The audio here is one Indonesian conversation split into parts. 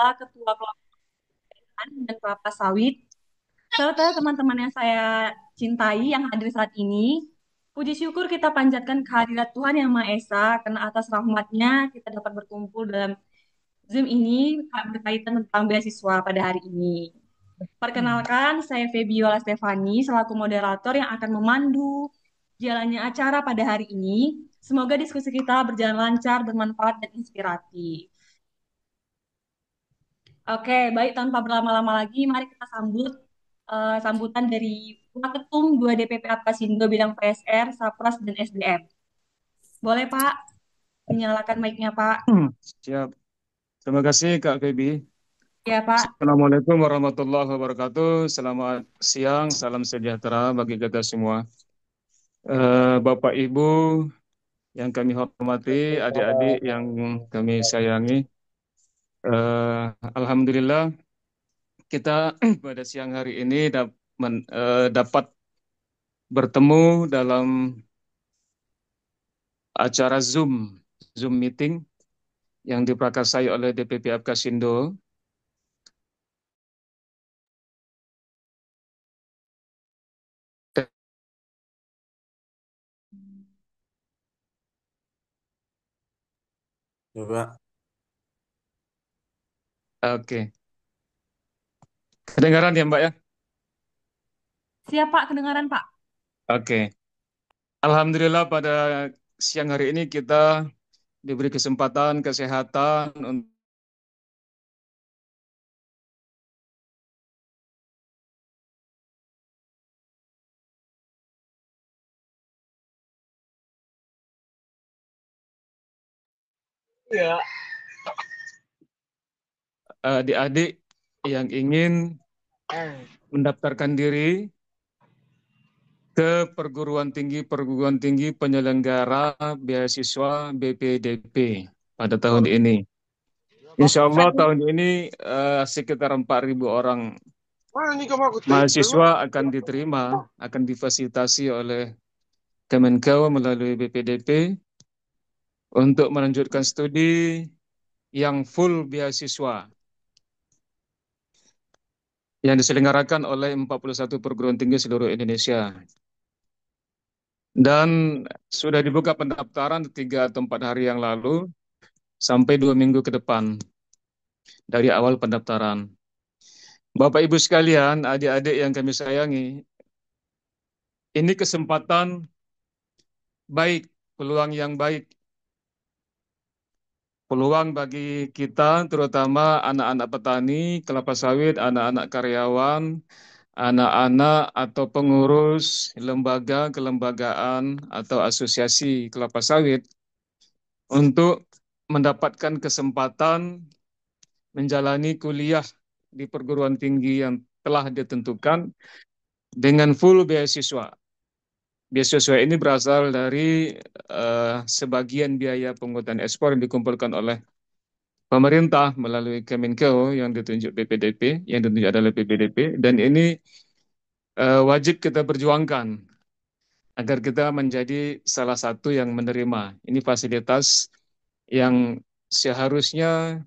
pula Ketua Kelompok dan Kelapa Sawit, serta teman-teman yang saya cintai yang hadir saat ini. Puji syukur kita panjatkan kehadirat Tuhan Yang Maha Esa, karena atas rahmatnya kita dapat berkumpul dalam Zoom ini berkaitan tentang beasiswa pada hari ini. Perkenalkan, saya Febiola Stefani selaku moderator yang akan memandu jalannya acara pada hari ini. Semoga diskusi kita berjalan lancar, bermanfaat, dan inspiratif. Oke, baik tanpa berlama-lama lagi, mari kita sambut sambutan dari Waketum 2 DPP Apkasindo bidang PSR, Sapras, dan SDM. Boleh Pak, menyalakan mic-nya Pak. Siap. Terima kasih Kak Febi. Ya Pak. Assalamualaikum warahmatullahi wabarakatuh. Selamat siang, salam sejahtera bagi kita semua. Bapak Ibu yang kami hormati, adik-adik yang kami sayangi. Alhamdulillah kita pada siang hari ini dapat bertemu dalam acara Zoom meeting yang diprakarsai oleh DPP Apkasindo. Coba. Oke. Kedengaran ya Mbak ya? Siap Pak, kedengaran Pak. Oke. Alhamdulillah pada siang hari ini kita diberi kesempatan kesehatan untuk Ya. adik-adik yang ingin mendaftarkan diri ke perguruan tinggi penyelenggara beasiswa BPDP pada tahun ini. Insya Allah tahun ini sekitar 4.000 orang mahasiswa akan diterima, akan difasilitasi oleh Kemenkeu melalui BPDP untuk melanjutkan studi yang full beasiswa yang diselenggarakan oleh 41 perguruan tinggi seluruh Indonesia. Dan sudah dibuka pendaftaran 3 atau 4 hari yang lalu sampai 2 minggu ke depan dari awal pendaftaran. Bapak Ibu sekalian, adik-adik yang kami sayangi, ini kesempatan baik, peluang yang baik. Peluang bagi kita, terutama anak-anak petani, kelapa sawit, anak-anak karyawan, anak-anak atau pengurus lembaga, kelembagaan, atau asosiasi kelapa sawit untuk mendapatkan kesempatan menjalani kuliah di perguruan tinggi yang telah ditentukan dengan full beasiswa. Beasiswa ini berasal dari sebagian biaya pengangkutan ekspor yang dikumpulkan oleh pemerintah melalui Kemenkeu yang ditunjuk BPDP, yang ditunjuk adalah BPDP, dan ini wajib kita perjuangkan agar kita menjadi salah satu yang menerima. Ini fasilitas yang seharusnya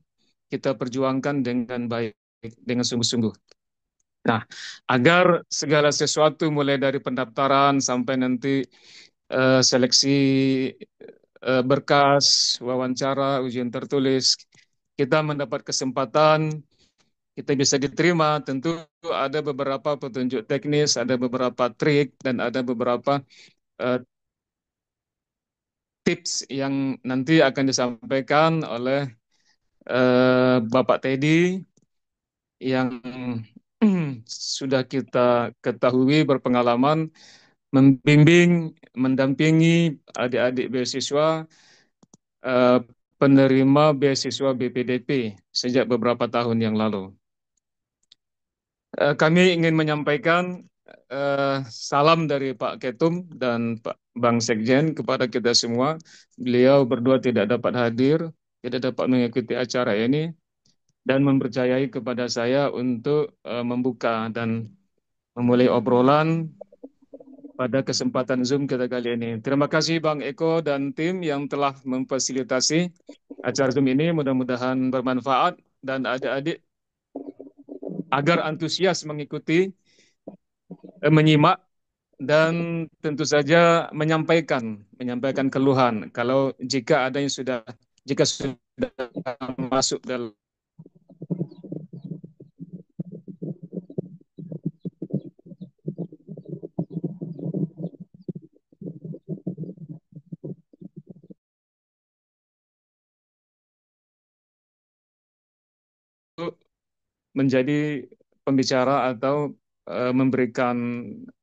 kita perjuangkan dengan baik, dengan sungguh-sungguh. Nah, agar segala sesuatu mulai dari pendaftaran sampai nanti seleksi berkas, wawancara, ujian tertulis, kita mendapat kesempatan, kita bisa diterima, tentu ada beberapa petunjuk teknis, ada beberapa trik, dan ada beberapa eh, tips yang nanti akan disampaikan oleh Bapak Teddy yang sudah kita ketahui berpengalaman membimbing, mendampingi adik-adik beasiswa eh, penerima beasiswa BPDP sejak beberapa tahun yang lalu. Kami ingin menyampaikan salam dari Pak Ketum dan Pak Bang Sekjen kepada kita semua. Beliau berdua tidak dapat hadir, tidak dapat mengikuti acara ini, dan mempercayai kepada saya untuk membuka dan memulai obrolan pada kesempatan Zoom kita kali ini. Terima kasih Bang Eko dan tim yang telah memfasilitasi acara Zoom ini. Mudah-mudahan bermanfaat dan adik-adik agar antusias mengikuti, menyimak, dan tentu saja menyampaikan keluhan. Kalau jika sudah masuk dalam menjadi pembicara atau eh, memberikan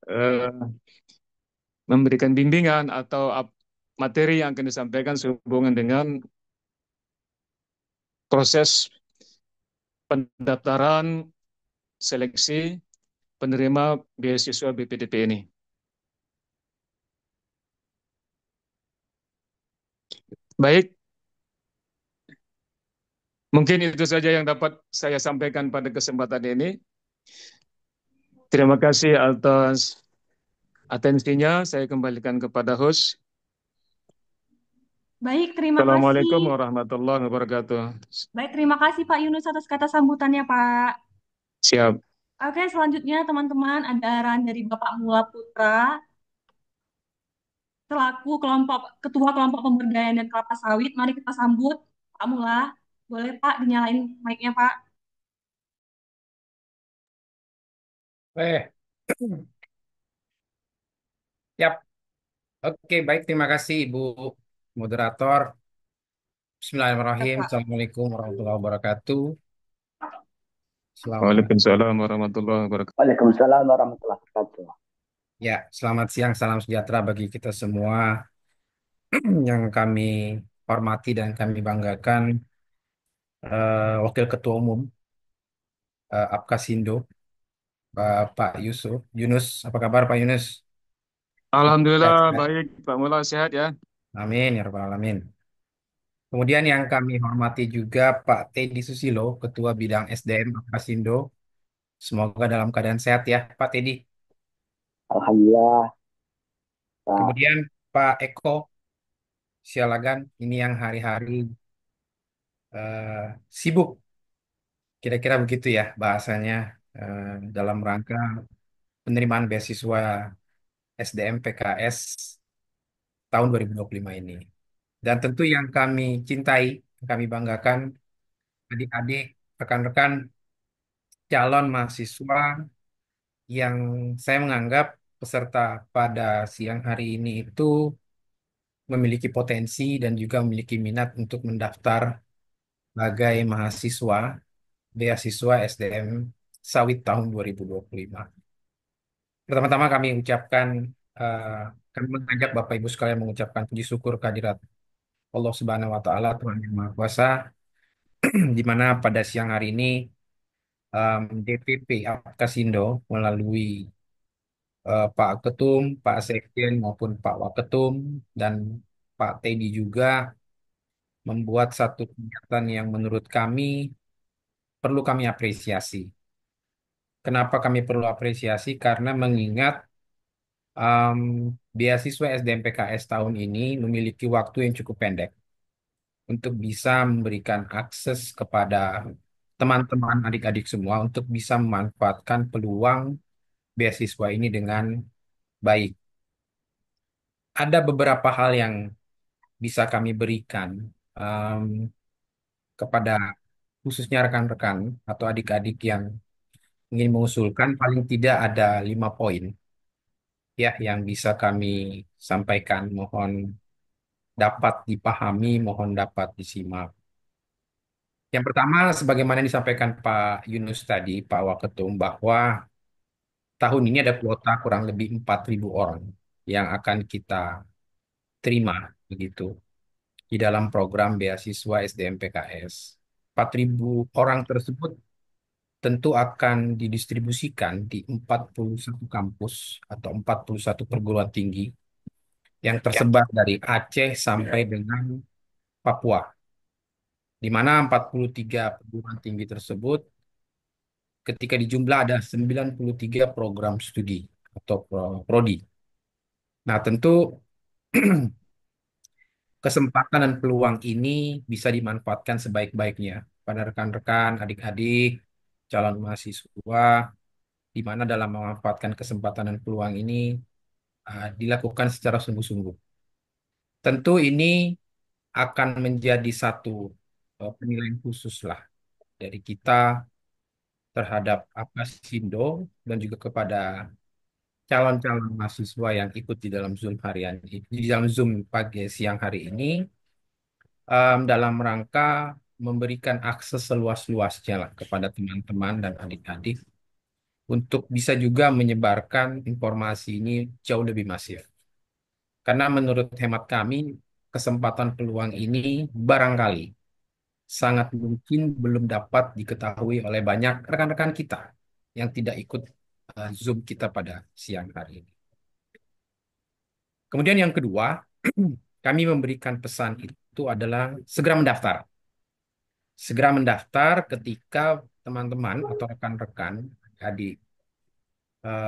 eh, memberikan bimbingan atau materi yang akan disampaikan sehubungan dengan proses pendaftaran seleksi penerima beasiswa BPDP ini. Baik, mungkin itu saja yang dapat saya sampaikan pada kesempatan ini. Terima kasih atas atensinya. Saya kembalikan kepada host. Baik, terima kasih. Assalamualaikum warahmatullahi wabarakatuh. Baik, terima kasih Pak Yunus atas kata sambutannya, Pak. Siap. Oke, selanjutnya teman-teman ada arahan dari Bapak Mula Putra selaku ketua kelompok pemberdayaan dan kelapa sawit. Mari kita sambut Pak Mula. Boleh Pak dinyalain mic-nya Pak. Eh, Yap. Oke, baik. Terima kasih, Ibu Moderator. Baik, Bismillahirrahmanirrahim. Pak. Assalamualaikum warahmatullahi wabarakatuh. Selamat, Waalaikumsalam warahmatullahi wabarakatuh. Waalaikumsalam warahmatullahi wabarakatuh. selamat siang, salam sejahtera bagi kita semua yang kami hormati dan kami banggakan. Wakil Ketua Umum Apkasindo, Bapak Yunus. Apa kabar, Pak Yunus? Alhamdulillah Sehat. baik, Pak Mula sehat ya. Amin, ya Rabbal Alamin. Kemudian yang kami hormati juga Pak Teddy Susilo, Ketua Bidang SDM Apkasindo. Semoga dalam keadaan sehat ya, Pak Teddy. Alhamdulillah, Pak. Kemudian Pak Eko Sialagan, ini yang hari-hari sibuk, kira-kira begitu ya bahasanya, eh, dalam rangka penerimaan beasiswa SDM PKS tahun 2025 ini. Dan tentu yang kami cintai, yang kami banggakan, adik-adik, rekan-rekan calon mahasiswa yang saya menganggap peserta pada siang hari ini itu memiliki potensi dan juga memiliki minat untuk mendaftar sebagai mahasiswa beasiswa SDM sawit tahun 2025. Pertama-tama eh, kami mengajak Bapak Ibu sekalian mengucapkan puji syukur kehadirat Allah Subhanahu wa taala Tuhan yang Maha Kuasa di mana pada siang hari ini DPP Apkasindo melalui Pak Ketum, Pak Sekjen maupun Pak Waketum dan Pak Teddy juga membuat satu kegiatan yang menurut kami perlu kami apresiasi. Kenapa kami perlu apresiasi? Karena mengingat em, beasiswa SDMPKS tahun ini memiliki waktu yang cukup pendek untuk bisa memberikan akses kepada teman-teman adik-adik semua untuk bisa memanfaatkan peluang beasiswa ini dengan baik. Ada beberapa hal yang bisa kami berikan em, kepada khususnya rekan-rekan atau adik-adik yang ingin mengusulkan paling tidak ada 5 poin ya yang bisa kami sampaikan. Mohon dapat dipahami, mohon dapat disimak. Yang pertama, sebagaimana disampaikan Pak Yunus tadi, Pak Waketum, bahwa tahun ini ada kuota kurang lebih 4.000 orang yang akan kita terima begitu di dalam program beasiswa SDM PKS. 4.000 orang tersebut tentu akan didistribusikan di 41 kampus atau 41 perguruan tinggi yang tersebar dari Aceh sampai dengan Papua, di mana 43 perguruan tinggi tersebut ketika dijumlah ada 93 program studi atau prodi. Nah, tentu kesempatan dan peluang ini bisa dimanfaatkan sebaik-baiknya kepada rekan-rekan, adik-adik, calon mahasiswa, di mana dalam memanfaatkan kesempatan dan peluang ini dilakukan secara sungguh-sungguh. Tentu ini akan menjadi satu penilaian khusus lah dari kita terhadap Apasindo dan juga kepada calon-calon mahasiswa yang ikut di dalam Zoom harian ini, di dalam Zoom pagi siang hari ini, dalam rangka memberikan akses seluas-luasnya lah kepada teman-teman dan adik-adik untuk bisa juga menyebarkan informasi ini jauh lebih masif. Karena menurut hemat kami, kesempatan peluang ini barangkali sangat mungkin belum dapat diketahui oleh banyak rekan-rekan kita yang tidak ikut Zoom kita pada siang hari ini. Kemudian yang kedua, kami memberikan pesan itu adalah segera mendaftar. Segera mendaftar ketika teman-teman atau rekan-rekan adik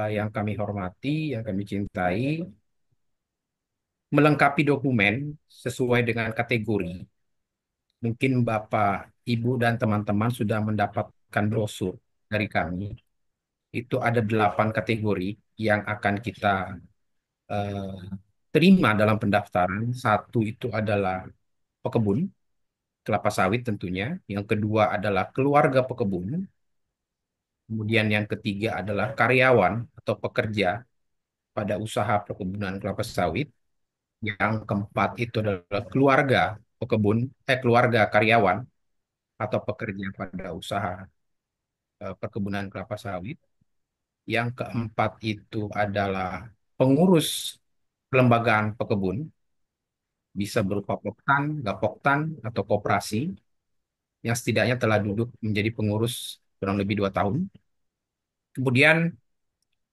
yang kami hormati, yang kami cintai, melengkapi dokumen sesuai dengan kategori. Mungkin Bapak, Ibu, dan teman-teman sudah mendapatkan brosur dari kami. Itu ada 8 kategori yang akan kita eh, terima dalam pendaftaran. Satu itu adalah pekebun, kelapa sawit tentunya. Yang kedua adalah keluarga pekebun. Kemudian yang ketiga adalah karyawan atau pekerja pada usaha perkebunan kelapa sawit. Yang keempat itu adalah keluarga pekebun, keluarga karyawan atau pekerja pada usaha perkebunan kelapa sawit. Yang keempat itu adalah pengurus kelembagaan pekebun, bisa berupa poktan, gapoktan, atau koperasi, yang setidaknya telah duduk menjadi pengurus kurang lebih 2 tahun. Kemudian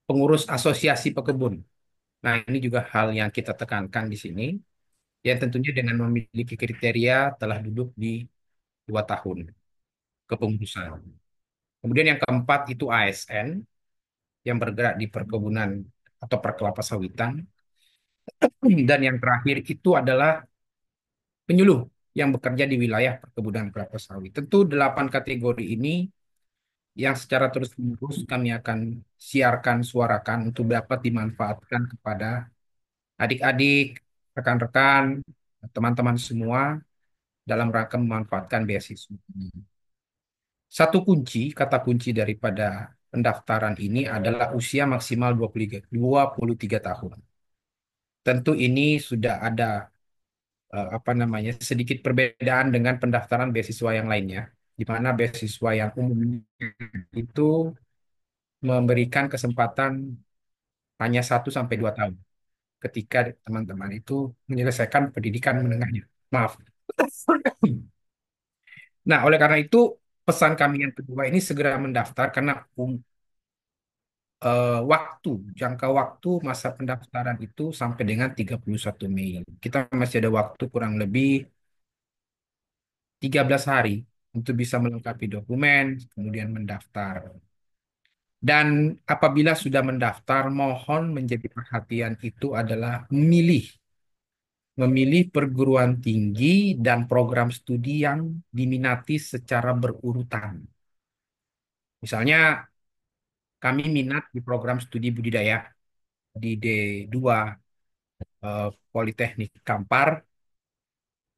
pengurus asosiasi pekebun. Nah, ini juga hal yang kita tekankan di sini, yang tentunya dengan memiliki kriteria telah duduk di 2 tahun kepengurusan. Kemudian yang keempat itu ASN, yang bergerak di perkebunan atau perkelapa sawitan. Dan yang terakhir itu adalah penyuluh yang bekerja di wilayah perkebunan kelapa sawit. Tentu 8 kategori ini yang secara terus-menerus kami akan siarkan, suarakan untuk dapat dimanfaatkan kepada adik-adik, rekan-rekan, teman-teman semua dalam rangka memanfaatkan beasiswa ini. Satu kunci, kata kunci daripada pendaftaran ini adalah usia maksimal 23 tahun. Tentu ini sudah ada apa namanya sedikit perbedaan dengan pendaftaran beasiswa yang lainnya, di mana beasiswa yang umumnya itu memberikan kesempatan hanya 1 sampai 2 tahun ketika teman-teman itu menyelesaikan pendidikan menengahnya. Maaf. Nah, oleh karena itu pesan kami yang kedua ini segera mendaftar karena waktu, jangka waktu masa pendaftaran itu sampai dengan 31 Mei. Kita masih ada waktu kurang lebih 13 hari untuk bisa melengkapi dokumen, kemudian mendaftar. Dan apabila sudah mendaftar, mohon menjadi perhatian itu adalah memilih perguruan tinggi dan program studi yang diminati secara berurutan. Misalnya, kami minat di program studi budidaya di D2 Politeknik Kampar,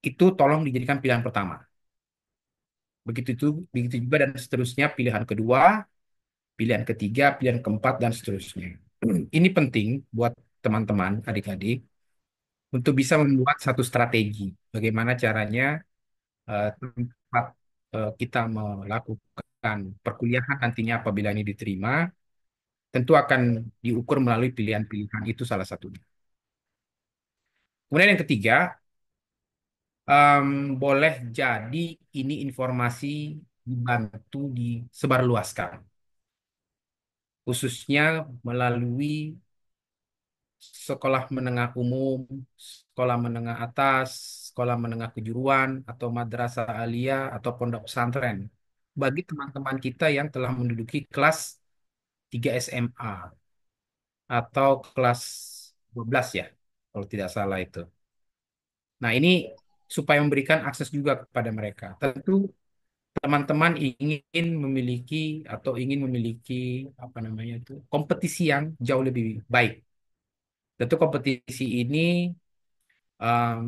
itu tolong dijadikan pilihan pertama. Begitu juga dan seterusnya pilihan kedua, pilihan ketiga, pilihan keempat, dan seterusnya. Ini penting buat teman-teman, adik-adik, untuk bisa membuat satu strategi. Bagaimana caranya tempat kita melakukan perkuliahan nantinya apabila ini diterima, tentu akan diukur melalui pilihan-pilihan itu salah satunya. Kemudian yang ketiga, em, boleh jadi ini informasi dibantu disebarluaskan, khususnya melalui sekolah menengah umum, sekolah menengah atas, sekolah menengah kejuruan, atau madrasah aliyah, atau pondok pesantren. Bagi teman-teman kita yang telah menduduki kelas 3 SMA atau kelas 12 ya, kalau tidak salah itu. Nah, ini supaya memberikan akses juga kepada mereka. Tentu teman-teman ingin memiliki atau ingin memiliki apa namanya itu kompetisi yang jauh lebih baik. Tentu kompetisi ini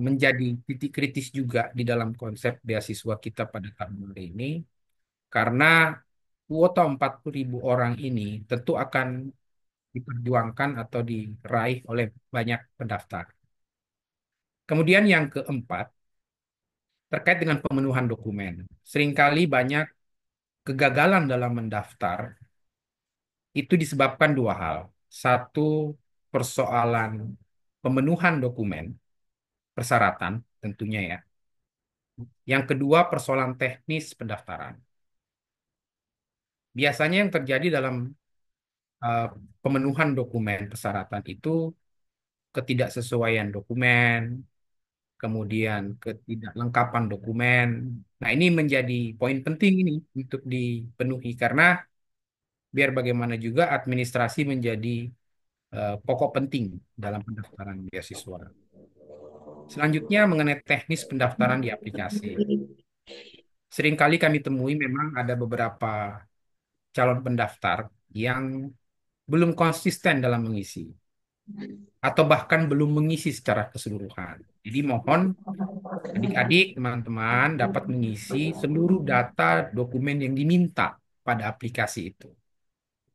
menjadi titik kritis juga di dalam konsep beasiswa kita pada tahun ini karena kuota 40.000 orang ini tentu akan diperjuangkan atau diraih oleh banyak pendaftar. Kemudian yang keempat, terkait dengan pemenuhan dokumen. Seringkali banyak kegagalan dalam mendaftar itu disebabkan dua hal. Satu, persoalan pemenuhan dokumen, persyaratan tentunya ya. Yang kedua, persoalan teknis pendaftaran. Biasanya yang terjadi dalam uh, pemenuhan dokumen persyaratan itu ketidaksesuaian dokumen, kemudian ketidaklengkapan dokumen. Nah, ini menjadi poin penting ini untuk dipenuhi karena biar bagaimana juga administrasi menjadi pokok penting dalam pendaftaran beasiswa. Selanjutnya mengenai teknis pendaftaran di aplikasi. Seringkali kami temui memang ada beberapa calon pendaftar yang belum konsisten dalam mengisi atau bahkan belum mengisi secara keseluruhan. Jadi mohon adik-adik, teman-teman dapat mengisi seluruh data dokumen yang diminta pada aplikasi itu.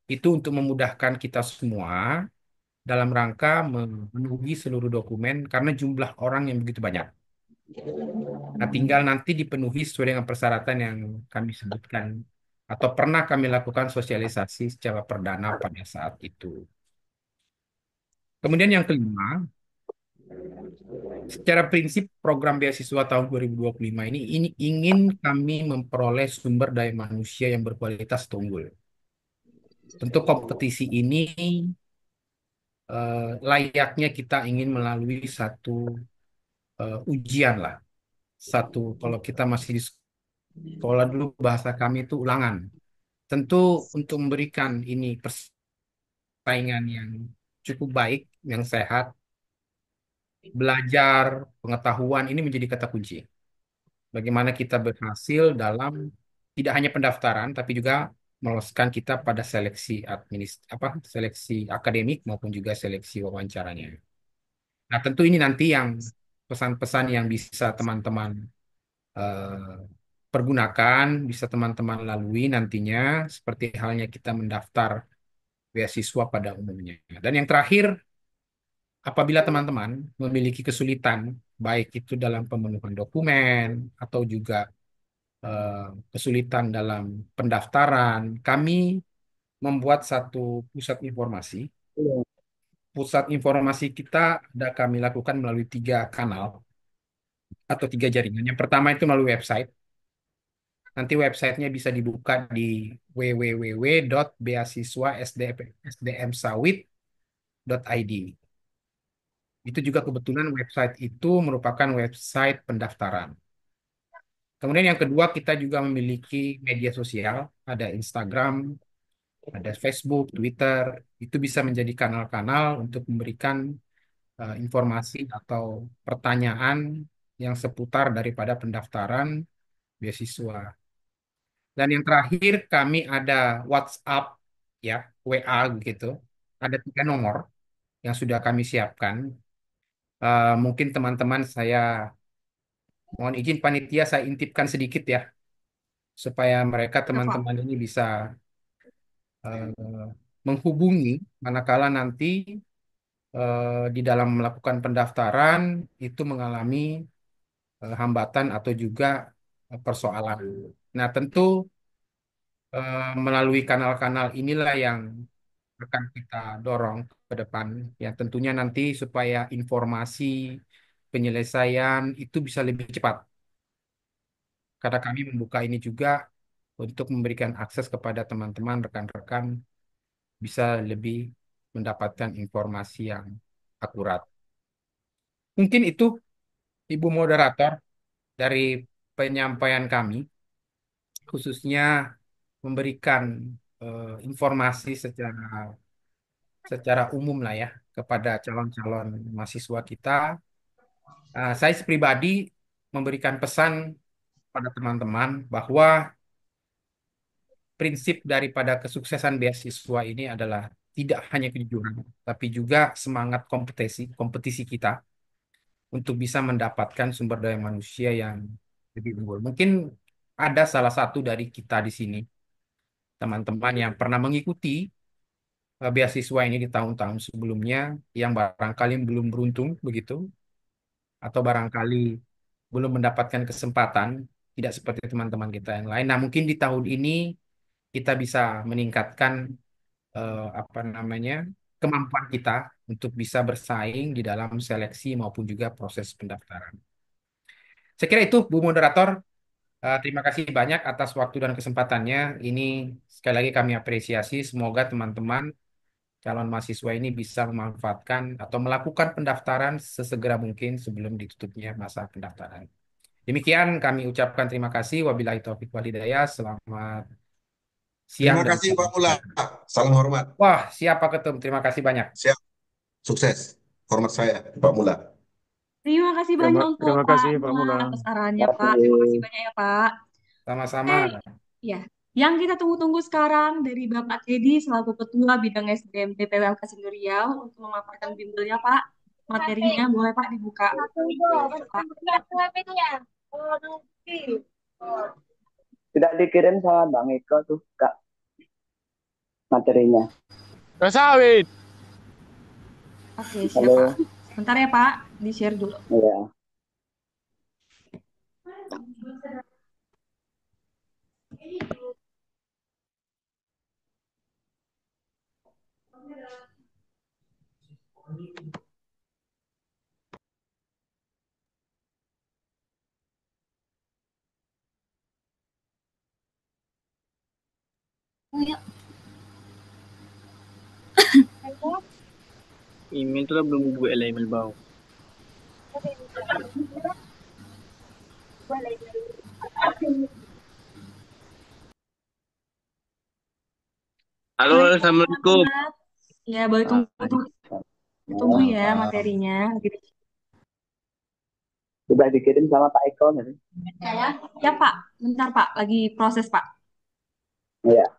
Itu untuk memudahkan kita semua dalam rangka memenuhi seluruh dokumen karena jumlah orang yang begitu banyak. Nah, tinggal nanti dipenuhi sesuai dengan persyaratan yang kami sebutkan atau pernah kami lakukan sosialisasi secara perdana pada saat itu. Kemudian yang kelima, secara prinsip program beasiswa tahun 2025 ini ingin kami memperoleh sumber daya manusia yang berkualitas atau unggul. Tentu kompetisi ini layaknya kita ingin melalui satu ujian lah. Satu, kalau kita masih di sekolah dulu bahasa kami itu ulangan. Tentu untuk memberikan ini persaingan yang cukup baik, yang sehat, belajar, pengetahuan ini menjadi kata kunci. Bagaimana kita berhasil dalam tidak hanya pendaftaran, tapi juga meloloskan kita pada seleksi akademik maupun juga seleksi wawancaranya. Nah, tentu ini nanti yang pesan-pesan yang bisa teman-teman eh, pergunakan, bisa teman-teman lalui nantinya, seperti halnya kita mendaftar beasiswa pada umumnya. Dan yang terakhir, apabila teman-teman memiliki kesulitan, baik itu dalam pemenuhan dokumen atau juga eh, kesulitan dalam pendaftaran, kami membuat satu pusat informasi. Iya. Pusat informasi kita ada kami lakukan melalui 3 kanal atau 3 jaringan. Yang pertama itu melalui website. Nanti websitenya bisa dibuka di www.beasiswasdmsawit.id. Itu juga kebetulan website itu merupakan website pendaftaran. Kemudian yang kedua kita juga memiliki media sosial, ada Instagram, ada Facebook, Twitter. Itu bisa menjadi kanal-kanal untuk memberikan informasi atau pertanyaan yang seputar daripada pendaftaran beasiswa. Dan yang terakhir kami ada WhatsApp, ya, WA gitu. Ada 3 nomor yang sudah kami siapkan. Mungkin teman-teman saya mohon izin panitia saya intipkan sedikit ya, supaya mereka Ya, Pak. teman-teman ini bisa menghubungi manakala nanti di dalam melakukan pendaftaran itu mengalami hambatan atau juga persoalan. Nah, tentu melalui kanal-kanal inilah yang akan kita dorong ke depan. Ya, tentunya nanti supaya informasi penyelesaian itu bisa lebih cepat. Karena kami membuka ini juga untuk memberikan akses kepada teman-teman, rekan-rekan bisa lebih mendapatkan informasi yang akurat. Mungkin itu, Ibu Moderator, dari penyampaian kami, khususnya memberikan informasi secara umum lah ya kepada calon-calon mahasiswa kita. Saya pribadi memberikan pesan pada teman-teman bahwa prinsip daripada kesuksesan beasiswa ini adalah tidak hanya kejujuran, tapi juga semangat kompetisi kita untuk bisa mendapatkan sumber daya manusia yang lebih unggul. Mungkin ada salah satu dari kita di sini, teman-teman yang pernah mengikuti beasiswa ini di tahun-tahun sebelumnya, yang barangkali belum beruntung begitu, atau barangkali belum mendapatkan kesempatan, tidak seperti teman-teman kita yang lain. Nah, mungkin di tahun ini kita bisa meningkatkan apa namanya kemampuan kita untuk bisa bersaing di dalam seleksi maupun juga proses pendaftaran. Saya kira itu, Bu Moderator. Terima kasih banyak atas waktu dan kesempatannya. Ini sekali lagi kami apresiasi. Semoga teman-teman calon mahasiswa ini bisa memanfaatkan atau melakukan pendaftaran sesegera mungkin sebelum ditutupnya masa pendaftaran. Demikian kami ucapkan terima kasih. Wabillahi taufiq wal hidayah. Selamat siang Terima dan kasih Pak selamat Mula. siang. Salam hormat. Wah, siapa ketum? Terima kasih banyak. Siap. Sukses. Hormat saya, Pak Mula. Terima kasih banyak Terima, untuk terima Pak kasih Pak Mula Mula. atas arahannya, Terima Pak. Terima kasih kasih. banyak ya, Pak. Sama-sama. Oke, ya. Yang kita tunggu-tunggu sekarang dari Bapak Teddy selaku Ketua Bidang SDM DPW Alkasindo Riau untuk memaparkan bimbelnya, Pak. Materinya boleh Pak dibuka. Pak. Tidak dikirim sama Bang Eko tuh, Kak, materinya. Pak Sawit. Oke, siap, Halo. Pak. Bentar ya, Pak. Di-share dulu. Ya. Email tu lah belum buat lah email bawah. Halo, Baik, Pak Assalamualaikum. Ahmad. Ya, boleh tunggu ya materinya. Sudah dikirim sama Pak Eko nih. Ya, Pak. Bentar, Pak. Lagi proses, Pak. Ya.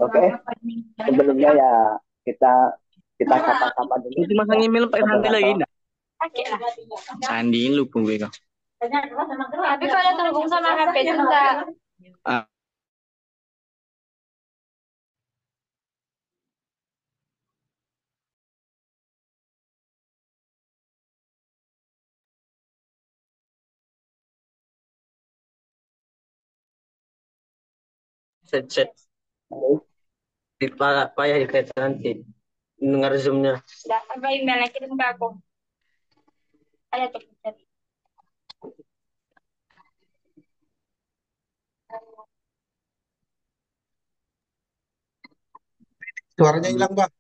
Oke. Sebelumnya ya kita kita sapa-sapa dulu. Itu masang email Pak Sandi lagi enggak? Sandi lu pun gue kau. Tapi kalau terhubung sama HP juga. Ah, set payah di kereta nanti dengar zoomnya. Sudah, apa emailnya kirim ke aku. Ada tuh. Suaranya hilang, Bang.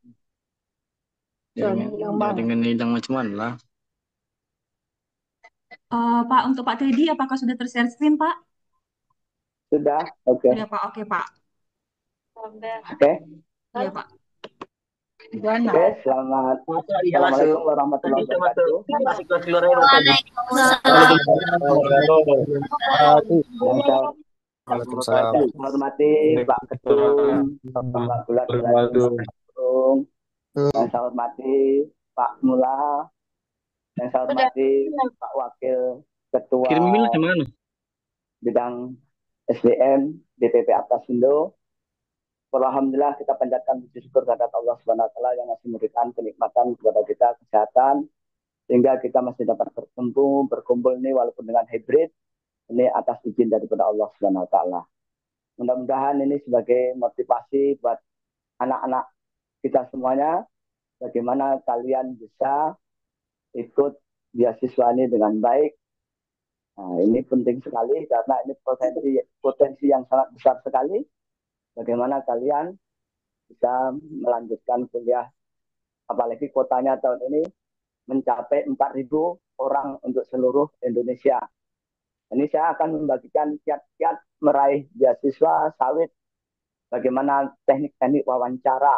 Dengan hilang macam mana lah. Pak, untuk Pak Teddy, apakah sudah ter-share screen, Pak? Sudah. Oke. Sudah, Pak. Oke, Pak. Oke. Iya, Pak. Oke, selamat. Assalamualaikum warahmatullahi wabarakatuh. Waalaikumsalam. Yang saya hormati Pak Ketum, Pak Bulat, yang saya hormati Pak Mula, yang saya hormati Pak Wakil Ketua Kirim email ke mana? Bidang SDM DPP Alkasindo. Alhamdulillah kita panjatkan puji syukur kepada Allah Subhanahu wa taala yang masih memberikan kenikmatan kepada kita, kesehatan, sehingga kita masih dapat berkumpul ini walaupun dengan hybrid, ini atas izin daripada Allah Subhanahu wa taala. Mudah-mudahan ini sebagai motivasi buat anak-anak kita semuanya, bagaimana kalian bisa ikut beasiswa ini dengan baik. Nah, ini penting sekali karena ini potensi yang sangat besar sekali. Bagaimana kalian bisa melanjutkan kuliah, apalagi kuotanya tahun ini mencapai 4.000 orang untuk seluruh Indonesia. Ini saya akan membagikan kiat-kiat meraih beasiswa sawit, bagaimana teknik-teknik wawancara.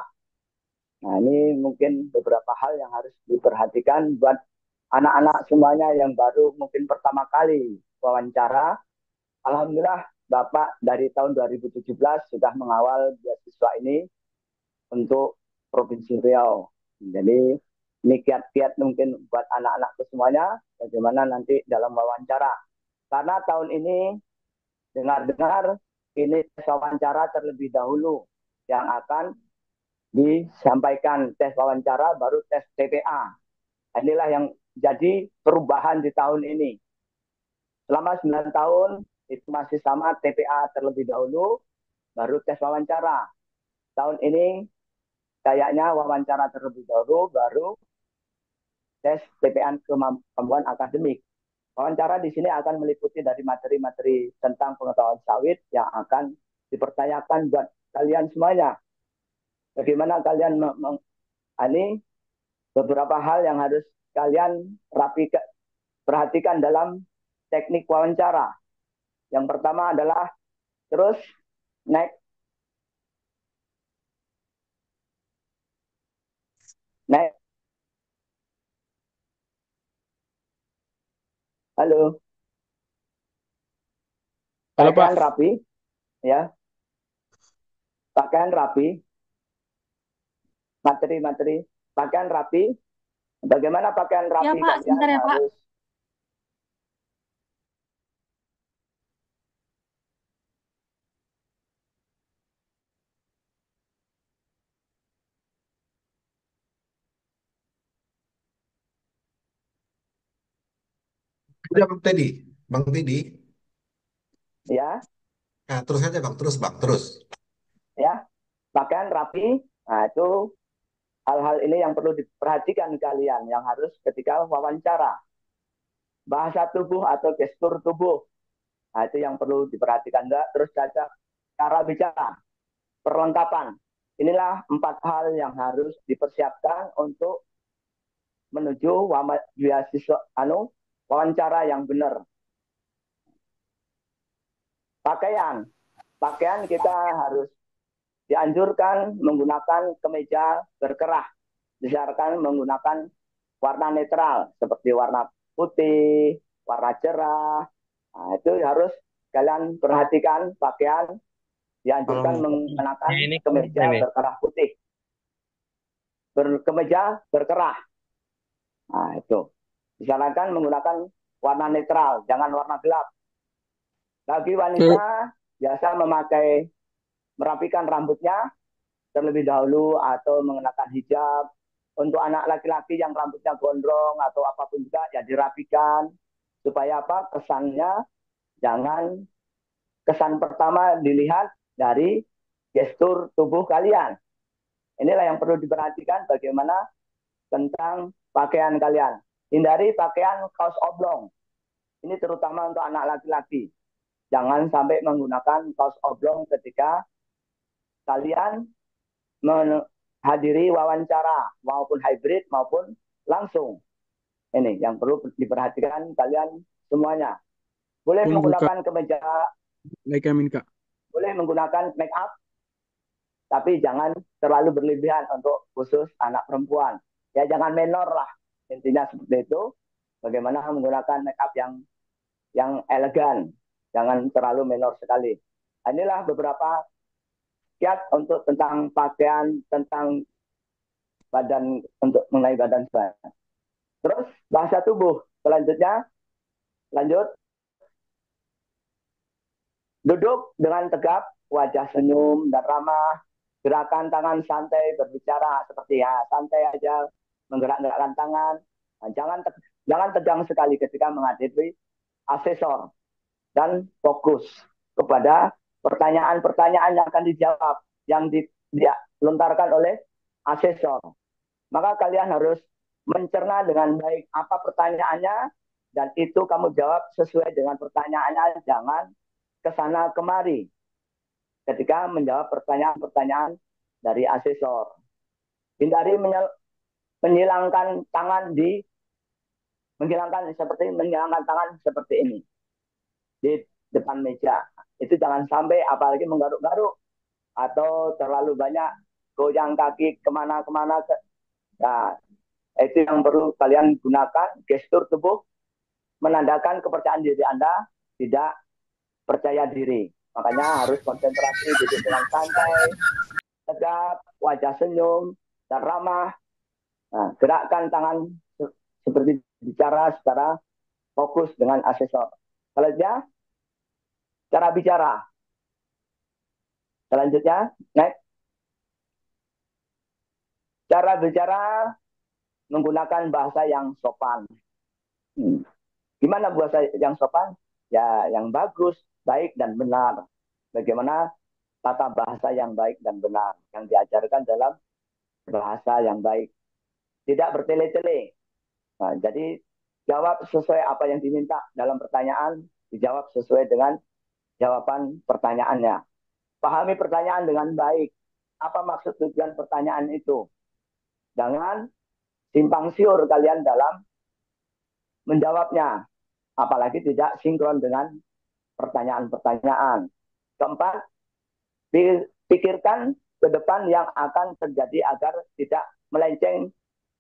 Nah, ini mungkin beberapa hal yang harus diperhatikan buat anak-anak semuanya yang baru mungkin pertama kali wawancara. Alhamdulillah Bapak dari tahun 2017 sudah mengawal beasiswa ini untuk Provinsi Riau. Jadi ini kiat-kiat mungkin buat anak-anakku semuanya bagaimana nanti dalam wawancara. Karena tahun ini dengar-dengar ini tes wawancara terlebih dahulu yang akan disampaikan tes wawancara baru tes TPA. Inilah yang jadi perubahan di tahun ini. Selama 9 tahun itu masih sama TPA terlebih dahulu baru tes wawancara. Tahun ini kayaknya wawancara terlebih dahulu baru tes TPA kemampuan akademik. Wawancara di sini akan meliputi dari materi-materi tentang pengetahuan sawit yang akan dipertanyakan buat kalian semuanya. Bagaimana kalian ini beberapa hal yang harus kalian perhatikan dalam teknik wawancara. Yang pertama adalah terus next. Halo. Halo, Pak. Pakaian rapi, ya. Pakaian rapi, materi-materi, pakaian rapi. Bagaimana pakaian Ya rapi Pak, kalian sebentar ya Pak. harus Udah Bang Teddy, Bang Teddy. ya, Nah, terus aja Bang, terus Bang, terus. ya, pakaian rapi. Nah, itu hal-hal ini yang perlu diperhatikan kalian yang harus ketika wawancara. Bahasa tubuh atau gestur tubuh. Nah, itu yang perlu diperhatikan enggak. Terus cara bicara, perlengkapan. Inilah 4 hal yang harus dipersiapkan untuk menuju beasiswa wawancara yang benar. Pakaian kita harus dianjurkan menggunakan kemeja berkerah, disarankan menggunakan warna netral seperti warna putih, warna cerah. Nah, itu harus kalian perhatikan pakaian dianjurkan menggunakan ini kemeja berkerah putih, kemeja berkerah. Nah, itu disarankan menggunakan warna netral, jangan warna gelap. Bagi wanita biasa merapikan rambutnya terlebih dahulu atau mengenakan hijab. Untuk anak laki-laki yang rambutnya gondrong atau apapun juga ya dirapikan supaya apa? Kesan pertama dilihat dari gestur tubuh kalian. Inilah yang perlu diperhatikan bagaimana tentang pakaian kalian. Hindari pakaian kaos oblong. Ini terutama untuk anak laki-laki. Jangan sampai menggunakan kaos oblong ketika kalian menghadiri wawancara maupun hybrid maupun langsung. Ini yang perlu diperhatikan kalian semuanya. Boleh menggunakan kemeja, boleh menggunakan make up, tapi jangan terlalu berlebihan untuk khusus anak perempuan. Ya jangan menor lah. Intinya seperti itu. Bagaimana menggunakan make up yang elegan, jangan terlalu menor sekali. Inilah beberapa kiat untuk tentang pakaian, tentang badan untuk mengenai badan saya. Terus bahasa tubuh. Selanjutnya, lanjut. Duduk dengan tegap, wajah senyum dan ramah, gerakan tangan santai berbicara seperti ya santai aja menggerak-gerakkan tangan. Nah, jangan tegang sekali ketika menghadapi asesor dan fokus kepada pertanyaan-pertanyaan yang akan dijawab yang dilontarkan oleh asesor. Maka kalian harus mencerna dengan baik apa pertanyaannya dan itu kamu jawab sesuai dengan pertanyaannya, jangan kesana kemari ketika menjawab pertanyaan-pertanyaan dari asesor. Hindari menghilangkan tangan menghilangkan tangan seperti ini di depan meja. Itu jangan sampai apalagi menggaruk-garuk atau terlalu banyak goyang kaki kemana-kemana. Nah, itu yang perlu kalian gunakan, gestur tubuh menandakan kepercayaan diri Anda tidak percaya diri. Makanya harus konsentrasi, duduk dengan santai, tegap, wajah senyum, dan ramah. Nah, gerakkan tangan seperti bicara secara fokus dengan asesor. Selanjutnya, cara bicara. Selanjutnya, next. Cara bicara menggunakan bahasa yang sopan. Gimana bahasa yang sopan? Ya, yang bagus, baik, dan benar. Bagaimana tata bahasa yang baik dan benar yang diajarkan dalam bahasa yang baik. Tidak bertele-tele. Nah, jadi jawab sesuai apa yang diminta dalam pertanyaan, dijawab sesuai dengan jawaban pertanyaannya. Pahami pertanyaan dengan baik. Apa maksud tujuan pertanyaan itu? Jangan simpang siur kalian dalam menjawabnya. Apalagi tidak sinkron dengan pertanyaan-pertanyaan. Keempat, pikirkan ke depan yang akan terjadi agar tidak melenceng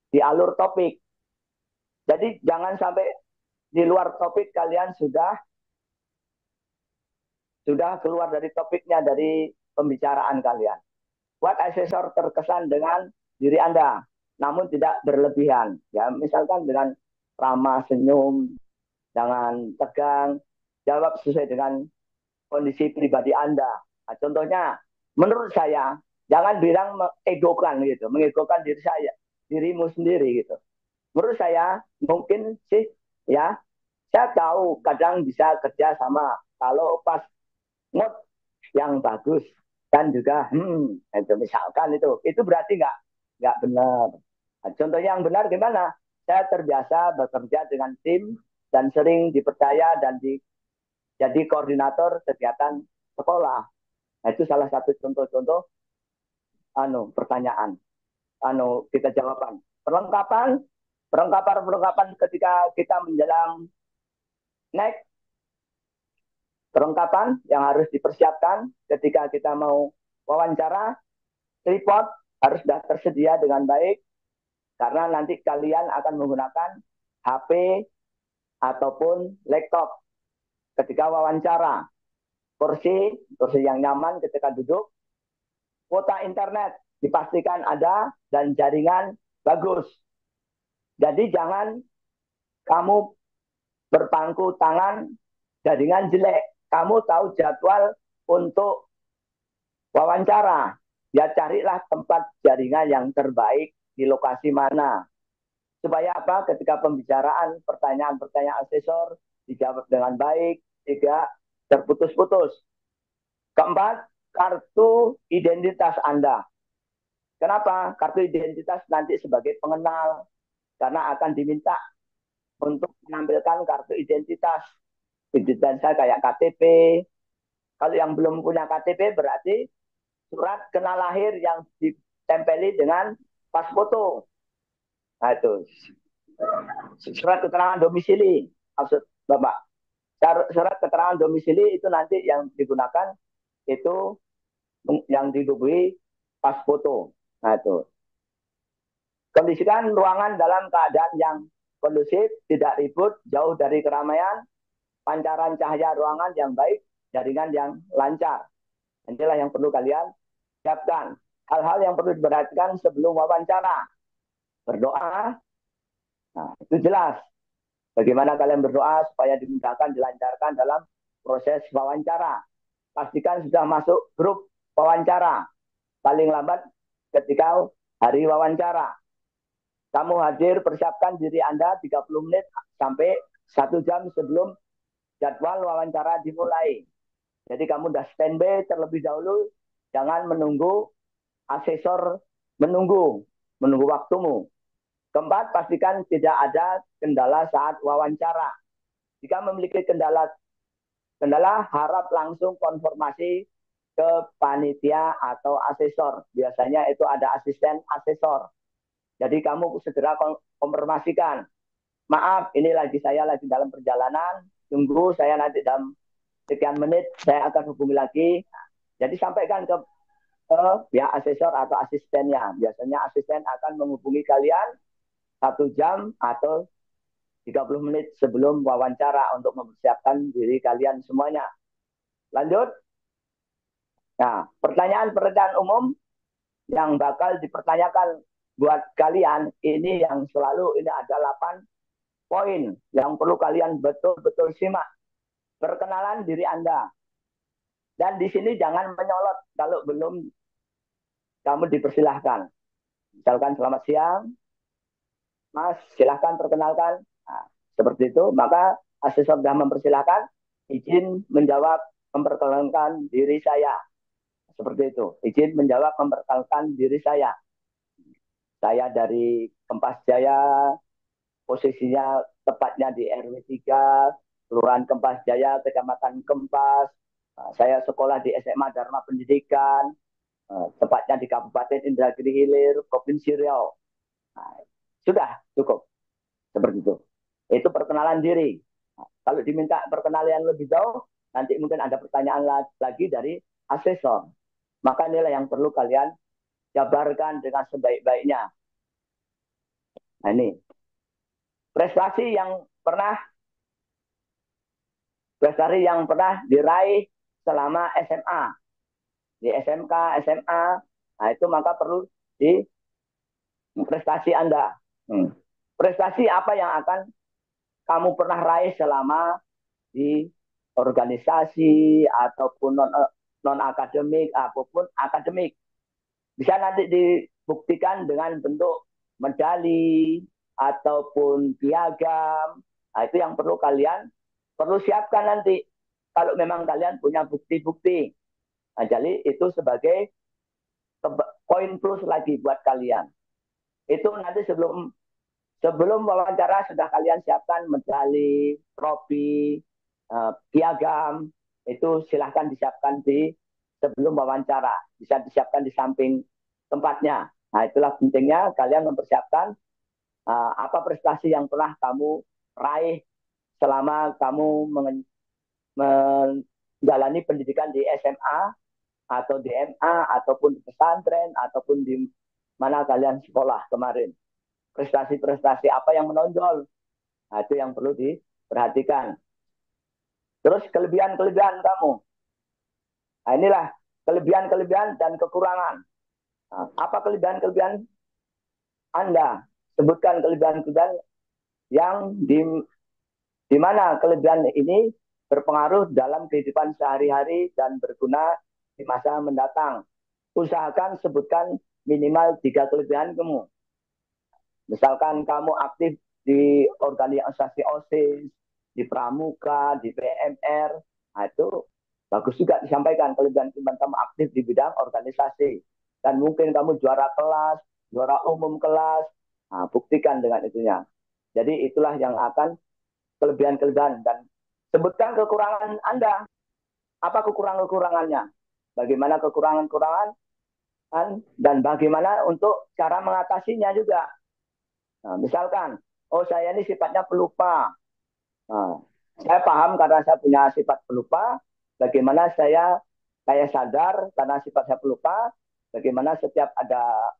di alur topik. Jadi jangan sampai di luar topik kalian sudah keluar dari topiknya, dari pembicaraan kalian. Buat asesor terkesan dengan diri Anda, namun tidak berlebihan. Ya, misalkan dengan ramah, senyum, jangan tegang, jawab sesuai dengan kondisi pribadi Anda. Nah, contohnya, menurut saya, jangan bilang mengegokan gitu, mengegokan diri saya, dirimu sendiri gitu. Menurut saya, mungkin sih, ya, saya tahu kadang bisa kerja sama. Kalau pas mood yang bagus dan juga itu misalkan itu berarti nggak benar. Nah, contohnya yang benar gimana? Saya terbiasa bekerja dengan tim dan sering dipercaya dan jadi koordinator kegiatan sekolah. Nah, itu salah satu contoh-contoh pertanyaan kita jawaban. Perlengkapan ketika kita menjelang next. Perlengkapan yang harus dipersiapkan ketika kita mau wawancara, tripod harus sudah tersedia dengan baik, karena nanti kalian akan menggunakan HP ataupun laptop ketika wawancara. Kursi yang nyaman ketika duduk. Kuota internet dipastikan ada dan jaringan bagus. Jadi jangan kamu berpangku tangan jaringan jelek. Kamu tahu jadwal untuk wawancara. Ya carilah tempat jaringan yang terbaik di lokasi mana. Supaya apa? Ketika pembicaraan, pertanyaan-pertanyaan asesor dijawab dengan baik, tidak terputus-putus. Keempat, kartu identitas Anda. Kenapa? Kartu identitas nanti sebagai pengenal. Karena akan diminta untuk menampilkan kartu identitas. Identitas saya kayak KTP. Kalau yang belum punya KTP berarti surat kenal lahir yang ditempeli dengan pas foto. Nah itu. Surat keterangan domisili. Maksud Bapak. Surat keterangan domisili itu nanti yang digunakan itu yang dihubungi pas foto. Nah itu. Kondisikan ruangan dalam keadaan yang kondusif, tidak ribut, jauh dari keramaian, pancaran cahaya ruangan yang baik, jaringan yang lancar. Inilah yang perlu kalian siapkan. Hal-hal yang perlu diperhatikan sebelum wawancara. Berdoa, nah itu jelas. Bagaimana kalian berdoa supaya dimudahkan, dilancarkan dalam proses wawancara. Pastikan sudah masuk grup wawancara. Paling lambat ketika hari wawancara. Kamu hadir, persiapkan diri Anda 30 menit sampai 1 jam sebelum jadwal wawancara dimulai. Jadi kamu udah standby terlebih dahulu, jangan menunggu asesor menunggu waktumu. Keempat, pastikan tidak ada kendala saat wawancara. Jika memiliki kendala harap langsung konfirmasi ke panitia atau asesor. Biasanya itu ada asisten asesor. Jadi kamu segera konfirmasikan. Maaf, saya lagi dalam perjalanan. Tunggu, saya nanti dalam sekian menit saya akan hubungi lagi. Jadi sampaikan ke ke pihak asesor atau asistennya. Biasanya asisten akan menghubungi kalian 1 jam atau 30 menit sebelum wawancara untuk mempersiapkan diri kalian semuanya. Lanjut. Nah, pertanyaan-pertanyaan umum yang bakal dipertanyakan buat kalian ini yang selalu ini ada 8 poin yang perlu kalian betul-betul simak. Perkenalan diri Anda. Dan di sini jangan menyolot kalau belum kamu dipersilahkan. Misalkan selamat siang, Mas, silahkan perkenalkan. Nah, seperti itu, maka asesor sudah mempersilahkan, izin menjawab memperkenalkan diri saya. Seperti itu, izin menjawab memperkenalkan diri saya. Saya dari Kempas Jaya, posisinya tepatnya di RW 3, Kelurahan Kempas Jaya, Kecamatan Kempas. Saya sekolah di SMA Dharma Pendidikan, tepatnya di Kabupaten Indragiri Hilir, Provinsi Riau. Nah, sudah cukup seperti itu. Itu perkenalan diri. Nah, kalau diminta perkenalan lebih jauh, nanti mungkin ada pertanyaan lagi dari asesor. Maka inilah yang perlu kalian jabarkan dengan sebaik-baiknya. Nah ini prestasi yang pernah diraih selama SMA, di SMK, SMA. Nah itu maka perlu di prestasi Anda. Prestasi apa yang akan kamu pernah raih selama di organisasi ataupun non akademik apapun akademik, bisa nanti dibuktikan dengan bentuk medali ataupun piagam. Nah, itu yang perlu siapkan nanti kalau memang kalian punya bukti-bukti. Nah, jadi itu sebagai poin plus lagi buat kalian. Itu nanti sebelum wawancara sudah kalian siapkan medali, trofi, piagam, itu silahkan disiapkan sebelum wawancara. Bisa disiapkan di samping tempatnya. Nah, itulah pentingnya kalian mempersiapkan apa prestasi yang pernah kamu raih selama kamu menjalani pendidikan di SMA atau di MA ataupun di pesantren ataupun di mana kalian sekolah kemarin. Prestasi-prestasi apa yang menonjol. Nah, itu yang perlu diperhatikan. Terus kelebihan-kelebihan kamu. Nah, inilah kelebihan-kelebihan dan kekurangan. Nah, apa kelebihan-kelebihan Anda? Sebutkan kelebihan-kelebihan yang di mana kelebihan ini berpengaruh dalam kehidupan sehari-hari dan berguna di masa mendatang. Usahakan sebutkan minimal 3 kelebihan kamu. Misalkan kamu aktif di organisasi OSIS, di Pramuka, di PMR, nah itu bagus juga disampaikan kelebihan-kelebihan kamu aktif di bidang organisasi. Dan mungkin kamu juara kelas, juara umum kelas, nah, buktikan dengan itunya. Jadi itulah yang akan kelebihan-kelebihan. Dan sebutkan kekurangan Anda. Apa kekurangan-kekurangannya? Bagaimana kekurangan-kekurangan dan bagaimana untuk cara mengatasinya juga. Nah, misalkan, saya ini sifatnya pelupa. Nah, saya paham karena saya punya sifat pelupa. Bagaimana saya sadar karena sifat saya pelupa. Bagaimana setiap ada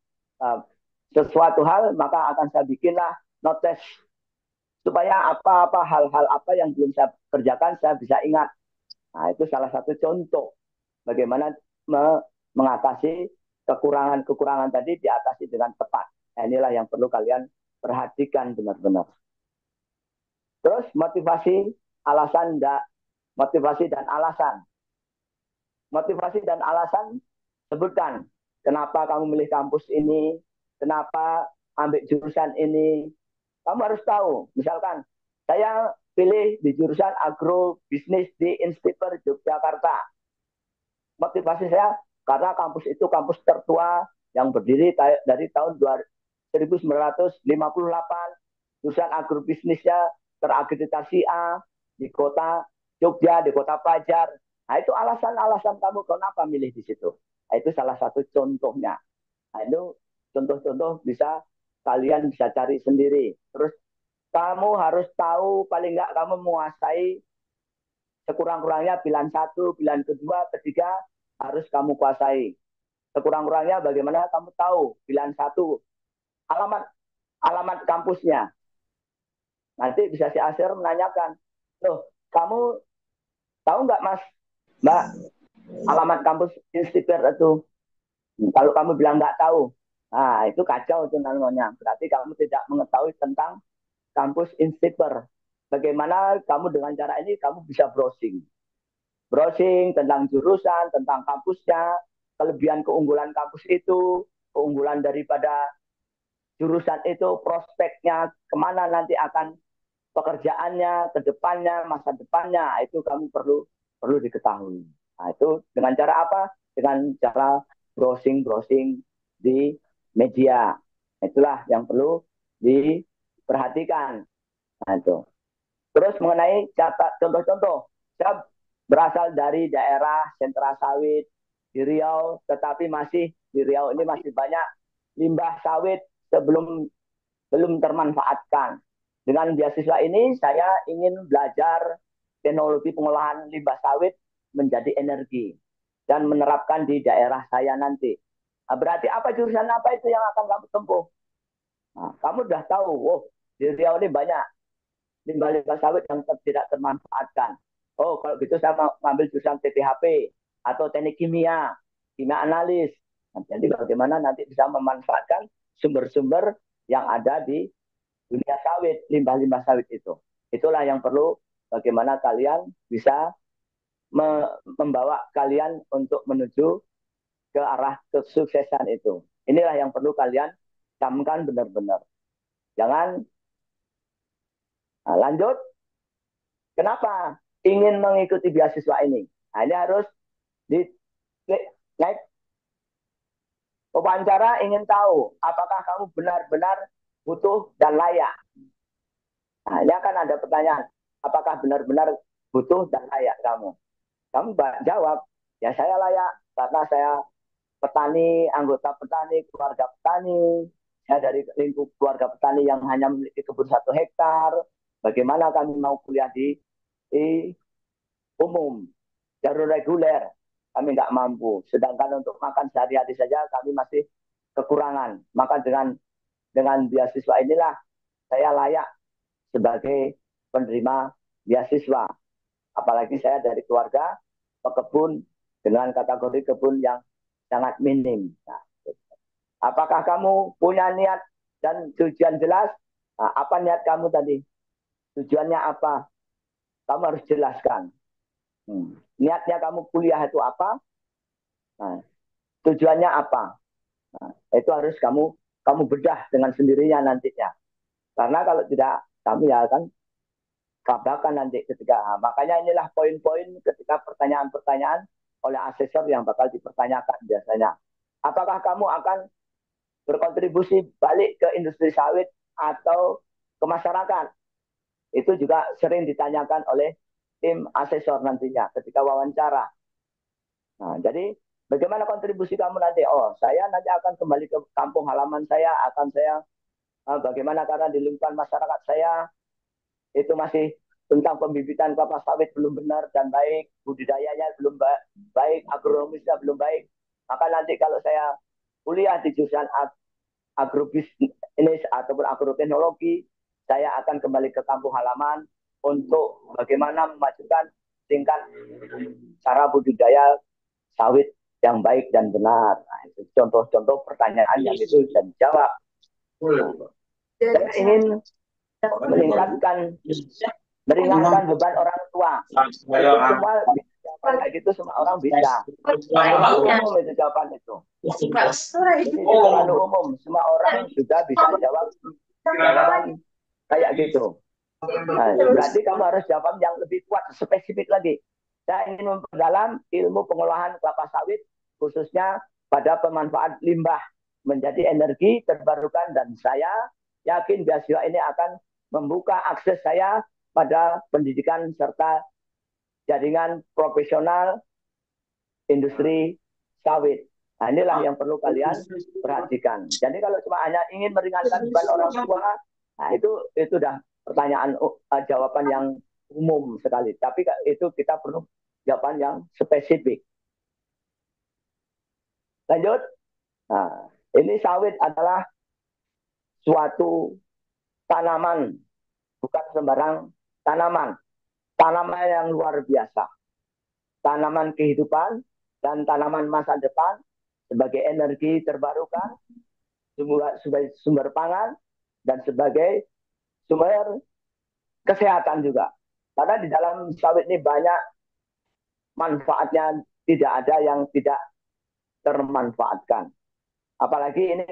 sesuatu hal, maka akan saya bikinlah notes supaya apa-apa hal-hal apa yang belum saya kerjakan saya bisa ingat. Nah, itu salah satu contoh bagaimana mengatasi kekurangan-kekurangan tadi diatasi dengan tepat. Nah, inilah yang perlu kalian perhatikan benar-benar. Terus motivasi dan alasan. Motivasi dan alasan, sebutkan kenapa kamu milih kampus ini, kenapa ambil jurusan ini. Kamu harus tahu, misalkan saya pilih di jurusan agrobisnis di Institut Yogyakarta. Motivasi saya karena kampus itu kampus tertua yang berdiri dari tahun 1958. Jurusan agrobisnisnya terakreditasi A di kota Jogja, di kota Pajar. Nah, itu alasan-alasan kamu kenapa milih di situ. Nah, itu salah satu contohnya. Nah, itu contoh-contoh kalian bisa cari sendiri. Terus kamu harus tahu, paling nggak kamu menguasai sekurang-kurangnya bilan 1, bilan kedua, ketiga harus kamu kuasai. Sekurang-kurangnya bagaimana kamu tahu pilihan satu alamat alamat kampusnya. Nanti bisa si Asir menanyakan, loh kamu tahu nggak Mas, Mbak, alamat kampus Institut itu? Kalau kamu bilang nggak tahu, nah itu kacau itu namanya. Berarti kamu tidak mengetahui tentang kampus Institut. Bagaimana kamu dengan cara ini kamu bisa browsing. Browsing tentang jurusan, tentang kampusnya, kelebihan keunggulan kampus itu, keunggulan daripada jurusan itu, prospeknya, kemana nanti akan pekerjaannya, ke depannya, masa depannya, itu kamu perlu diketahui. Nah, itu dengan cara apa? Dengan cara browsing-browsing di media. Itulah yang perlu diperhatikan. Nah, itu. Terus mengenai contoh-contoh, saya berasal dari daerah sentra sawit di Riau, tetapi masih di Riau ini masih banyak limbah sawit belum termanfaatkan. Dengan beasiswa ini saya ingin belajar teknologi pengolahan limbah sawit menjadi energi dan menerapkan di daerah saya nanti. Nah, berarti apa jurusan apa itu yang akan kamu tempuh? Nah, kamu sudah tahu, oh di Riau ini banyak limbah-limbah sawit yang tidak termanfaatkan. Oh, kalau gitu saya mau ngambil jurusan TPHP atau teknik kimia, kimia analis. Nah, jadi bagaimana nanti bisa memanfaatkan sumber-sumber yang ada di dunia sawit, limbah-limbah sawit itu. Itulah yang perlu bagaimana kalian bisa membawa kalian untuk menuju ke arah kesuksesan itu. Inilah yang perlu kalian camkan benar-benar. Jangan lanjut. Kenapa ingin mengikuti beasiswa ini? Nah, ini harus di naik wawancara ingin tahu apakah kamu benar-benar butuh dan layak. Nah, ini akan ada pertanyaan, apakah benar-benar butuh dan layak kamu? Kamu jawab, ya saya layak karena saya petani, anggota petani, keluarga petani. Saya dari lingkup keluarga petani yang hanya memiliki kebun 1 hektar. Bagaimana kami mau kuliah di umum, jalur reguler, kami nggak mampu. Sedangkan untuk makan sehari-hari saja kami masih kekurangan. Maka dengan beasiswa inilah saya layak sebagai penerima beasiswa. Apalagi saya dari keluarga pekebun dengan kategori kebun yang sangat minim. Nah, apakah kamu punya niat dan tujuan jelas? Nah, apa niat kamu tadi? Tujuannya apa? Kamu harus jelaskan. Niatnya kamu kuliah itu apa? Nah, tujuannya apa? Nah, itu harus kamu bedah dengan sendirinya nantinya. Karena kalau tidak, kamu ya akan kelabakan nanti ketika. Makanya inilah poin-poin ketika pertanyaan-pertanyaan oleh asesor yang bakal dipertanyakan biasanya. Apakah kamu akan berkontribusi balik ke industri sawit atau ke masyarakat? Itu juga sering ditanyakan oleh tim asesor nantinya ketika wawancara. Nah, jadi bagaimana kontribusi kamu nanti? Oh, saya nanti akan kembali ke kampung halaman saya, akan saya bagaimana karena di lingkungan masyarakat saya itu masih tentang pembibitan kelapa sawit belum benar dan baik, budidayanya belum baik, agronomisnya belum baik. Maka nanti kalau saya kuliah di jurusan agrobisnis ataupun agroteknologi, saya akan kembali ke kampung halaman untuk bagaimana memajukan tingkat cara budidaya sawit yang baik dan benar. Nah, itu contoh-contoh pertanyaan yang itu bisa dijawab. Nah, saya ingin meringankan beban orang tua. Itu semua kayak gitu semua orang bisa. Umum itu jawaban itu. Ini terlalu umum. Semua orang juga bisa jawab kayak gitu. Nah, berarti kamu harus jawab yang lebih kuat, spesifik lagi. Saya ingin memperdalam ilmu pengolahan kelapa sawit, khususnya pada pemanfaat limbah menjadi energi terbarukan, dan saya yakin beasiswa ini akan membuka akses saya pada pendidikan serta jaringan profesional industri sawit. Nah, inilah yang perlu kalian perhatikan. Jadi kalau cuma hanya ingin meringankan beban orang tua, nah itu udah pertanyaan jawaban yang umum sekali. Tapi itu kita perlu jawaban yang spesifik. Lanjut. Nah, ini sawit adalah suatu tanaman, bukan sembarang tanaman. Tanaman yang luar biasa. Tanaman kehidupan dan tanaman masa depan sebagai energi terbarukan, sebagai sumber pangan, dan sebagai sumber kesehatan juga. Karena di dalam sawit ini banyak manfaatnya, tidak ada yang tidak termanfaatkan. Apalagi ini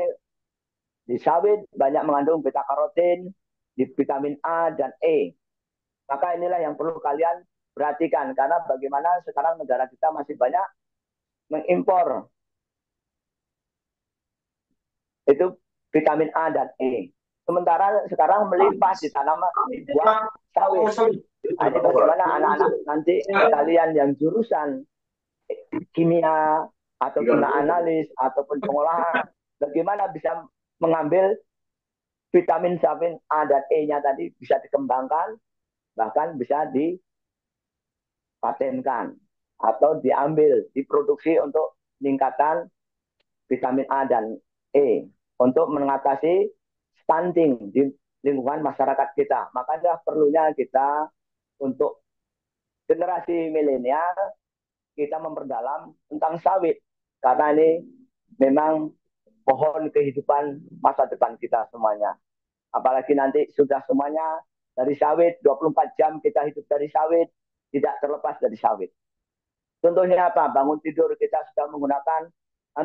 di sawit banyak mengandung beta karotin, di vitamin A dan E. Maka inilah yang perlu kalian perhatikan, karena bagaimana sekarang negara kita masih banyak mengimpor itu vitamin A dan E. Sementara sekarang melimpah di tanaman buah sawit. Nah, ini bagaimana anak-anak nanti kalian yang jurusan kimia ataupun analis ataupun pengolahan, bagaimana bisa mengambil vitamin A dan E-nya tadi bisa dikembangkan, bahkan bisa dipatenkan atau diambil, diproduksi untuk peningkatan vitamin A dan E untuk mengatasi stunting di lingkungan masyarakat kita. Makanya perlunya kita untuk generasi milenial kita memperdalam tentang sawit, karena ini memang pohon kehidupan masa depan kita semuanya. Apalagi nanti sudah semuanya dari sawit, 24 jam kita hidup dari sawit, tidak terlepas dari sawit. Contohnya apa? Bangun tidur kita sudah menggunakan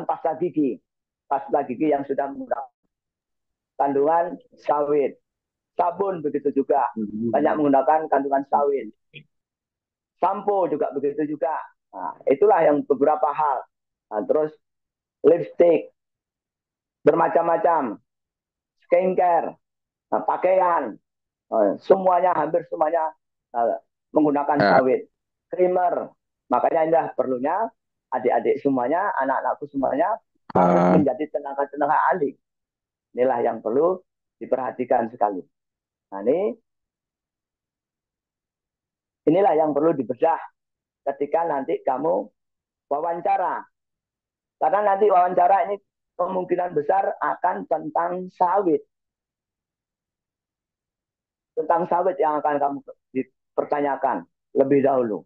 pasta gigi. Pasta gigi yang sudah menggunakan kandungan sawit. Sabun begitu juga, banyak menggunakan kandungan sawit. Sampo juga begitu juga. Nah, itulah yang beberapa hal. Nah, terus lipstick, bermacam-macam, skincare, pakaian, semuanya, hampir semuanya menggunakan sawit. Creamer, makanya indah perlunya adik-adik semuanya, anak-anakku semuanya harus menjadi tenaga-tenaga ahli. Inilah yang perlu diperhatikan sekali. Nah, inilah yang perlu dibedah ketika nanti kamu wawancara. Karena nanti wawancara ini kemungkinan besar akan tentang sawit. Tentang sawit yang akan kamu dipertanyakan lebih dahulu.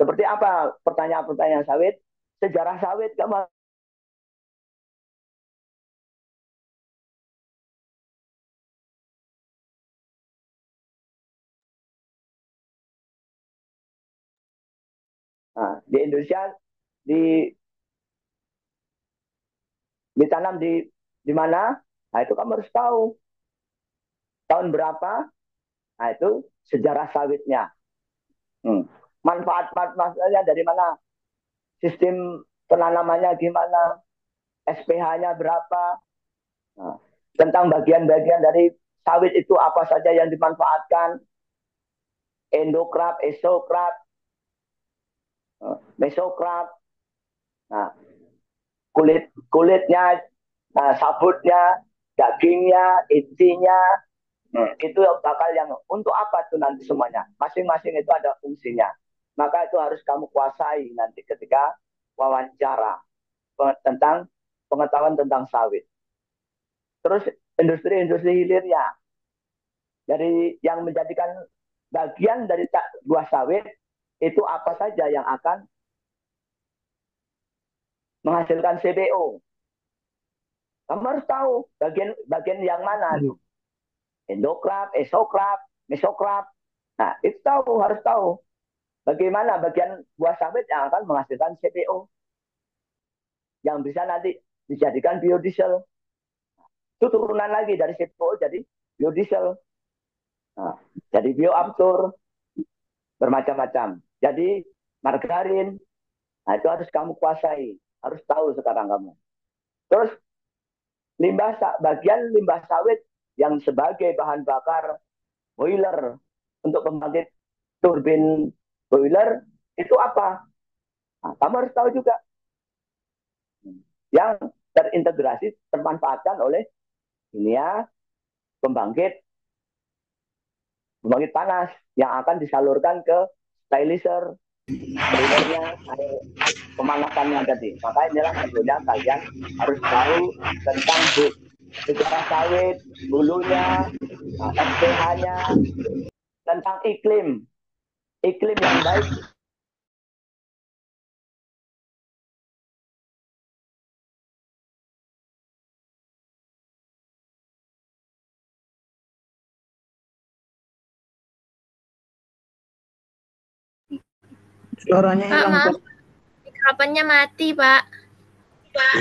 Seperti apa pertanyaan-pertanyaan sawit? Sejarah sawit kamu. Nah, di Indonesia ditanam di mana? Nah, itu kamu harus tahu tahun berapa. Nah, itu sejarah sawitnya. Manfaatnya dari mana? Sistem penanamannya gimana? SPH-nya berapa? Nah, tentang bagian-bagian dari sawit itu apa saja yang dimanfaatkan? Endokrap, esokrap, mesokrap. Nah, kulitnya, sabutnya, dagingnya, intinya, itu bakal yang untuk apa tuh nanti semuanya. Masing-masing itu ada fungsinya. Maka itu harus kamu kuasai nanti ketika wawancara tentang pengetahuan tentang sawit. Terus industri-industri hilirnya, dari yang menjadikan bagian dari buah sawit itu apa saja yang akan menghasilkan CPO. Kamu harus tahu bagian yang mana itu. Endokrap, esokrap, mesokrap. Nah, itu harus tahu bagaimana bagian buah sawit yang akan menghasilkan CPO yang bisa nanti dijadikan biodiesel. Itu turunan lagi dari CPO jadi biodiesel. Nah, jadi bioaftur, bermacam-macam. Jadi margarin, nah itu harus kamu kuasai, harus tahu sekarang kamu. Terus bagian limbah sawit yang sebagai bahan bakar boiler untuk pembangkit turbin boiler itu apa? Nah, kamu harus tahu juga. Yang terintegrasi, termanfaatkan oleh kimia pembangkit panas yang akan disalurkan ke stylizer boilernya, air pemanasannya tadi. Maka inilah perlunya kalian harus tahu tentang sejarah sawit, hulunya, SPH-nya, tentang iklim yang baik. Suaranya Pak, hilang, maaf. Kapannya mati, Pak. Halo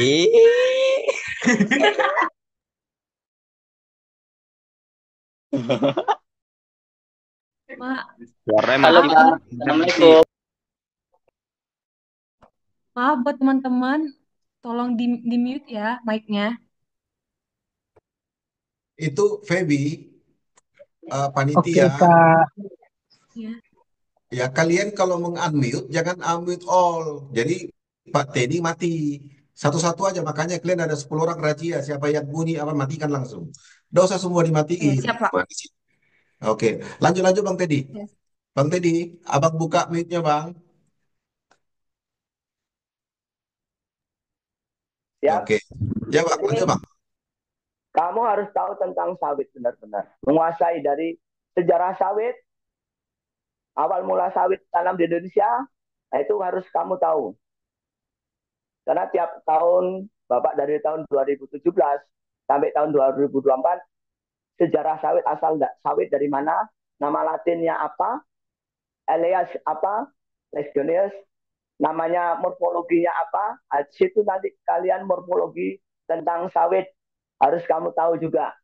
Maaf, Pak, Assalamualaikum. maaf buat teman-teman, tolong di mute ya mic-nya. Itu Feby, Oke, panitia. Kak. Ya. Ya, kalian kalau meng-unmute jangan unmute all. Jadi Pak Teddy mati. Satu-satu aja, makanya kalian ada 10 orang razia. Siapa yang bunyi apa matikan langsung. Nggak usah semua dimatiin. Siap, Pak. Oke, lanjut Bang Teddy. Yes. Bang Teddy, abang buka mute-nya Bang. Siap. Oke, ya Bang, Jadi, lanjut Bang. kamu harus tahu tentang sawit benar-benar. Menguasai dari sejarah sawit, awal mula sawit tanam di Indonesia, nah itu harus kamu tahu. Karena tiap tahun, Bapak dari tahun 2017 sampai tahun 2024, sejarah sawit asal sawit dari mana, nama latinnya apa, alias apa, legionnaires, namanya morfologinya apa, di situ nanti kalian morfologi tentang sawit harus kamu tahu juga.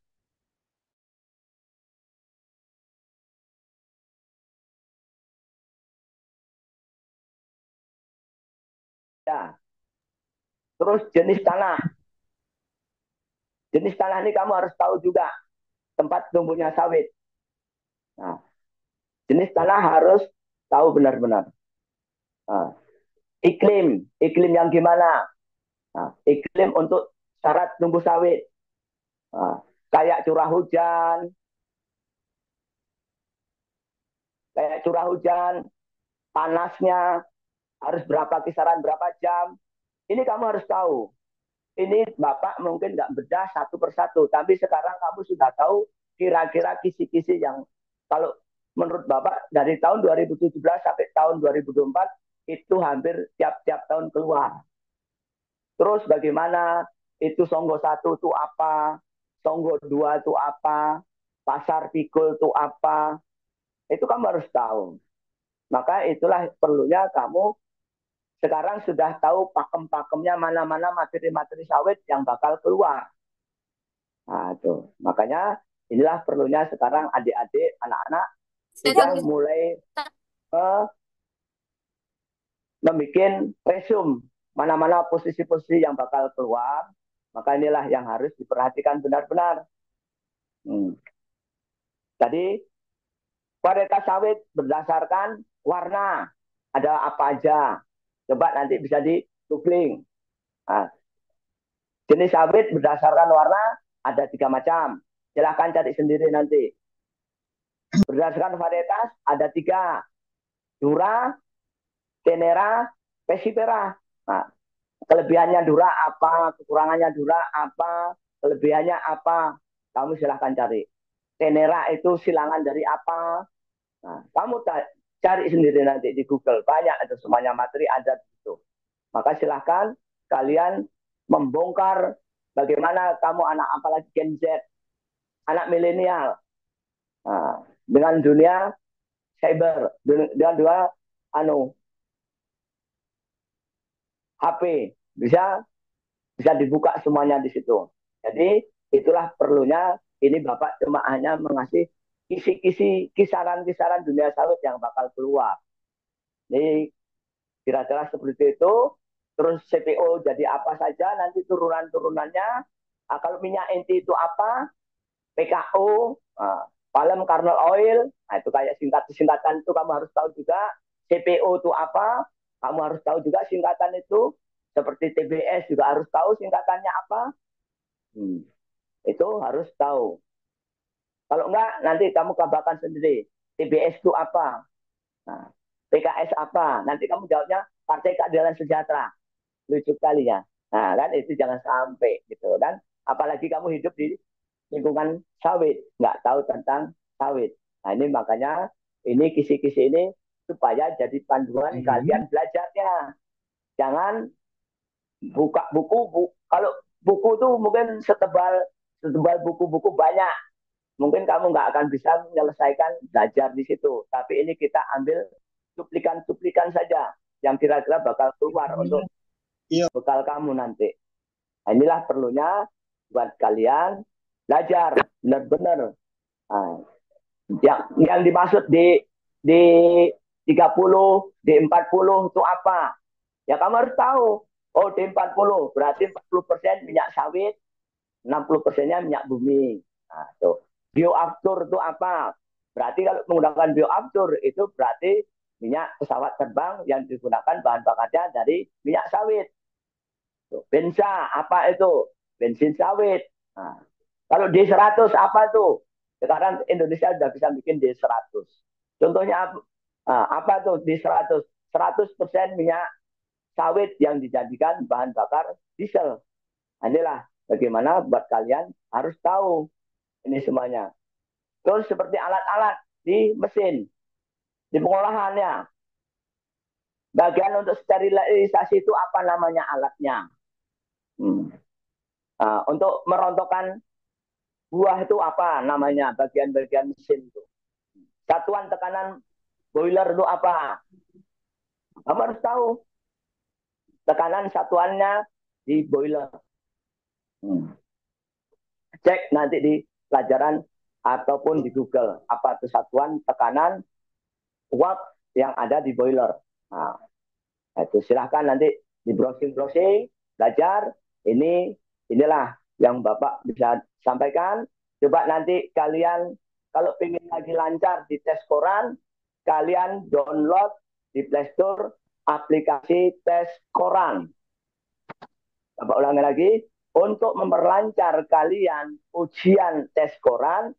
Ya. Terus jenis tanah. Jenis tanah ini kamu harus tahu juga tempat tumbuhnya sawit. Nah, jenis tanah harus tahu benar-benar. Nah, iklim yang gimana? Nah, iklim untuk syarat tumbuh sawit. Nah, kayak curah hujan, panasnya harus berapa kisaran berapa jam. Ini kamu harus tahu. Ini Bapak mungkin nggak bedah satu persatu, tapi sekarang kamu sudah tahu kira-kira kisi-kisi yang kalau menurut Bapak dari tahun 2017 sampai tahun 2024 itu hampir tiap-tiap tahun keluar. Terus bagaimana itu Songgo 1 itu apa, Songgo 2 itu apa, Pasar Pikul itu apa, itu kamu harus tahu. Maka itulah perlunya kamu sekarang sudah tahu pakem-pakemnya mana-mana materi-materi sawit yang bakal keluar. Nah, itu. Makanya inilah perlunya sekarang adik-adik, anak-anak sudah mulai membuat resume mana-mana posisi-posisi yang bakal keluar. Maka inilah yang harus diperhatikan benar-benar. Tadi varietas sawit berdasarkan warna. Ada apa aja. Coba nanti bisa di googling. Nah, jenis sawit berdasarkan warna ada 3 macam. Silahkan cari sendiri nanti. Berdasarkan varietas ada 3. Dura, Tenera, Pesipera. Nah, kelebihannya Dura apa, kekurangannya Dura apa, kelebihannya apa. Kamu silahkan cari. Tenera itu silangan dari apa. Nah, kamu cari sendiri nanti di Google. Banyak itu semuanya materi ada di situ. Maka silahkan kalian membongkar bagaimana kamu anak apalagi Gen Z, anak milenial, dengan dunia cyber, dengan dua HP bisa dibuka semuanya di situ. Jadi itulah perlunya ini Bapak cuma hanya mengasih kisi-kisi kisaran-kisaran dunia sawit yang bakal keluar. Jadi kira-kira seperti itu. Terus CPO jadi apa saja nanti turunan-turunannya. Kalau minyak inti itu apa? PKO, palm kernel oil. Nah, itu kayak singkatan itu kamu harus tahu juga. CPO itu apa? Kamu harus tahu juga singkatan itu. Seperti TBS juga harus tahu singkatannya apa. Itu harus tahu. Kalau enggak, nanti kamu kabarkan sendiri. TBS itu apa? Nah, PKS apa? Nanti kamu jawabnya Partai Keadilan Sejahtera. Lucu kali ya. Nah, kan itu jangan sampai gitu kan. Apalagi kamu hidup di lingkungan sawit, nggak tahu tentang sawit. Nah, ini makanya ini kisi-kisi ini supaya jadi panduan kalian belajarnya. Jangan buka buku, kalau buku tuh mungkin setebal buku-buku banyak, mungkin kamu nggak akan bisa menyelesaikan belajar di situ. Tapi ini kita ambil cuplikan-cuplikan saja yang kira-kira bakal keluar untuk bekal kamu nanti. Nah, inilah perlunya buat kalian belajar benar-benar. Nah, yang dimaksud di 30, di 40 itu apa? Ya kamu harus tahu. Oh, di 40 berarti 40% minyak sawit, 60%-nya minyak bumi. Nah, tuh. Bioaftur itu apa? Berarti kalau menggunakan bioaftur itu berarti minyak pesawat terbang yang digunakan bahan bakarnya dari minyak sawit. Tuh. Bensa apa itu? Bensin sawit. Nah, kalau D100 apa tuh? Sekarang Indonesia sudah bisa bikin D100. Contohnya apa tuh D100? 100% minyak sawit yang dijadikan bahan bakar diesel. Nah, inilah bagaimana buat kalian harus tahu ini semuanya. Terus seperti alat-alat di mesin, di pengolahannya. Bagian untuk sterilisasi itu apa namanya alatnya? Untuk merontokkan buah itu apa namanya bagian-bagian mesin itu? Satuan tekanan boiler itu apa? Kamu harus tahu tekanan satuannya di boiler. Cek nanti di pelajaran ataupun di Google apa itu satuan tekanan watt yang ada di boiler. Nah, itu silahkan nanti di browsing belajar. Inilah yang Bapak bisa sampaikan. Coba nanti kalian kalau ingin lagi lancar di tes koran, kalian download di Play Store aplikasi tes koran. Bapak ulangi lagi, untuk memperlancar kalian ujian tes koran,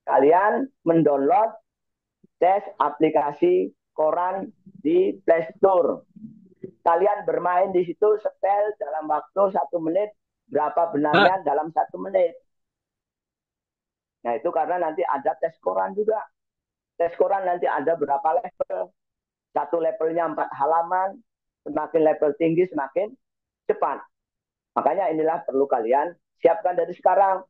kalian mendownload tes aplikasi koran di Play Store. Kalian bermain di situ setel dalam waktu 1 menit, berapa benarnya dalam 1 menit. Nah itu karena nanti ada tes koran juga. Tes koran nanti ada berapa level. Satu levelnya 4 halaman, semakin level tinggi semakin cepat. Makanya inilah perlu kalian siapkan dari sekarang.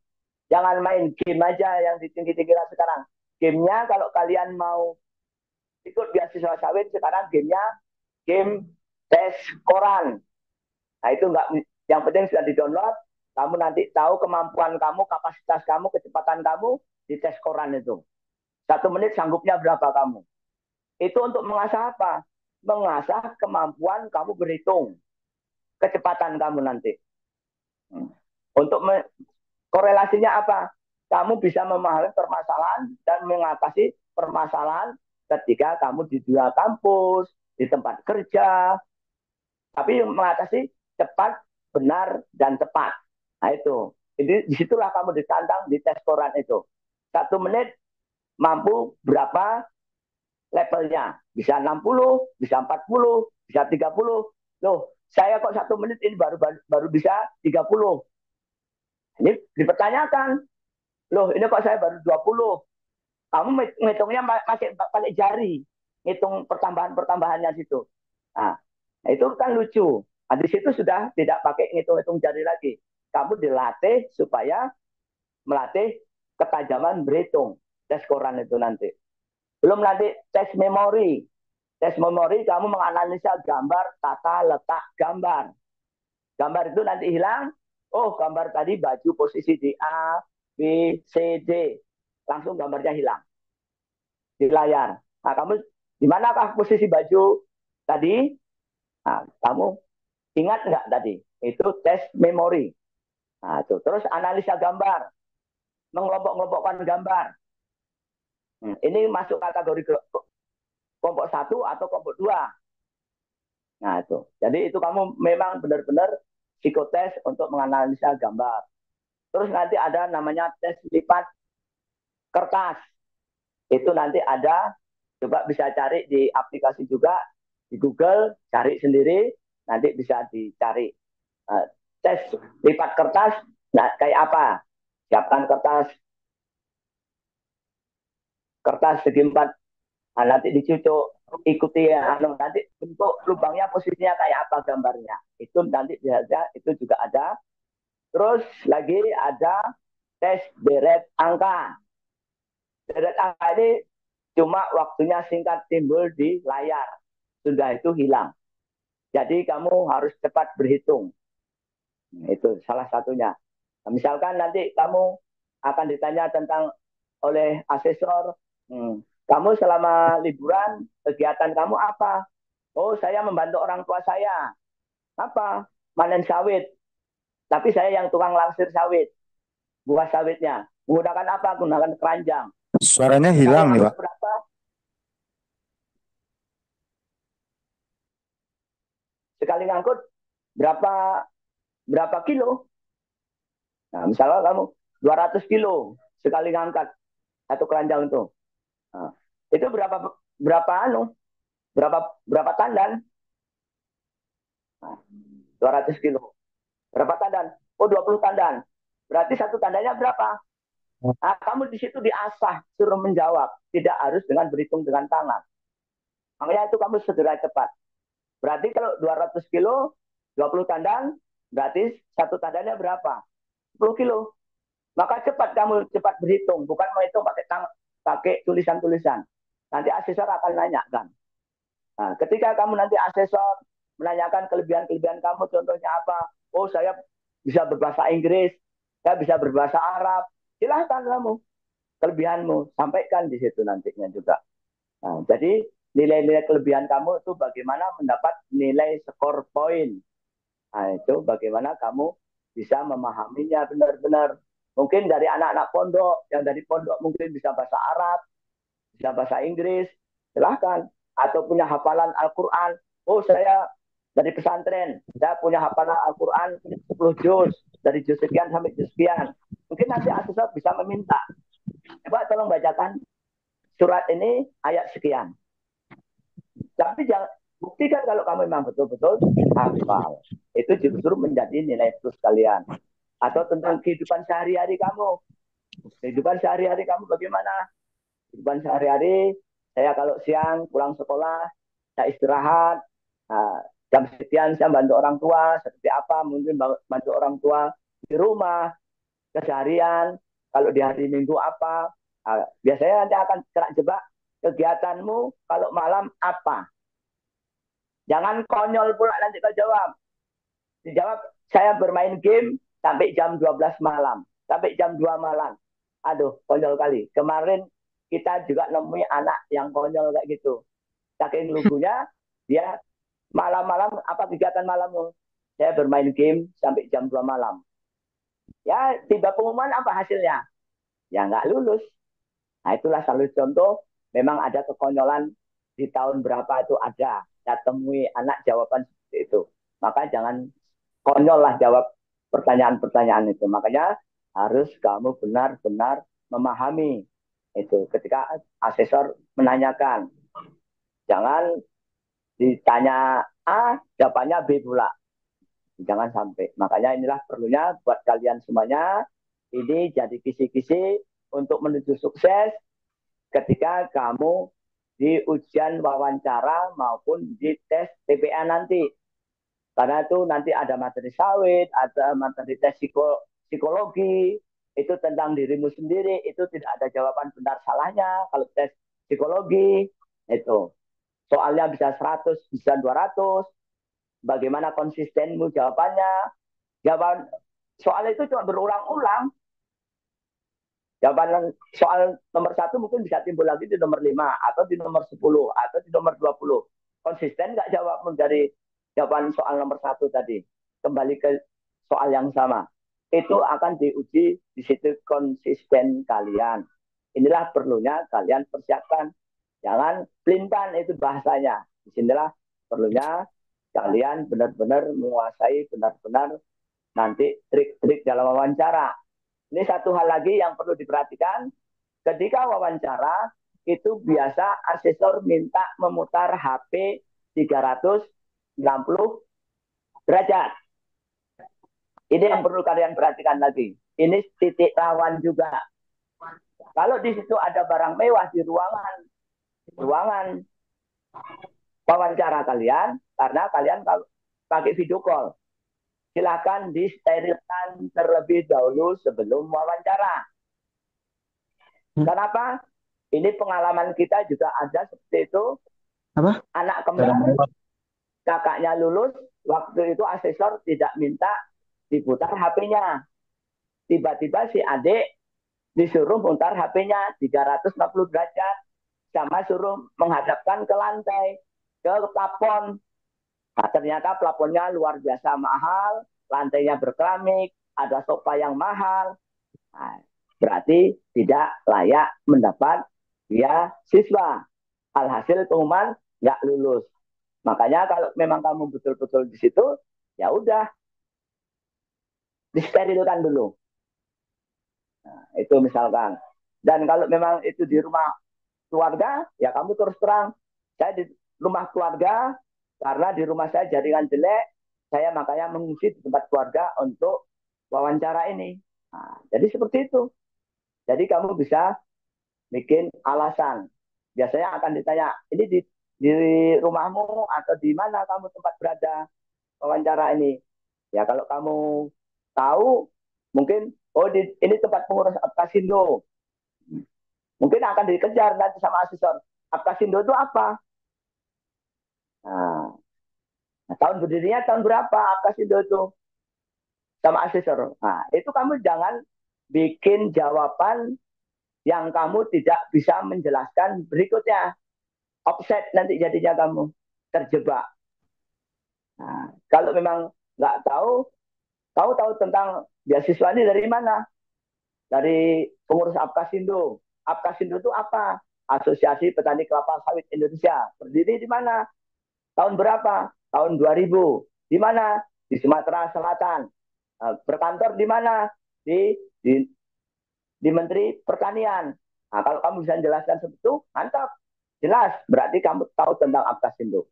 Jangan main game aja yang tinggi-tinggi sekarang. Gamenya kalau kalian mau ikut beasiswa sawit, sekarang gamenya game tes koran. Nah itu enggak, yang penting sudah di-download, kamu nanti tahu kemampuan kamu, kapasitas kamu, kecepatan kamu di tes koran itu. 1 menit sanggupnya berapa kamu? Itu untuk mengasah apa? Mengasah kemampuan kamu berhitung. Kecepatan kamu nanti. Untuk korelasinya apa? Kamu bisa memahami permasalahan dan mengatasi permasalahan ketika kamu di dua kampus, di tempat kerja. Tapi mengatasi cepat, benar, dan tepat. Nah itu. Jadi disitulah kamu ditantang di tes koran itu. 1 menit mampu berapa levelnya? Bisa 60, bisa 40, bisa 30. Loh, saya kok 1 menit ini baru bisa 30. Ini dipertanyakan. Loh, ini kok saya baru 20. Kamu ngitungnya pakai jari. Ngitung pertambahan-pertambahannya situ. Nah, itu kan lucu. Nah, di situ sudah tidak pakai ngitung-ngitung jari lagi. Kamu dilatih supaya melatih ketajaman berhitung. Tes koran itu nanti. Belum nanti tes memori. Tes memori kamu menganalisa gambar, tata letak gambar. Gambar itu nanti hilang. Oh, gambar tadi baju posisi di A, B, C, D. Langsung gambarnya hilang di layar. Nah, kamu di manakah posisi baju tadi? Nah, kamu ingat nggak tadi? Itu tes memori. Nah, itu. Terus analisa gambar. Mengelompok-kelompokkan gambar. Ini masuk kategori kelompok 1 atau kelompok 2. Nah, itu. Jadi itu kamu memang benar-benar psikotes untuk menganalisa gambar. Terus nanti ada namanya tes lipat kertas. Itu nanti ada Coba bisa cari di aplikasi juga, di Google, cari sendiri, nanti bisa dicari. Tes lipat kertas, nah kayak apa? Siapkan kertas segi 4, nah, nanti dicucuk, ikuti ya, nanti bentuk lubangnya posisinya kayak apa gambarnya. Itu nanti biasanya itu juga ada. Terus lagi ada tes deret angka. Deret angka ini cuma waktunya singkat timbul di layar. Sudah itu hilang. Jadi kamu harus cepat berhitung. Itu salah satunya. Nah, misalkan nanti kamu akan ditanya tentang oleh asesor, kamu selama liburan kegiatan kamu apa? Oh, saya membantu orang tua saya. Apa? Manen sawit. Tapi saya yang tukang langsir sawit, buah sawitnya. Menggunakan apa? Menggunakan keranjang. Suaranya Sekali hilang nih, ngangkut Pak. berapa? Sekali ngangkut berapa berapa kilo? Nah, misalnya kamu 200 kilo sekali ngangkat satu keranjang itu. Nah, itu berapa berapa tandan? Nah, 200 kilo. Berapa tandan? Oh, 20 tandan. Berarti satu tandanya berapa? Nah, kamu di situ diasah, suruh menjawab. Tidak harus dengan berhitung dengan tangan. Makanya itu kamu segera cepat. Berarti kalau 200 kilo, 20 tandan, berarti satu tandannya berapa? 10 kilo. Maka kamu cepat berhitung, bukan menghitung pakai tulisan-tulisan. Nanti asesor akan nanyakan. Nah, ketika kamu nanti asesor menanyakan kelebihan-kelebihan kamu, contohnya apa? Oh, saya bisa berbahasa Inggris, saya bisa berbahasa Arab. Silahkan kamu, kelebihanmu, sampaikan di situ nantinya juga. Nah, jadi nilai-nilai kelebihan kamu itu bagaimana mendapat nilai skor poin. Nah, itu bagaimana kamu bisa memahaminya benar-benar. Mungkin dari anak-anak pondok, yang dari pondok mungkin bisa bahasa Arab, bisa bahasa Inggris, silahkan. Atau punya hafalan Al-Quran. Oh, saya dari pesantren, saya punya hafalan Al-Quran 10 juz, dari juz sekian sampai juz sekian. Mungkin nanti asesor bisa meminta, coba tolong bacakan surat ini ayat sekian. Tapi jangan buktikan kalau kamu memang betul-betul hafal. Itu justru menjadi nilai plus kalian. Atau tentang kehidupan sehari-hari kamu. Kehidupan sehari-hari kamu bagaimana? Kehidupan sehari-hari, saya kalau siang pulang sekolah, saya istirahat, jam sekian saya bantu orang tua, seperti apa, mungkin bantu orang tua di rumah, keseharian, kalau di hari Minggu apa, biasanya nanti akan kena jebak kegiatanmu kalau malam apa. Jangan konyol pula nanti kau jawab. Dijawab, saya bermain game sampai jam 12 malam, sampai jam 2 malam. Aduh, konyol kali. Kemarin kita juga nemui anak yang konyol kayak gitu. Saking lugunya, dia malam-malam, apa kegiatan malammu? Saya bermain game sampai jam 2 malam. Ya, tiba pengumuman apa hasilnya? Ya, nggak lulus. Nah, itulah salah contoh, memang ada kekonyolan di tahun berapa itu ada. Saya temui anak jawaban seperti itu. Maka jangan konyol lah jawab pertanyaan-pertanyaan itu. Makanya harus kamu benar-benar memahami itu ketika asesor menanyakan. Jangan ditanya A, jawabannya B pula. Jangan sampai. Makanya inilah perlunya buat kalian semuanya. Ini jadi kisi-kisi untuk menuju sukses ketika kamu di ujian wawancara maupun di tes TPA nanti. Karena itu nanti ada materi sawit, ada materi tes psikologi, itu tentang dirimu sendiri, itu tidak ada jawaban benar salahnya. Kalau tes psikologi, itu soalnya bisa 100, bisa 200, bagaimana konsistenmu jawabannya. Jawaban soal itu cuma berulang-ulang. Jawaban soal nomor 1 mungkin bisa timbul lagi di nomor 5, atau di nomor 10, atau di nomor 20. Konsisten nggak jawab dari jawaban soal nomor 1 tadi? Kembali ke soal yang sama. Itu akan diuji di situ konsisten kalian. Inilah perlunya kalian persiapkan. Jangan pelintan itu bahasanya. Disinilah perlunya kalian benar-benar menguasai benar-benar nanti trik-trik dalam wawancara. Ini satu hal lagi yang perlu diperhatikan. Ketika wawancara, itu biasa asesor minta memutar HP 360 derajat. Ini yang perlu kalian perhatikan lagi. Ini titik rawan juga. Kalau di situ ada barang mewah di ruangan wawancara kalian, karena kalian pakai video call, silakan disterilkan terlebih dahulu sebelum wawancara. Kenapa? Ini pengalaman kita juga ada seperti itu. Apa? Anak kembar, kakaknya lulus, waktu itu asesor tidak minta diputar HP-nya. Tiba-tiba si adik disuruh putar HP-nya 360 derajat, sama suruh menghadapkan ke lantai, ke plafon. Nah, ternyata plafonnya luar biasa mahal, lantainya berkeramik, ada sofa yang mahal. Nah, berarti tidak layak mendapat beasiswa. Alhasil pengumuman nggak lulus. Makanya kalau memang kamu betul-betul di situ, ya udah disterilkan dulu. Nah, itu misalkan. Dan kalau memang itu di rumah keluarga, ya kamu terus terang, saya di rumah keluarga, karena di rumah saya jaringan jelek, saya makanya mengungsi di tempat keluarga untuk wawancara ini. Nah, jadi seperti itu. Jadi kamu bisa bikin alasan. Biasanya akan ditanya, ini di rumahmu atau di mana kamu tempat berada wawancara ini? Ya kalau kamu tahu, mungkin ini tempat pengurus Apkasindo. Mungkin akan dikejar nanti sama asesor. Apkasindo itu apa? Nah, tahun berdirinya tahun berapa Apkasindo itu? Sama asesor. Nah, itu kamu jangan bikin jawaban yang kamu tidak bisa menjelaskan berikutnya. Offset nanti jadinya kamu terjebak. Nah, kalau memang nggak tahu, kamu tahu tentang beasiswa ini dari mana? Dari pengurus Apkasindo. Apkasindo itu apa? Asosiasi Petani Kelapa Sawit Indonesia. Berdiri di mana? Tahun berapa? Tahun 2000. Di mana? Di Sumatera Selatan. Berkantor di mana? Di Menteri Pertanian. Nah, kalau kamu bisa menjelaskan seperti itu, mantap. Jelas, berarti kamu tahu tentang Apkasindo.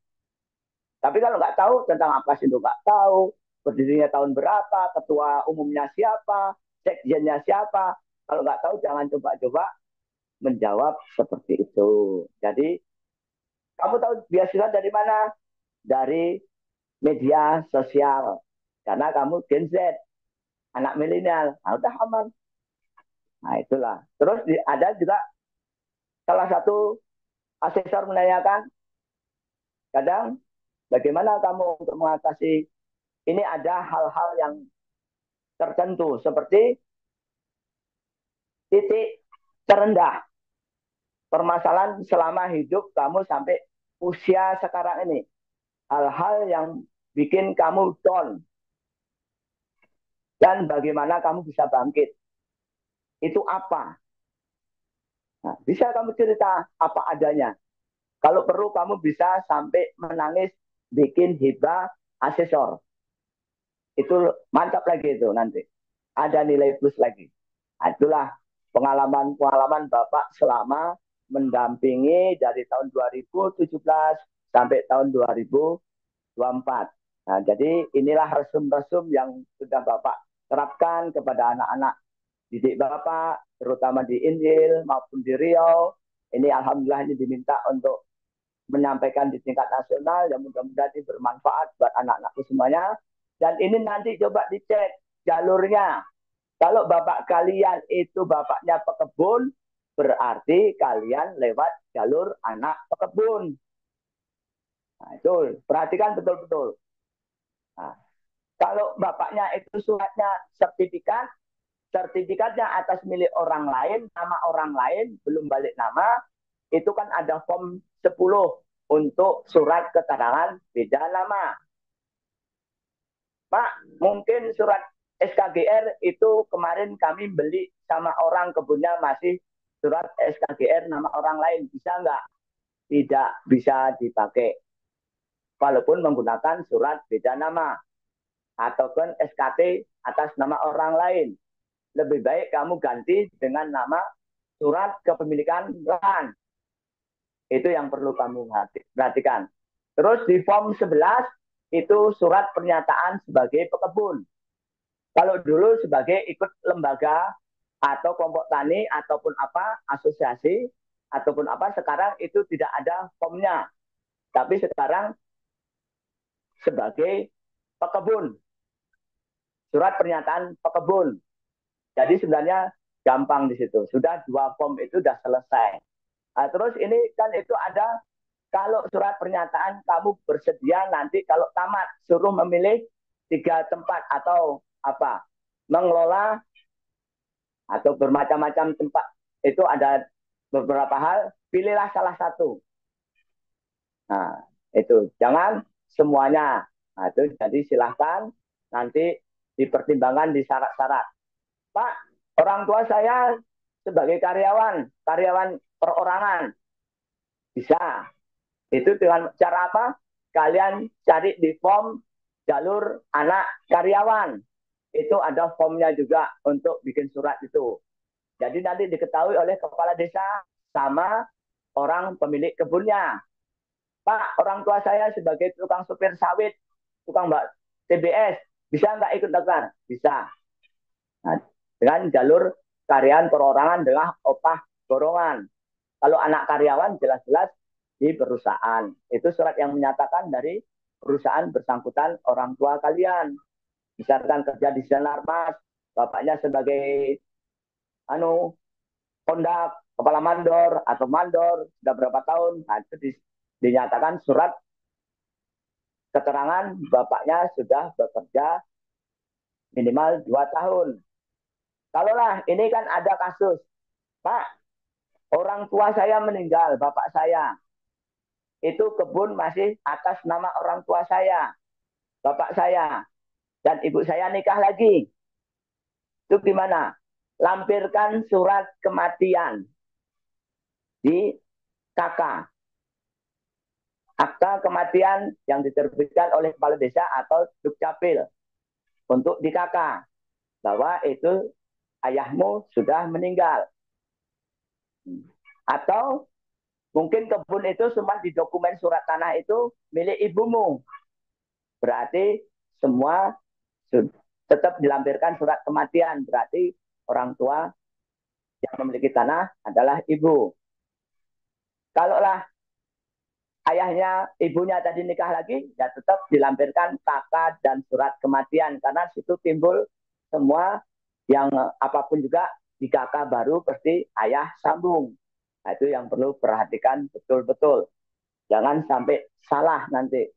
Tapi kalau nggak tahu tentang Apkasindo, nggak tahu berdirinya tahun berapa, ketua umumnya siapa, sekjennya siapa, kalau nggak tahu jangan coba-coba menjawab seperti itu. Jadi, kamu tahu beasiswa dari mana? Dari media sosial. Karena kamu Gen Z, anak milenial. Nah, udah aman. Nah, itulah. Terus ada juga salah satu asesor menanyakan, kadang bagaimana kamu untuk mengatasi ini, ada hal-hal yang tertentu seperti titik terendah permasalahan selama hidup kamu sampai usia sekarang ini. Hal-hal yang bikin kamu down dan bagaimana kamu bisa bangkit. Itu apa? Nah, bisa kamu cerita apa adanya. Kalau perlu kamu bisa sampai menangis bikin hibah asesor. Itu mantap lagi itu nanti. Ada nilai plus lagi. Nah, itulah pengalaman-pengalaman Bapak selama mendampingi dari tahun 2017 sampai tahun 2024. Nah, jadi inilah resum-resum yang sudah Bapak terapkan kepada anak-anak didik Bapak, terutama di Injil maupun di Riau. Ini alhamdulillah ini diminta untuk menyampaikan di tingkat nasional, yang mudah-mudahan ini bermanfaat buat anak-anakku semuanya. Dan ini nanti coba dicek jalurnya. Kalau bapak kalian itu bapaknya pekebun, berarti kalian lewat jalur anak pekebun. Nah, itu perhatikan betul-betul. Nah, kalau bapaknya itu suratnya sertifikatnya atas milik orang lain, nama orang lain, belum balik nama, itu kan ada form 10 untuk surat keterangan beda nama. Pak, mungkin surat SKGR itu kemarin kami beli sama orang kebunnya masih surat SKGR nama orang lain. Bisa nggak? Tidak bisa dipakai. Walaupun menggunakan surat beda nama. Ataupun SKT atas nama orang lain. Lebih baik kamu ganti dengan nama surat kepemilikan lahan. Itu yang perlu kamu perhatikan. Terus di form 11 itu surat pernyataan sebagai pekebun. Kalau dulu sebagai ikut lembaga atau kelompok tani ataupun apa asosiasi ataupun apa, sekarang itu tidak ada formnya. Tapi sekarang sebagai pekebun. Surat pernyataan pekebun. Jadi sebenarnya gampang di situ. Sudah 2 form itu sudah selesai. Nah, terus ini kan itu ada, kalau surat pernyataan kamu bersedia nanti kalau tamat suruh memilih 3 tempat atau apa, mengelola atau bermacam-macam tempat. Itu ada beberapa hal, pilihlah salah satu. Nah, itu jangan semuanya. Nah, itu jadi silahkan nanti dipertimbangkan di syarat-syarat. Pak, orang tua saya sebagai karyawan perorangan. Bisa. Itu dengan cara apa? Kalian cari di form jalur anak karyawan. Itu ada formnya juga untuk bikin surat itu. Jadi nanti diketahui oleh kepala desa sama orang pemilik kebunnya. Pak, orang tua saya sebagai tukang supir sawit, tukang TBS, bisa nggak ikut daftar? Bisa. Nah, dengan jalur karyawan perorangan dengan upah borongan. Kalau anak karyawan jelas-jelas di perusahaan. Itu surat yang menyatakan dari perusahaan bersangkutan orang tua kalian. Misalkan kerja di Sinarmas, bapaknya sebagai kondak, kepala mandor atau mandor sudah berapa tahun, nah, itu dinyatakan surat keterangan bapaknya sudah bekerja minimal 2 tahun. Kalaulah ini kan ada kasus, Pak, orang tua saya meninggal, bapak saya, itu kebun masih atas nama orang tua saya, bapak saya, dan ibu saya nikah lagi. Itu gimana? Lampirkan surat kematian di KK. Akta kematian yang diterbitkan oleh kepala desa atau Dukcapil untuk di KK. Bahwa itu ayahmu sudah meninggal. Atau mungkin kebun itu cuma di dokumen surat tanah itu milik ibumu. Berarti semua tetap dilampirkan surat kematian. Berarti orang tua yang memiliki tanah adalah ibu. Kalaulah ayahnya, ibunya tadi nikah lagi, ya tetap dilampirkan kakak dan surat kematian. Karena situ timbul semua yang apapun juga di kakak baru pasti ayah sambung. Nah, itu yang perlu perhatikan betul-betul. Jangan sampai salah nanti.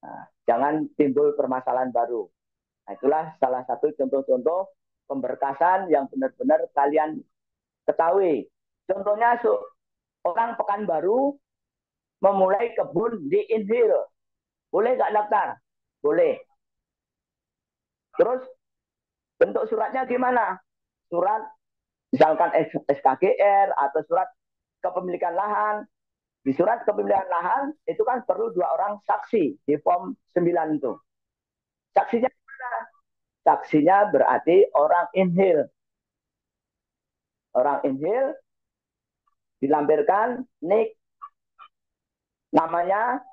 Nah, jangan timbul permasalahan baru. Nah, itulah salah satu contoh-contoh pemberkasan yang benar-benar kalian ketahui. Contohnya orang Pekanbaru memulai kebun di Inhil. Boleh nggak daftar? Boleh. Terus bentuk suratnya gimana? Surat misalkan SKGR atau surat kepemilikan lahan. Di surat kepemilikan lahan itu kan perlu 2 orang saksi di form 9 itu. Saksinya gimana? Saksinya berarti orang Inhil. Orang Inhil dilampirkan nik, namanya,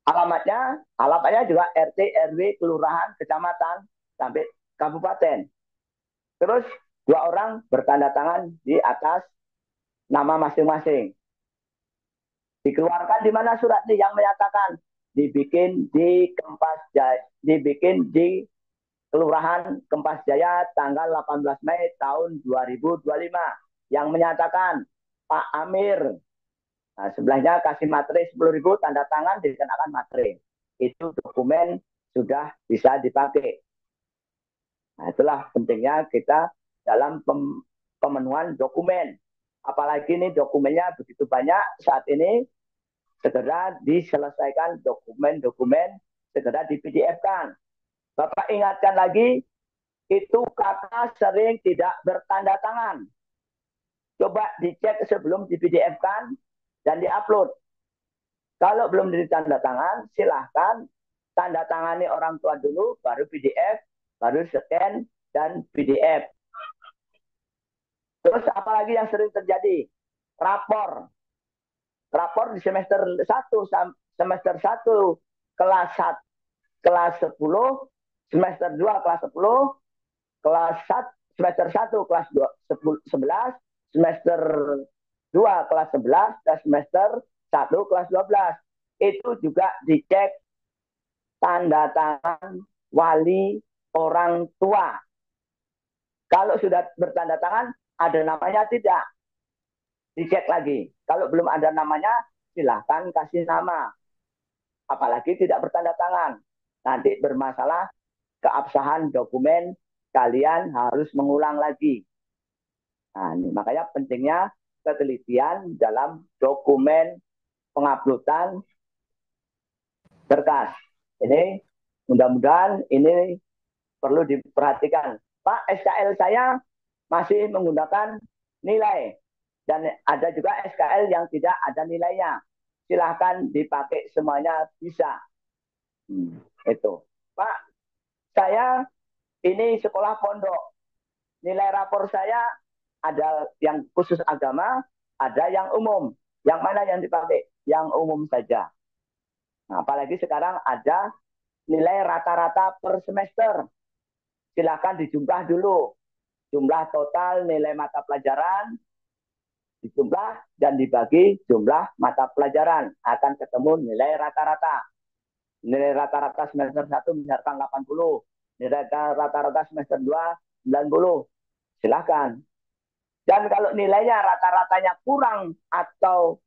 alamatnya juga RT, RW, kelurahan, kecamatan, sampai kabupaten. Terus 2 orang bertanda tangan di atas nama masing-masing. Dikeluarkan di mana surat yang menyatakan? Dibikin di dibikin di Kelurahan Kempas Jaya tanggal 18 Mei tahun 2025 yang menyatakan Pak Amir. Nah, sebelahnya kasih materi 10.000, tanda tangan dikenakan materi. Itu dokumen sudah bisa dipakai. Nah, itulah pentingnya kita dalam pemenuhan dokumen. Apalagi ini dokumennya begitu banyak saat ini, segera diselesaikan dokumen-dokumen, segera di PDF-kan. Bapak ingatkan lagi, itu kata sering tidak bertanda tangan. Coba dicek sebelum di PDF-kan dan diupload. Kalau belum ditanda tangan, silahkan tanda tangani orang tua dulu, baru PDF, baru scan dan PDF. Terus apalagi yang sering terjadi? Rapor. rapor di semester 1 kelas 1, kelas 10, semester 2 kelas 10, kelas 1 semester 1 kelas 2 11, semester 2 kelas 11 dan semester 1 kelas 12. Itu juga dicek tanda tangan wali orang tua. Kalau sudah bertanda tangan, ada namanya tidak? Dicek lagi. Kalau belum ada namanya, silahkan kasih nama. Apalagi tidak bertanda tangan. Nanti bermasalah keabsahan dokumen, kalian harus mengulang lagi. Nah, ini makanya pentingnya ketelitian dalam dokumen penguploadan berkas. Ini mudah-mudahan ini perlu diperhatikan. Pak, SKL saya masih menggunakan nilai. Dan ada juga SKL yang tidak ada nilainya. Silahkan dipakai semuanya bisa. Itu. Pak, saya ini sekolah pondok. Nilai rapor saya ada yang khusus agama, ada yang umum. Yang mana yang dipakai? Yang umum saja. Nah, apalagi sekarang ada nilai rata-rata per semester. Silakan dijumlah dulu. Jumlah total nilai mata pelajaran, dijumlah dan dibagi jumlah mata pelajaran. Akan ketemu nilai rata-rata. Nilai rata-rata semester 1 misalkan 80. Nilai rata-rata semester 2, 90. Silakan. Dan kalau nilainya rata-ratanya kurang atau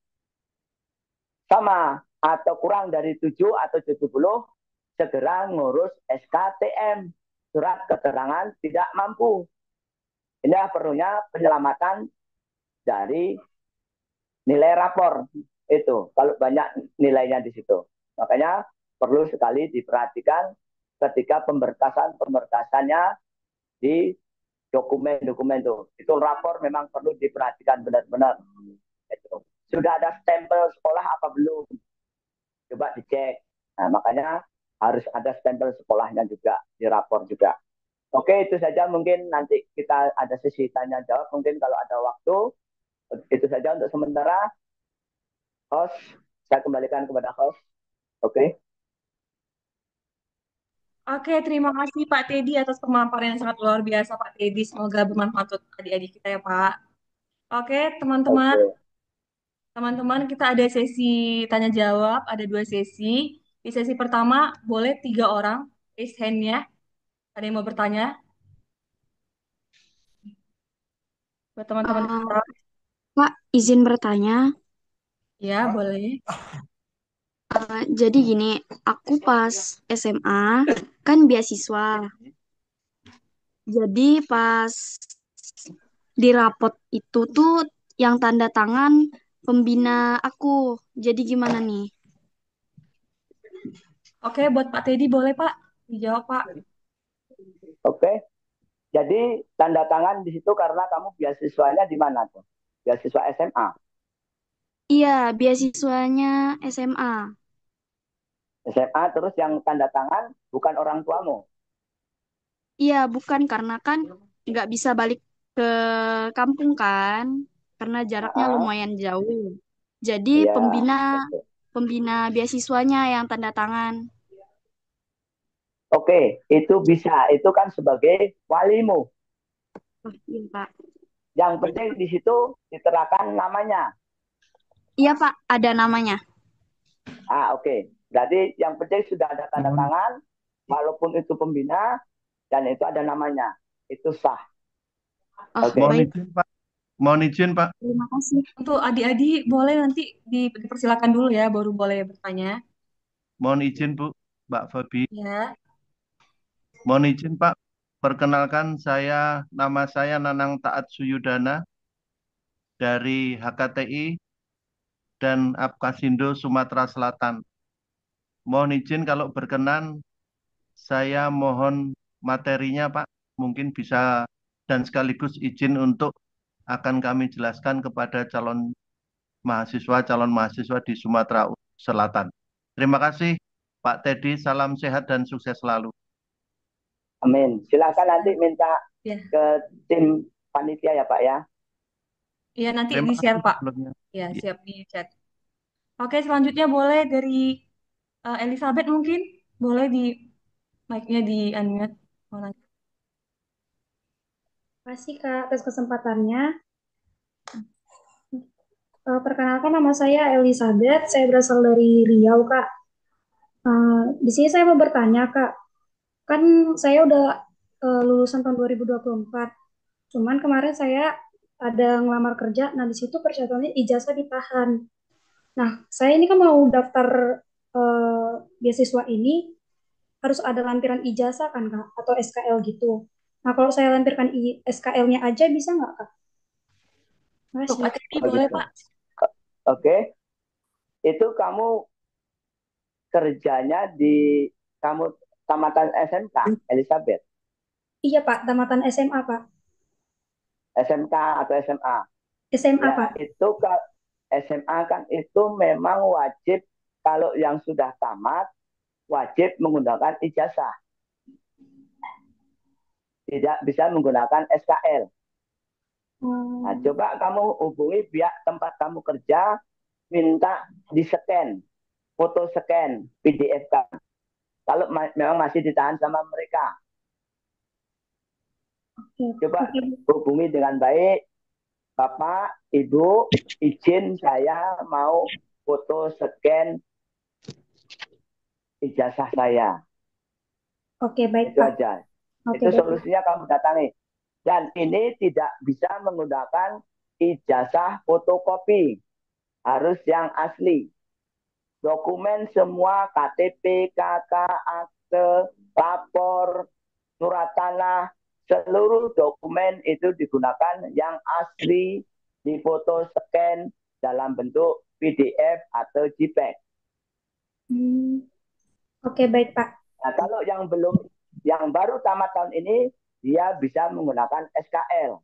sama atau kurang dari 7 atau 70, segera ngurus SKTM, surat keterangan tidak mampu. Ini perlunya penyelamatan dari nilai rapor itu, kalau banyak nilainya di situ. Makanya perlu sekali diperhatikan ketika pemberkasannya di dokumen-dokumen itu rapor memang perlu diperhatikan benar-benar. Sudah ada stempel sekolah apa belum? Coba dicek. Nah, makanya harus ada stempel sekolahnya juga di rapor juga. Oke, itu saja mungkin nanti kita ada sesi tanya jawab mungkin kalau ada waktu. Itu saja untuk sementara. Host, saya kembalikan kepada host. Oke. Oke, terima kasih Pak Teddy atas pemaparan yang sangat luar biasa Pak Teddy. Semoga bermanfaat untuk adik-adik kita ya Pak. Oke, teman-teman. Oke. Teman-teman, kita ada sesi tanya jawab, ada 2 sesi. Di sesi pertama, boleh 3 orang raise hand-nya. Ada yang mau bertanya? Buat teman-teman kita. Pak, izin bertanya. Ya, boleh. Jadi gini, aku pas SMA kan beasiswa. Jadi pas di rapot itu tuh yang tanda tangan pembina aku. Jadi gimana nih? Oke, buat Pak Teddy boleh Pak? Dijawab Pak. Oke. Jadi tanda tangan di situ karena kamu beasiswanya di mana tuh? Beasiswa SMA. Iya, beasiswanya SMA. SMA terus yang tanda tangan bukan orang tuamu. Iya, bukan karena kan nggak bisa balik ke kampung kan, karena jaraknya lumayan jauh. Jadi Iya, pembina betul. pembina beasiswanya yang tanda tangan. Oke, itu bisa. Itu kan sebagai walimu. Oh, iya, Pak. Yang penting di situ diterapkan namanya. Iya, Pak, ada namanya. Oke. Berarti yang penting sudah ada tanda tangan, walaupun itu pembina, dan itu ada namanya. Itu sah. Oh, Oke. baik. Mohon izin, Pak. Terima kasih. Untuk adik-adik boleh nanti dipersilakan dulu ya, baru boleh bertanya. Mohon izin, Bu, Mbak Fabi. Ya. Mohon izin, Pak. Perkenalkan nama saya Nanang Taat Suyudana dari HKTI dan Apkasindo Sumatera Selatan. Mohon izin kalau berkenan, saya mohon materinya, Pak. Mungkin bisa dan sekaligus izin untuk akan kami jelaskan kepada calon mahasiswa di Sumatera Selatan. Terima kasih, Pak Teddy. Salam sehat dan sukses selalu. Amin. Silakan nanti minta ke tim panitia ya Pak ya. Iya, nanti Terima di-share kasih Pak. sebelumnya. Ya, siap di chat. Oke, selanjutnya boleh dari Elizabeth mungkin. Boleh di mic-nya di unmute. Mau nanya. Terima kasih Kak atas kesempatannya. Perkenalkan nama saya Elizabeth, saya berasal dari Riau Kak. Di sini saya mau bertanya Kak, kan saya udah lulusan tahun 2024. Cuman kemarin saya ada ngelamar kerja, nah di situ persyaratannya ijazah ditahan. Nah, saya ini kan mau daftar beasiswa ini harus ada lampiran ijazah kan Kak, atau SKL gitu. Nah, kalau saya lampirkan SKL-nya aja bisa nggak Kak? Untuk Makasih. Pak Teddy Oh boleh gitu. Pak. Oke, itu kamu kerjanya di kamu tamatan SMK, Elizabeth, Iya Pak, tamatan SMA Pak. SMK atau SMA. SMA Ya, Pak. itu SMA kan itu memang wajib kalau yang sudah tamat wajib menggunakan ijazah, tidak bisa menggunakan SKL. Nah, coba kamu hubungi pihak tempat kamu kerja, minta di-scan, foto scan, PDF kan. Kalau memang masih ditahan sama mereka, coba hubungi dengan baik, Bapak, Ibu, izin saya mau foto scan ijazah saya. Oke, baik Itu Pak. aja. Oke, Itu baik. solusinya kamu datangi. Dan ini tidak bisa menggunakan ijazah fotokopi. Harus yang asli. Dokumen semua KTP, KK, akte, lapor, surat tanah, seluruh dokumen itu digunakan yang asli, difoto scan dalam bentuk PDF atau JPEG. Oke, baik Pak. Nah, kalau yang baru tamat tahun ini, dia bisa menggunakan SKL.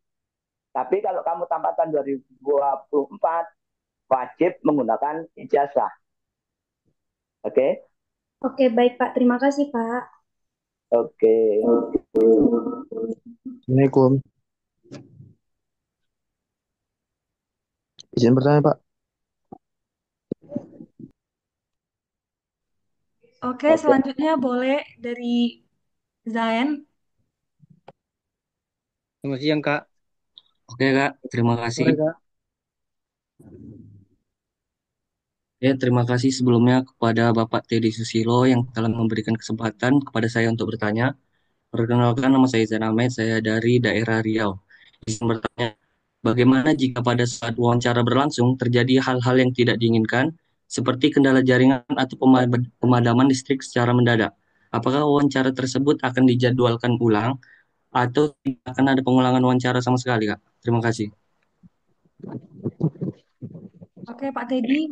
Tapi kalau kamu tamat tahun 2024, wajib menggunakan ijazah. Oke? Oke, baik Pak. Terima kasih Pak. Oke. Assalamualaikum. Izin bertanya, Pak. Oke, selanjutnya boleh dari Zain. Selamat siang, Kak. Oke, Kak. Terima kasih. Sore, Kak. Ya, terima kasih sebelumnya kepada Bapak Teddy Susilo yang telah memberikan kesempatan kepada saya untuk bertanya. Perkenalkan, nama saya Zain Ahmed, saya dari daerah Riau. Izin bertanya, bagaimana jika pada saat wawancara berlangsung terjadi hal-hal yang tidak diinginkan, seperti kendala jaringan atau pemadaman listrik secara mendadak? Apakah wawancara tersebut akan dijadwalkan ulang atau tidak akan ada pengulangan wawancara sama sekali, Kak? Terima kasih. Oke, Pak Teddy.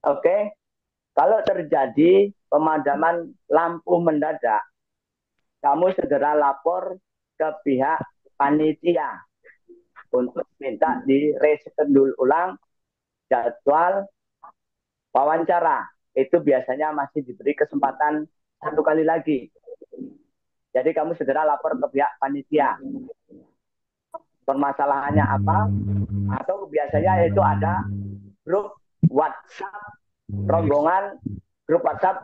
Oke. Kalau terjadi pemadaman lampu mendadak, kamu segera lapor ke pihak panitia untuk minta di reschedule ulang jadwal wawancara. Itu biasanya masih diberi kesempatan 1 kali lagi. Jadi kamu segera lapor ke pihak panitia. Permasalahannya apa? Atau biasanya itu ada grup WhatsApp rombongan, grup WhatsApp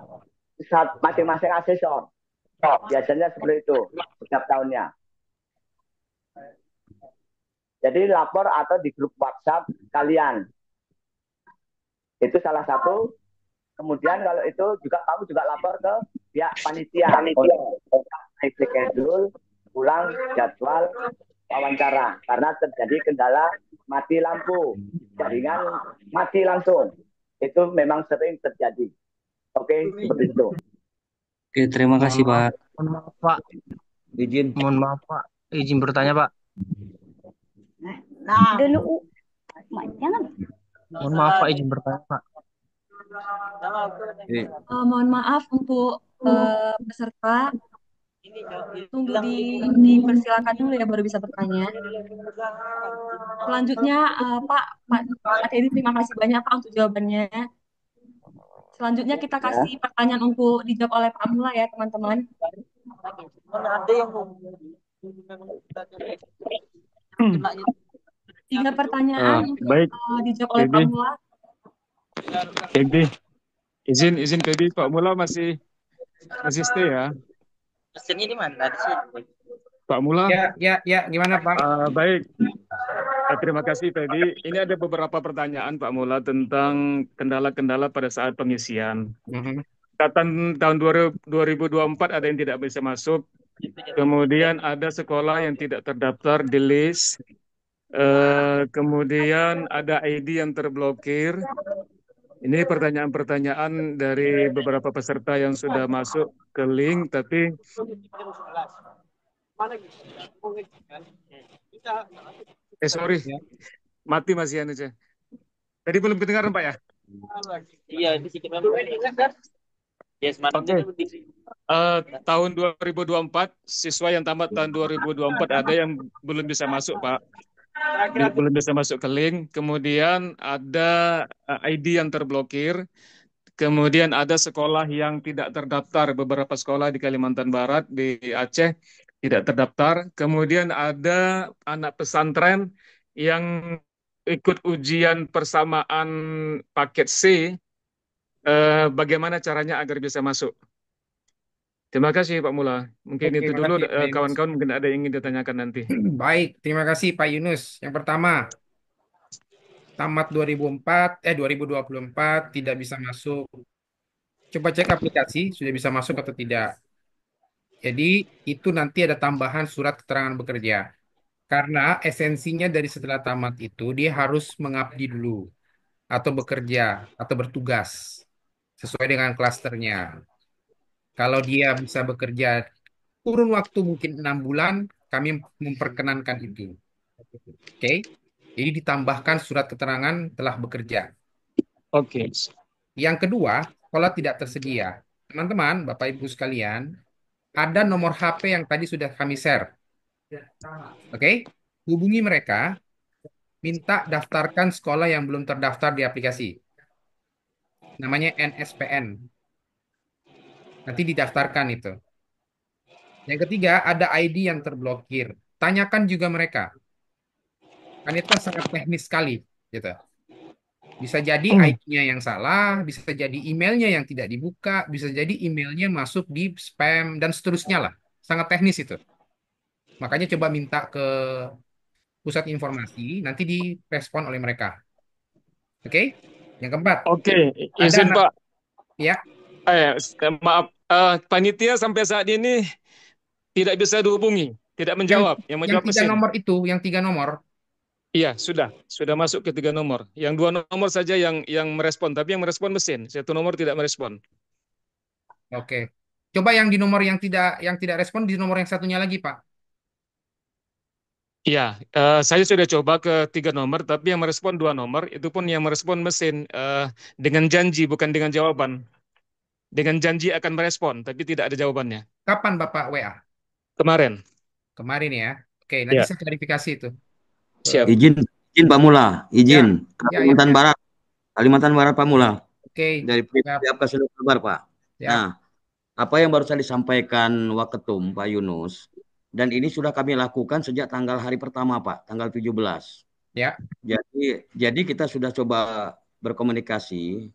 masing-masing asesor. Biasanya seperti itu setiap tahunnya. Jadi lapor atau di grup WhatsApp kalian. Itu salah satu. Kemudian kalau itu juga kamu juga lapor ke pihak panitia untuk schedule ulang jadwal wawancara karena terjadi kendala mati lampu, jaringan mati langsung. Itu memang sering terjadi. Oke, seperti itu. Oke, terima kasih, Pak. Mohon maaf, Pak. Mohon maaf, Pak. Izin bertanya, Pak. Dulu, jangan. Mohon maaf, Pak. Izin bertanya, Pak. Mohon maaf untuk peserta. Tunggu dipersilakan dulu ya baru bisa bertanya. Selanjutnya Pak Teddy, terima kasih banyak Pak untuk jawabannya. Selanjutnya kita kasih pertanyaan untuk dijawab oleh Pak Mula ya teman-teman. Tiga pertanyaan untuk Baik, dijawab oleh Pak Teddy. Mula. Peggy, izin Peggy, Pak Mula masih stay ya. Mesinnya di mana? Di sini. Pak Mula, Ya, gimana Pak? baik. Terima kasih Peggy. Ini ada beberapa pertanyaan Pak Mula tentang kendala-kendala pada saat pengisian. Mhm. Tahun 2024 ada yang tidak bisa masuk. Kemudian ada sekolah yang tidak terdaftar di list. Kemudian ada ID yang terblokir. Ini pertanyaan-pertanyaan dari beberapa peserta yang sudah masuk ke link, tapi sorry, Ya. mati masih anu Ceh. Tadi belum kedengaran Pak ya? Iya, di sini memang. Yes, Oke. Tahun 2024, siswa yang tamat tahun 2024 ada yang belum bisa masuk Pak. Belum bisa masuk ke link. Kemudian ada ID yang terblokir. Kemudian ada sekolah yang tidak terdaftar, beberapa sekolah di Kalimantan Barat, di Aceh tidak terdaftar. Kemudian ada anak pesantren yang ikut ujian persamaan paket C. Bagaimana caranya agar bisa masuk? Terima kasih Pak Mula. Mungkin Oke, itu dulu, makasih Pak Yunus. kawan-kawan mungkin ada yang ingin ditanyakan nanti. Baik, terima kasih Pak Yunus. Yang pertama, tamat 2024 tidak bisa masuk. Coba cek aplikasi sudah bisa masuk atau tidak. Jadi itu nanti ada tambahan surat keterangan bekerja. Karena esensinya dari setelah tamat itu dia harus mengabdi dulu atau bekerja atau bertugas sesuai dengan klasternya. Kalau dia bisa bekerja kurun waktu mungkin 6 bulan, kami memperkenankan itu. Oke, jadi ditambahkan surat keterangan telah bekerja. Oke. Yang kedua, kalau tidak tersedia, teman-teman, Bapak Ibu sekalian, ada nomor HP yang tadi sudah kami share. Oke, hubungi mereka, minta daftarkan sekolah yang belum terdaftar di aplikasi. Namanya NSPN. Nanti didaftarkan itu. Yang ketiga, ada ID yang terblokir. Tanyakan juga mereka. Kan itu kan sangat teknis sekali, gitu. Bisa jadi ID-nya yang salah, bisa jadi emailnya yang tidak dibuka, bisa jadi emailnya masuk di spam, dan seterusnya lah. Sangat teknis itu. Makanya coba minta ke pusat informasi, nanti direspon oleh mereka. Oke? Yang keempat, Oke, ada izin anak, Pak. ya, Maaf, panitia sampai saat ini tidak bisa dihubungi, tidak yang menjawab. Yang yang menjawab tiga mesin. nomor itu, yang 3 nomor. Iya, sudah masuk ke 3 nomor. Yang 2 nomor saja yang merespon, tapi yang merespon mesin. 1 nomor tidak merespon. Oke. Coba yang di nomor yang tidak respon di nomor yang satunya lagi, Pak. Iya, saya sudah coba ke 3 nomor, tapi yang merespon 2 nomor, itu pun yang merespon mesin dengan janji, bukan dengan jawaban. Dengan janji akan merespon, tapi tidak ada jawabannya. Kapan Bapak WA? Kemarin. Kemarin ya. Oke, nanti Ya, saya klarifikasi itu. siap. Izin Pak Mula, Ya, izin. Kalimantan ya. Barat, Kalimantan Barat Pak Mula. Oke, Dari siap, PPAP sudah kabar Pak. siap. Nah, apa yang baru saja disampaikan Waketum Pak Yunus, dan ini sudah kami lakukan sejak tanggal hari pertama Pak, tanggal 17. Ya. Jadi kita sudah coba berkomunikasi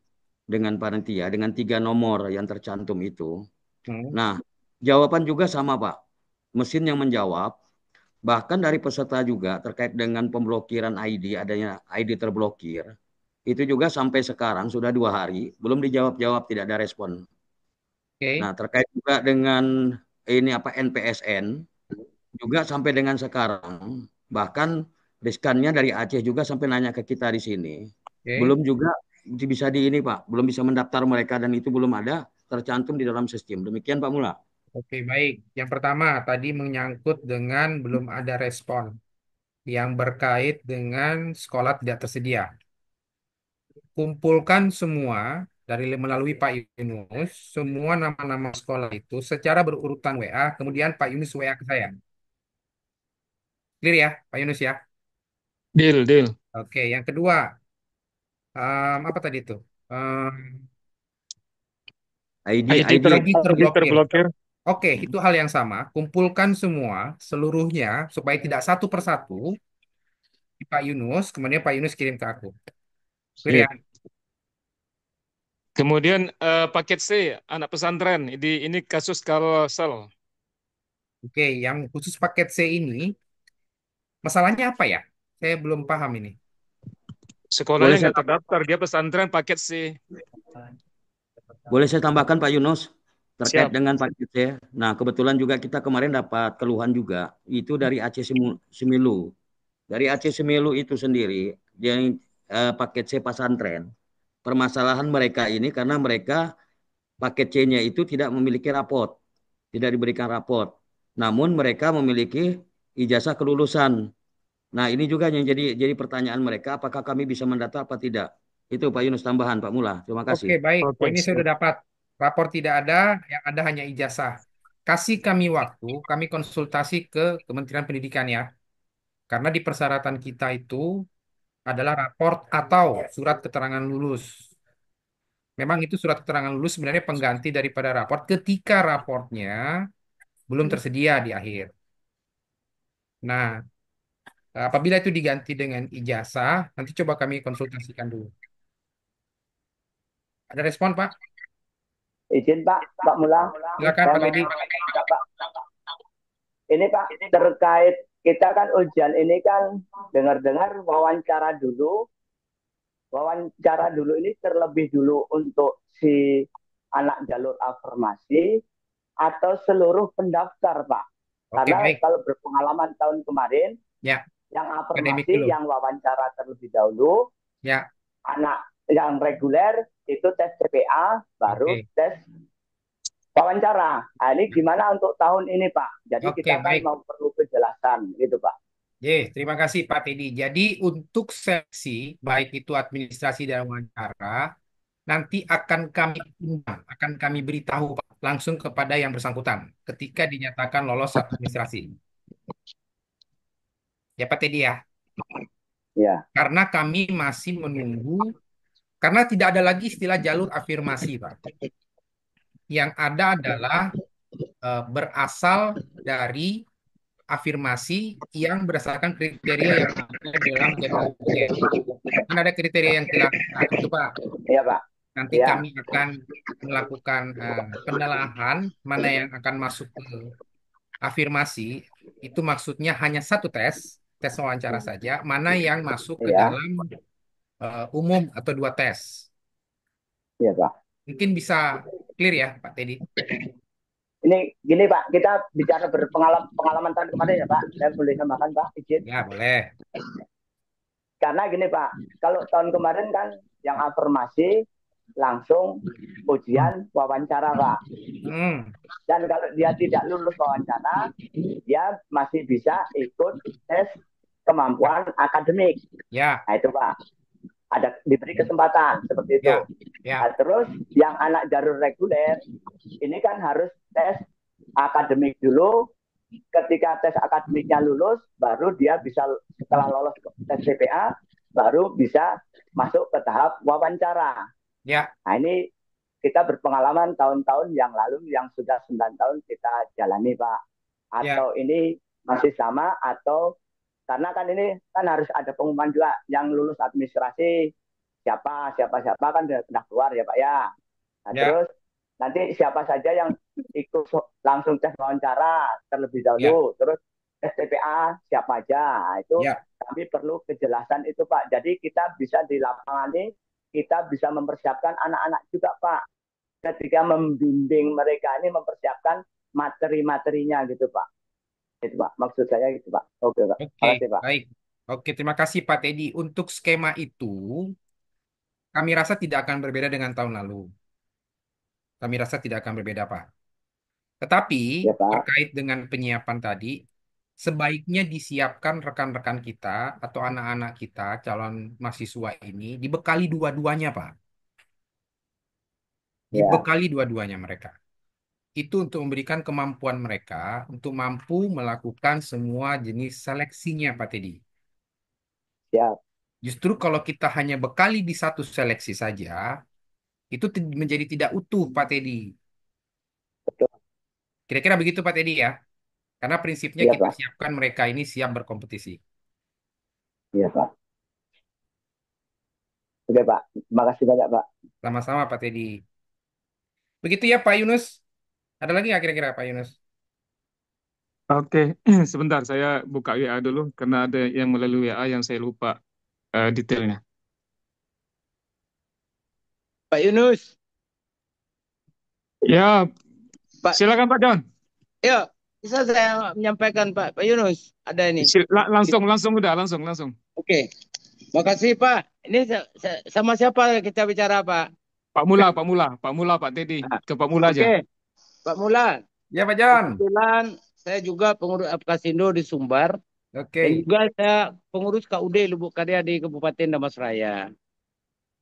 dengan panitia dengan 3 nomor yang tercantum itu. Nah, jawaban juga sama Pak. Mesin yang menjawab, bahkan dari peserta juga terkait dengan pemblokiran ID, adanya ID terblokir, itu juga sampai sekarang sudah 2 hari belum dijawab-jawab, tidak ada respon. Oke. Nah, terkait juga dengan ini NPSN juga sampai dengan sekarang, bahkan riskannya dari Aceh juga sampai nanya ke kita di sini. Oke. Belum juga bisa di ini Pak, belum bisa mendaftar mereka dan itu belum ada tercantum di dalam sistem. Demikian Pak Mula. Oke, baik. Yang pertama tadi menyangkut dengan belum ada respon yang berkait dengan sekolah tidak tersedia. Kumpulkan semua dari melalui Pak Yunus, semua nama-nama sekolah itu secara berurutan WA, kemudian Pak Yunus WA ke saya. Clear ya, Pak Yunus ya? Deal. Oke, yang kedua, apa tadi itu? ID ID terblokir. terblokir. Oke, itu hal yang sama. Kumpulkan semua seluruhnya supaya tidak satu persatu di Pak Yunus, kemudian Pak Yunus kirim ke aku. Clear ya? Kemudian paket C, anak pesantren. Ini kasus Kalsel. Oke, yang khusus paket C ini, masalahnya apa ya? Saya belum paham ini. Sekolahnya Boleh saya nggak terdaftar, dia pesantren paket C. boleh saya tambahkan Pak Yunus terkait Siap. dengan paket C. Nah, kebetulan juga kita kemarin dapat keluhan juga itu dari Aceh Semilu. Dari Aceh Semilu itu sendiri, yang paket C pesantren. Permasalahan mereka ini karena mereka paket C-nya itu tidak memiliki raport, tidak diberikan raport. Namun mereka memiliki ijazah kelulusan. Nah, ini juga yang jadi pertanyaan mereka, apakah kami bisa mendata apa tidak? Itu Pak Yunus tambahan, Pak Mula. Terima kasih. Oke, baik. Oke, Poinnya saya siap. sudah dapat. Rapor tidak ada, yang ada hanya ijazah. Kasih kami waktu, kami konsultasi ke Kementerian Pendidikan ya. Karena di persyaratan kita itu adalah raport atau surat keterangan lulus. Memang itu surat keterangan lulus sebenarnya pengganti daripada raport ketika raportnya belum tersedia di akhir. Nah, apabila itu diganti dengan ijazah, nanti coba kami konsultasikan dulu. Ada respon, Pak? Izin Pak, Pak Mula, Silakan, saya Pak mau Teddy. ya, Pak. Ini Pak terkait kita kan ujian ini kan dengar-dengar wawancara dulu ini terlebih dulu untuk si anak jalur afirmasi atau seluruh pendaftar Pak. Oke, Karena baik. kalau berpengalaman tahun kemarin Ya, yang akademik afirmasi dulu. yang wawancara terlebih dahulu, Ya, anak yang reguler itu tes CPA baru oke. tes wawancara. Nah, ini gimana untuk tahun ini Pak? Jadi Oke, kita kan baik. mau perlu kejelasan gitu Pak. Terima kasih Pak Teddy. Jadi untuk seksi, baik itu administrasi dan wawancara, nanti akan kami beritahu Pak, langsung kepada yang bersangkutan ketika dinyatakan lolos administrasi. Ya Pak Teddy ya, Ya, karena kami masih menunggu, karena tidak ada lagi istilah jalur afirmasi Pak. Yang ada adalah berasal dari afirmasi yang berdasarkan kriteria yang ada dalam jadwal ujian. Kan ada kriteria yang jelas. Nah, itu Pak. iya Pak. Nanti Ya, kami akan melakukan penelaahan mana yang akan masuk ke afirmasi. Itu maksudnya hanya satu tes, tes wawancara saja. Mana yang masuk ke iya, dalam umum atau dua tes. iya Pak. Mungkin bisa clear ya, Pak Teddy. Ini gini Pak, kita bicara pengalaman tahun kemarin ya Pak. Saya boleh tambahkan Pak, izin. Ya, boleh. Karena gini Pak, kalau tahun kemarin kan yang afirmasi langsung ujian wawancara Pak. Dan kalau dia tidak lulus wawancara, dia masih bisa ikut tes kemampuan akademik. Ya. Nah itu Pak, ada diberi kesempatan seperti itu. Ya. Nah, terus yang anak jalur reguler ini kan harus tes akademik dulu. Ketika tes akademiknya lulus, baru dia bisa setelah lolos tes CPA, baru bisa masuk ke tahap wawancara. Ya. Nah ini kita berpengalaman tahun-tahun yang lalu yang sudah 9 tahun kita jalani Pak. Atau ini masih sama atau karena kan ini kan harus ada pengumuman juga yang lulus administrasi siapa kan sudah keluar ya Pak ya. Nah, terus nanti siapa saja yang ikut langsung tes wawancara terlebih dahulu, terus tes TPA siapa aja. Nah, itu kami perlu kejelasan itu Pak. Jadi kita bisa di lapangan ini kita bisa mempersiapkan anak-anak juga Pak. Ketika membimbing mereka ini mempersiapkan materi-materinya gitu Pak. Itu Pak, maksud saya gitu Pak. Oke Pak. Oke, Terima kasih Pak. baik. Oke, terima kasih Pak Teddy. Untuk skema itu, kami rasa tidak akan berbeda dengan tahun lalu. Kami rasa tidak akan berbeda, Pak. Tetapi Ya, Pak. terkait dengan penyiapan tadi, sebaiknya disiapkan rekan-rekan kita atau anak-anak kita, calon mahasiswa ini, dibekali dua-duanya, Pak. Dibekali dua-duanya mereka. Itu untuk memberikan kemampuan mereka untuk mampu melakukan semua jenis seleksinya, Pak Teddy. Siap. Justru kalau kita hanya bekali di satu seleksi saja, itu menjadi tidak utuh, Pak Teddy. Betul. Kira-kira begitu, Pak Teddy ya? Karena prinsipnya Iya, kita Pak. siapkan mereka ini siap berkompetisi. Iya, Pak. Oke Pak, terima kasih banyak Pak. Sama-sama Pak Teddy. Begitu ya Pak Yunus. Ada lagi nggak kira-kira Pak Yunus? Oke, sebentar saya buka WA dulu karena ada yang melalui WA yang saya lupa detailnya. Pak Yunus, Ya, Pak, silakan Pak John. yuk, bisa saya menyampaikan Pak Yunus, ada ini. Langsung udah, langsung. Oke, makasih Pak. Ini sama siapa kita bicara Pak? Pak Mula, Pak Teddy, ke Pak Mula aja. Oke, Pak Mula. Ya Pak John. Kebetulan saya juga pengurus Apkasindo di Sumbar. Oke. Dan juga saya pengurus KUD Lubuk Karya di Kabupaten Damasraya.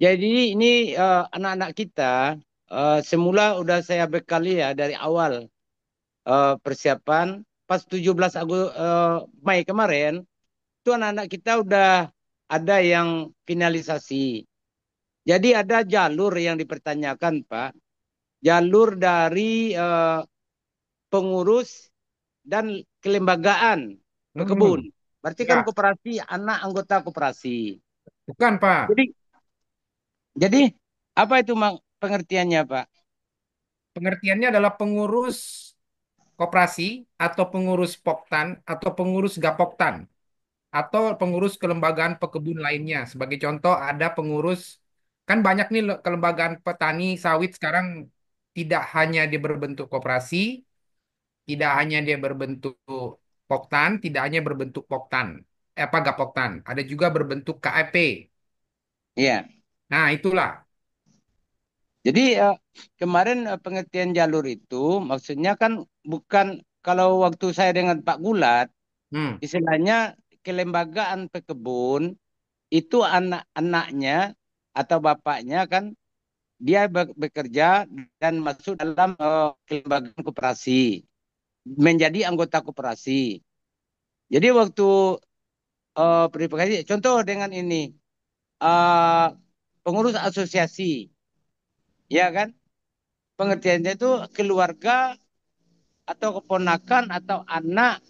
Jadi ini anak-anak kita semula udah saya bekali ya dari awal persiapan. Pas 17 Mei kemarin, itu anak-anak kita udah ada yang finalisasi. Jadi ada jalur yang dipertanyakan Pak. Jalur dari pengurus dan kelembagaan pekebun. Berarti kan koperasi, anak anggota koperasi. Bukan Pak. Jadi apa itu pengertiannya Pak? Pengertiannya adalah pengurus koperasi atau pengurus Poktan atau pengurus Gapoktan atau pengurus kelembagaan pekebun lainnya. Sebagai contoh ada pengurus, kan banyak nih kelembagaan petani sawit sekarang tidak hanya dia berbentuk koperasi, tidak hanya dia berbentuk Poktan, tidak hanya berbentuk Poktan, Gapoktan, ada juga berbentuk KAP. Iya. Nah, itulah. Jadi kemarin pengertian jalur itu maksudnya kan bukan kalau waktu saya dengan Pak Gulat, istilahnya kelembagaan pekebun itu anak-anaknya atau bapaknya kan dia bekerja dan masuk dalam kelembagaan koperasi, menjadi anggota koperasi. Jadi waktu verifikasi, contoh dengan ini pengurus asosiasi. Ya kan? Pengertiannya itu keluarga atau keponakan atau anak.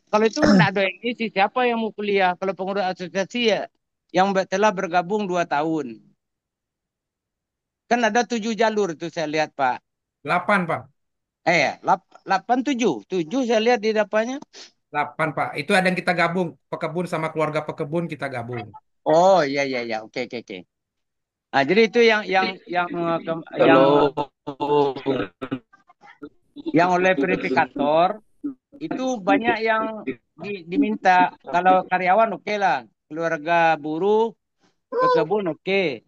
Kalau itu tidak ada yang isi, siapa yang mau kuliah? Kalau pengurus asosiasi ya yang telah bergabung 2 tahun. Kan ada 7 jalur itu saya lihat Pak. 8 Pak. 8, 7. 7 saya lihat di dapanya. 8 Pak. Itu ada yang kita gabung. Pekebun sama keluarga pekebun kita gabung. Oh iya. Oke. Nah, jadi itu yang oleh verifikator itu banyak yang diminta. Kalau karyawan oke lah, keluarga buruh, pekebun oke.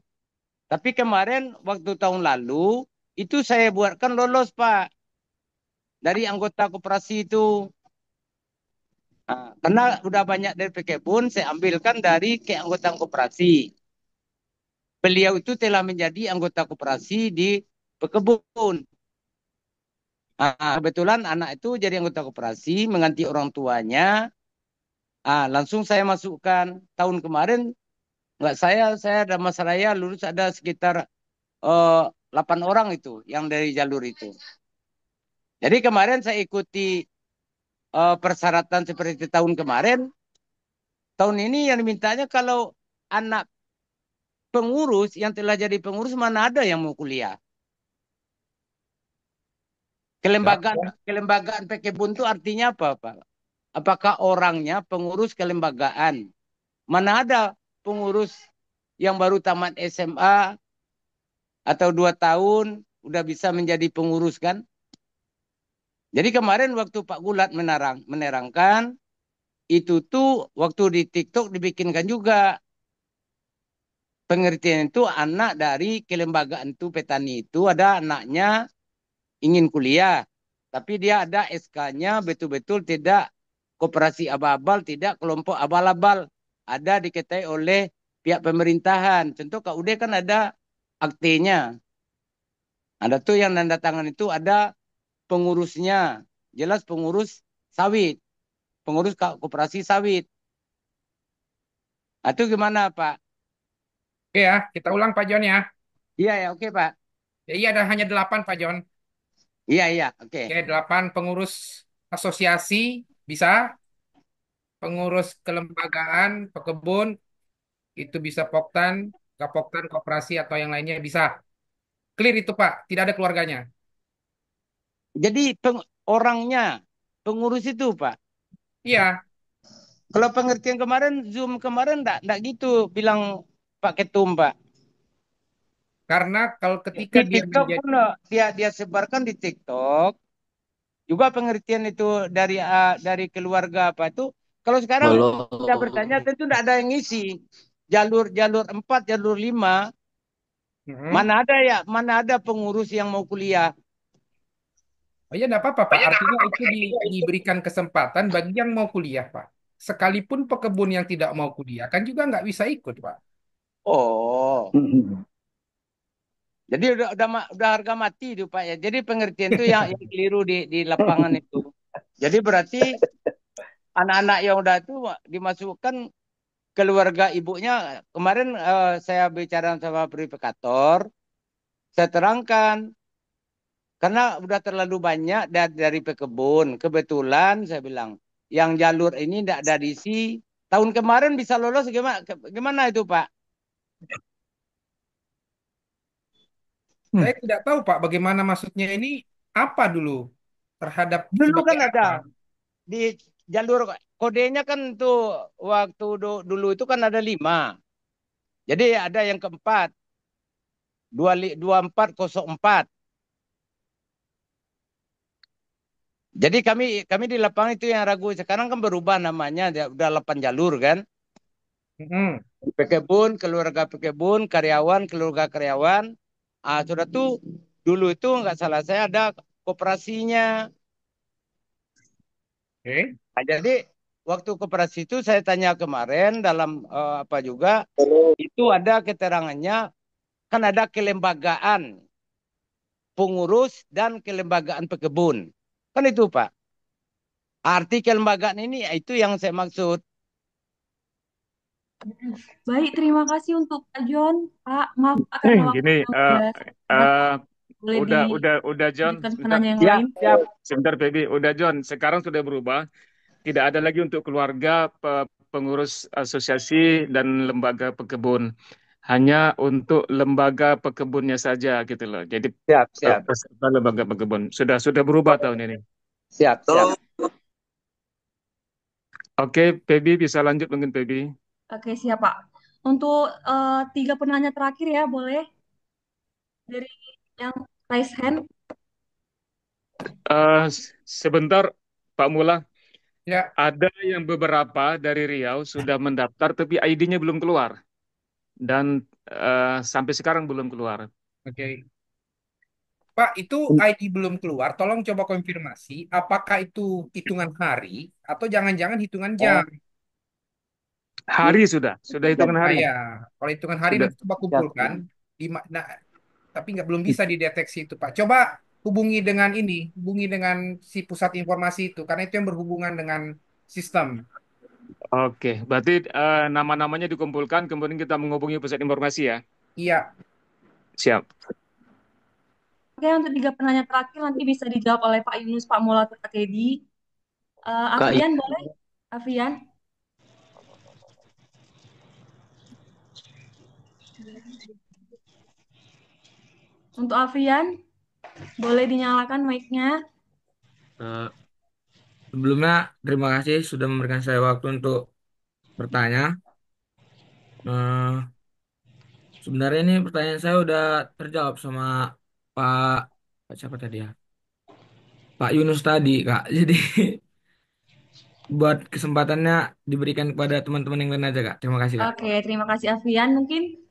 Tapi kemarin waktu tahun lalu itu saya buatkan lolos Pak dari anggota koperasi itu. Nah, karena udah banyak dari pekebun, saya ambilkan dari keanggotaan koperasi. Beliau itu telah menjadi anggota koperasi di pekebun. Kebetulan anak itu jadi anggota koperasi, mengganti orang tuanya. Langsung saya masukkan. Tahun kemarin, nggak saya Damasraya lulus ada sekitar 8 orang itu, yang dari jalur itu. Jadi kemarin saya ikuti persyaratan seperti tahun kemarin. Tahun ini yang dimintanya kalau anak pengurus yang telah jadi pengurus mana ada yang mau kuliah. Kelembagaan pekebun itu artinya apa Pak? Apakah orangnya pengurus kelembagaan? Mana ada pengurus yang baru tamat SMA atau 2 tahun udah bisa menjadi pengurus kan? Jadi kemarin waktu Pak Gulat menerangkan itu tuh waktu di TikTok dibikinkan juga. Pengertian itu anak dari kelembagaan itu petani itu ada anaknya ingin kuliah. Tapi dia ada SK-nya betul-betul tidak koperasi abal-abal, tidak kelompok abal-abal. Ada diketahui oleh pihak pemerintahan. Contoh KUD kan ada aktenya. Ada tuh yang tanda tangan itu ada pengurusnya. Jelas pengurus sawit. Pengurus koperasi sawit. Itu gimana Pak? Oke ya, kita ulang Pak John ya. Iya oke Pak. Iya ada hanya 8 Pak John. Iya oke. Oke 8 pengurus asosiasi bisa. Pengurus kelembagaan pekebun itu bisa Poktan, Gapoktan, koperasi atau yang lainnya bisa. Clear itu Pak, tidak ada keluarganya. Jadi orangnya, pengurus itu Pak. Iya, Kalau pengertian kemarin, Zoom kemarin enggak gitu bilang Pak Ketum, Pak. karena kalau ketika Di dia TikTok menjadi pun dia sebarkan di TikTok. Juga pengertian itu dari keluarga apa itu. Kalau sekarang Halo. kita bertanya tentu tidak ada yang ngisi. Jalur 4, jalur 5. Mana ada pengurus yang mau kuliah. Oh ya, enggak apa-apa, Pak. Artinya itu diberikan kesempatan bagi yang mau kuliah, Pak. Sekalipun pekebun yang tidak mau kuliah, kan juga nggak bisa ikut, Pak. Oh. Jadi udah harga mati itu Pak ya. Jadi pengertian itu yang keliru di lapangan itu. Jadi berarti anak-anak yang udah itu dimasukkan keluarga ibunya. Kemarin saya bicara sama verifikator, saya terangkan karena udah terlalu banyak dari pekebun. Kebetulan saya bilang yang jalur ini tidak ada diisi. Tahun kemarin bisa lolos gimana itu Pak? Saya tidak tahu, Pak, bagaimana maksudnya ini apa dulu terhadap Dulu kan sebagai ada apa? di jalur kodenya kan tuh waktu dulu itu kan ada 5. Jadi ada yang keempat 2404. Jadi kami di lapangan itu yang ragu. Sekarang kan berubah namanya, udah 8 jalur kan. Pekebun, keluarga pekebun, karyawan, keluarga karyawan. Sudah tuh dulu itu nggak salah saya ada koperasinya. Nah, jadi waktu koperasi itu saya tanya kemarin dalam apa juga itu ada keterangannya kan ada kelembagaan pengurus dan kelembagaan pekebun. Kan itu Pak. Arti kelembagaan ini itu yang saya maksud. Baik, terima kasih untuk Pak John. Pak, maaf karena Gini, waktunya udah sangat boleh udah John, dilanjutkan sebentar, penanya yang lain. sebentar baby, udah John. Sekarang sudah berubah, tidak ada lagi untuk keluarga, pengurus asosiasi dan lembaga pekebun, hanya untuk lembaga pekebunnya saja gitu loh. Jadi Siap. peserta lembaga pekebun sudah berubah tahun ini. Siap. Oke, Baby bisa lanjut mungkin Baby. Oke, siap Pak. Untuk 3 penanya terakhir ya, boleh? Dari yang raise hand. Sebentar Pak Mula. Ya. Ada yang beberapa dari Riau sudah mendaftar tapi ID-nya belum keluar. Dan sampai sekarang belum keluar. Oke. Pak, itu ID belum keluar. Tolong coba konfirmasi apakah itu hitungan hari atau jangan-jangan hitungan jam. Hari sudah hitungan hari. Ya, kalau hitungan hari Sudah. nanti coba kumpulkan. Tapi belum bisa dideteksi itu Pak. Coba hubungi dengan si pusat informasi itu, karena itu yang berhubungan dengan sistem. Oke, berarti nama-namanya dikumpulkan, kemudian kita menghubungi pusat informasi ya? Iya. Siap. Oke, untuk 3 penanya terakhir nanti bisa dijawab oleh Pak Yunus, Pak Mula, Pak Teddy. Afian boleh? Afian? Untuk Afian, boleh dinyalakan mic-nya. Sebelumnya, terima kasih sudah memberikan saya waktu untuk bertanya. Sebenarnya ini pertanyaan saya udah terjawab sama Pak siapa tadi ya? Pak Yunus tadi, Kak. Jadi buat kesempatannya diberikan kepada teman-teman yang lain aja, Kak. Terima kasih, Kak. Oke, terima kasih Afian. Mungkin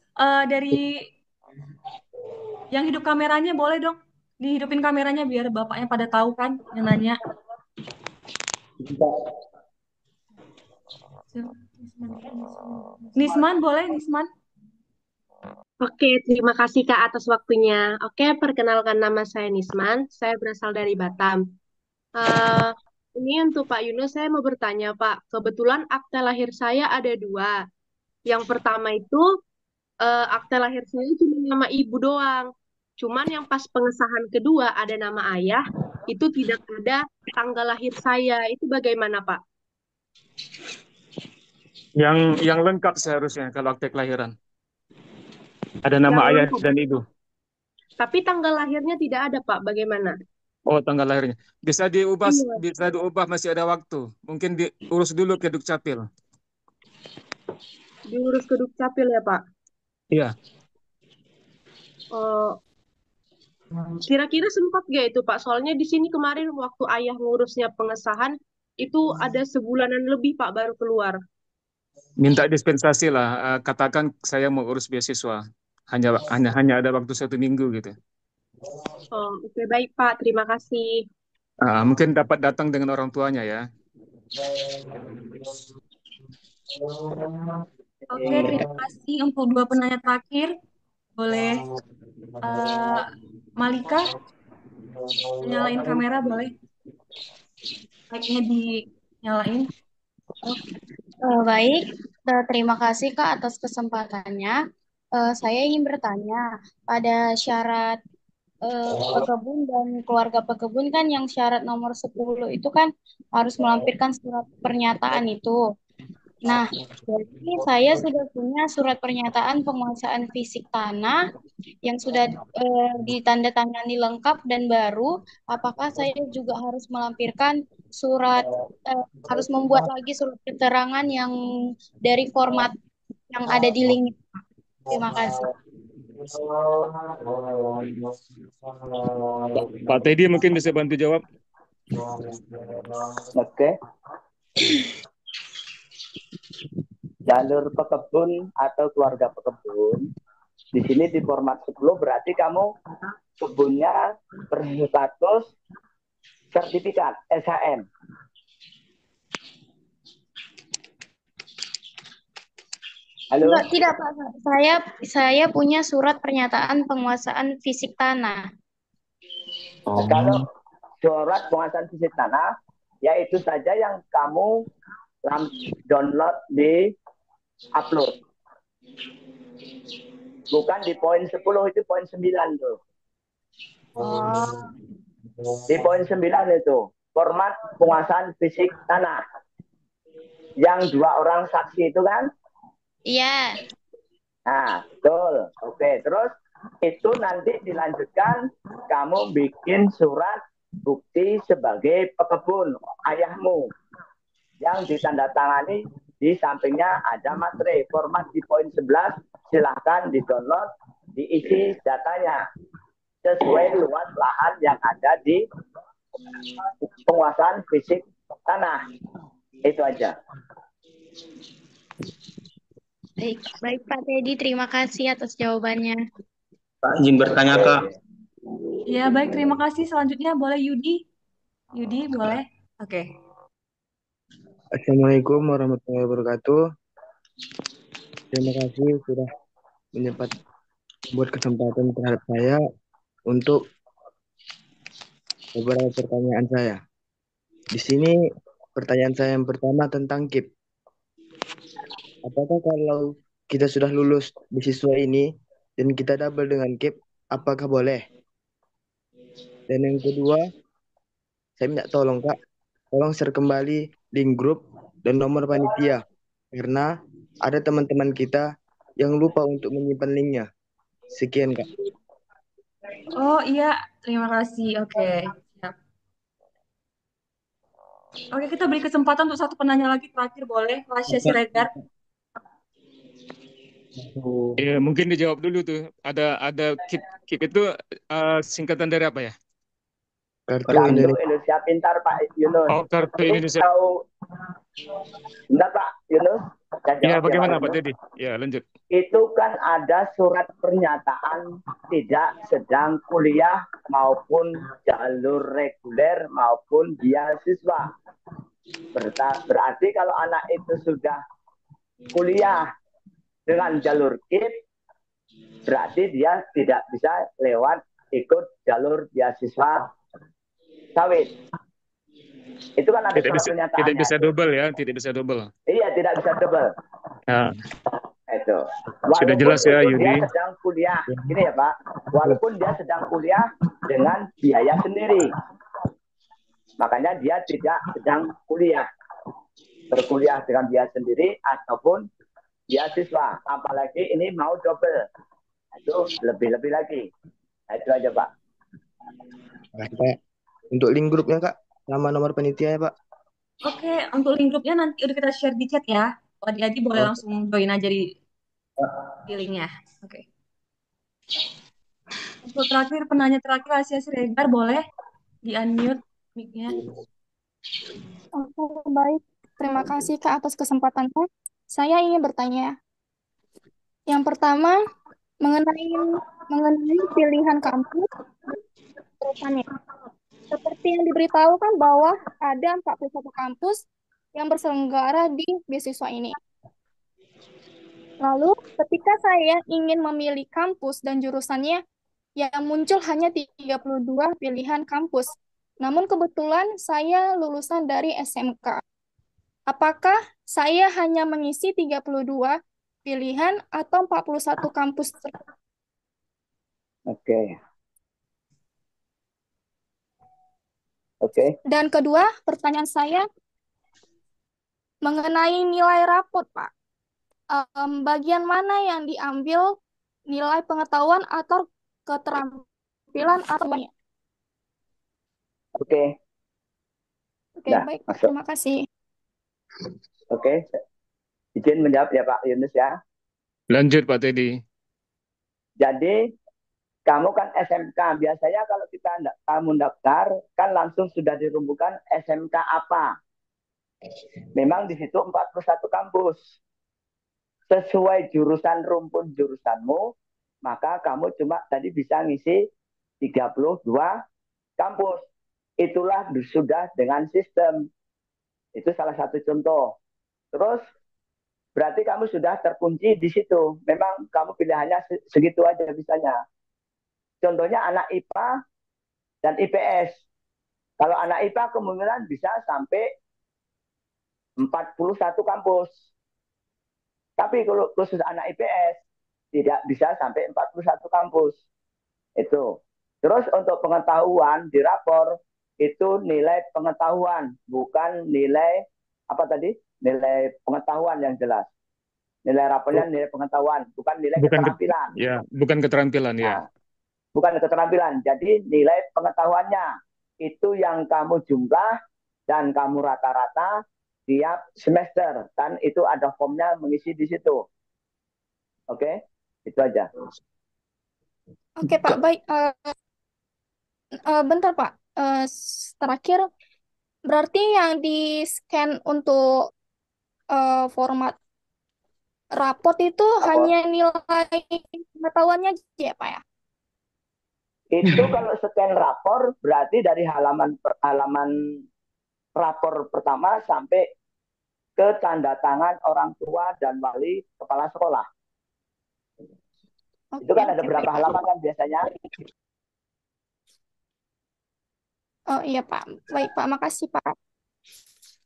dari yang hidup kameranya boleh dong dihidupin kameranya biar bapaknya pada tahu kan yang nanya. Nisman boleh, Nisman? Oke, terima kasih Kak atas waktunya. Oke, perkenalkan nama saya Nisman, saya berasal dari Batam. Ini untuk Pak Yunus, saya mau bertanya Pak, kebetulan akte lahir saya ada 2. Yang pertama itu akte lahir saya cuma nama ibu doang. Cuman yang pas pengesahan kedua ada nama ayah, itu tidak ada tanggal lahir saya. Itu bagaimana Pak? Yang lengkap seharusnya kalau akte kelahiran. Ada nama Yang ayah lengkap. dan ibu. Tapi tanggal lahirnya tidak ada, Pak. Bagaimana? Oh, tanggal lahirnya. Bisa Iya, diubah masih ada waktu. Mungkin diurus dulu ke Dukcapil. diurus ke Dukcapil ya, Pak. Iya. Oh, kira-kira sempat gak itu, Pak? Soalnya di sini kemarin waktu ayah ngurusnya pengesahan, itu ada sebulanan lebih, Pak, baru keluar. Minta dispensasi lah. Katakan saya mau urus beasiswa. Hanya ada waktu 1 minggu gitu. Oh, oke, baik, Pak. Terima kasih. Mungkin dapat datang dengan orang tuanya ya. Oke, terima kasih untuk 2 penanya terakhir. Boleh Malika nyalain kamera boleh? Mic-nya dinyalain. Baik, terima kasih Kak atas kesempatannya. Saya ingin bertanya, pada syarat pekebun dan keluarga pekebun kan yang syarat nomor 10 itu kan harus melampirkan surat pernyataan itu. Nah, jadi saya sudah punya surat pernyataan penguasaan fisik tanah yang sudah ditandatangani lengkap dan baru. Apakah saya juga harus melampirkan surat, harus membuat lagi surat keterangan yang dari format yang ada di link itu? Terima kasih. Pak Teddy mungkin bisa bantu jawab. Oke. Jalur pekebun atau keluarga pekebun di sini di format 10 berarti kamu kebunnya berstatus sertifikat SHM. Halo? Enggak, tidak Pak. Saya punya surat pernyataan penguasaan fisik tanah. Kalau surat penguasaan fisik tanah, ya itu saja yang kamu download di upload. Bukan di poin 10, itu poin 9 tuh. Di poin 9 itu format penguasaan fisik tanah. Yang 2 orang saksi itu kan? Iya. Nah, betul. Oke, terus itu nanti dilanjutkan kamu bikin surat bukti sebagai pekebun ayahmu yang ditandatangani. Di sampingnya ada materai format di poin 11, silahkan di-download, diisi datanya sesuai luas lahan yang ada di penguasaan fisik tanah. Itu aja. Baik Pak Teddy, terima kasih atas jawabannya. Pak, izin bertanya Kak. Ya, baik, terima kasih. Selanjutnya boleh Yudi. Yudi, boleh? Oke. Assalamualaikum warahmatullahi wabarakatuh. Terima kasih sudah buat kesempatan terhadap saya untuk beberapa pertanyaan saya. Di sini pertanyaan saya yang pertama tentang KIP. Apakah kalau kita sudah lulus beasiswa ini dan kita double dengan KIP, apakah boleh? Dan yang kedua, saya minta tolong Kak, tolong share kembali link grup dan nomor panitia. Karena ada teman-teman kita yang lupa untuk menyimpan linknya. Sekian Kak. Oh iya, terima kasih. Oke, siap. Oke, kita beri kesempatan untuk 1 penanya lagi terakhir, boleh? Rasya Siregar. Ya, mungkin dijawab dulu tuh. Ada KIP itu singkatan dari apa ya? Kartu Indonesia Pintar Pak Yunus. Oh, Kartu Indonesia. Enggak Pak Yunus. Ya, bagaimana Pak Teddy? Ya, lanjut. Itu kan ada surat pernyataan tidak sedang kuliah maupun jalur reguler maupun beasiswa. Berarti kalau anak itu sudah kuliah dengan jalur KIP, berarti dia tidak bisa lewat ikut jalur beasiswa sawit. Itu kan ada surat pernyataannya. Tidak bisa double ya, tidak bisa double. Iya, tidak bisa double. Nah, itu. Sudah jelas ya, Yudi. Dia sedang kuliah, gini ya Pak. Walaupun dia sedang kuliah dengan biaya sendiri, makanya dia tidak sedang kuliah, berkuliah dengan biaya sendiri ataupun beasiswa. Apalagi ini mau double. Itu lebih-lebih lagi. Nah, itu aja Pak. Makasih, Pak. Untuk link grupnya Kak, nama nomor panitia ya Pak. Oke, untuk link grupnya nanti udah kita share di chat ya. Adik-adik boleh Oke. langsung join aja di linknya. Oke. Untuk terakhir, penanya terakhir Asia Siregar, boleh di-unmute mic-nya. Oke, baik. Terima kasih Kak atas kesempatannya. Saya ingin bertanya. Yang pertama, mengenai pilihan kampus terusannya. Seperti yang diberitahukan bahwa ada 41 kampus yang berselenggara di beasiswa ini. Lalu, ketika saya ingin memilih kampus dan jurusannya, yang muncul hanya 32 pilihan kampus. Namun kebetulan saya lulusan dari SMK. Apakah saya hanya mengisi 32 pilihan atau 41 kampus? Oke. Oke. Dan kedua, pertanyaan saya mengenai nilai rapot, Pak. Bagian mana yang diambil nilai pengetahuan atau keterampilan atau banyak? Oke. Oke, Nah, baik, Pak. masuk. Terima kasih. Oke. Izin menjawab ya Pak Yunus ya. Lanjut Pak Teddy. Jadi kamu kan SMK. Biasanya kalau kamu daftar kan langsung sudah dirumbukan SMK apa. Memang di situ 41 kampus. Sesuai jurusan rumpun jurusanmu, maka kamu cuma tadi bisa ngisi 32 kampus. Itulah sudah dengan sistem. Itu salah satu contoh. Terus berarti kamu sudah terkunci di situ. Memang kamu pilihannya segitu aja bisanya. Contohnya anak IPA dan IPS. Kalau anak IPA kemungkinan bisa sampai 41 kampus. Tapi kalau khusus anak IPS tidak bisa sampai 41 kampus. Itu. Terus untuk pengetahuan di rapor itu nilai pengetahuan, bukan nilai apa tadi? Nilai pengetahuan yang jelas. Nilai rapornya nilai pengetahuan, bukan nilai keterampilan. Ya, bukan keterampilan ya. Nah, bukan keterampilan. Jadi nilai pengetahuannya itu yang kamu jumlah dan kamu rata-rata tiap semester. Dan itu ada formnya mengisi di situ. Oke, itu aja. Oke, Pak. Baik. Bentar, Pak. Terakhir, berarti yang di-scan untuk format raport itu hanya nilai pengetahuannya aja ya, Pak ya? Itu kalau scan rapor berarti dari halaman rapor pertama sampai ke tanda tangan orang tua dan wali kepala sekolah. Itu kan ada berapa halaman kan biasanya? Oh iya Pak. Baik Pak, makasih Pak.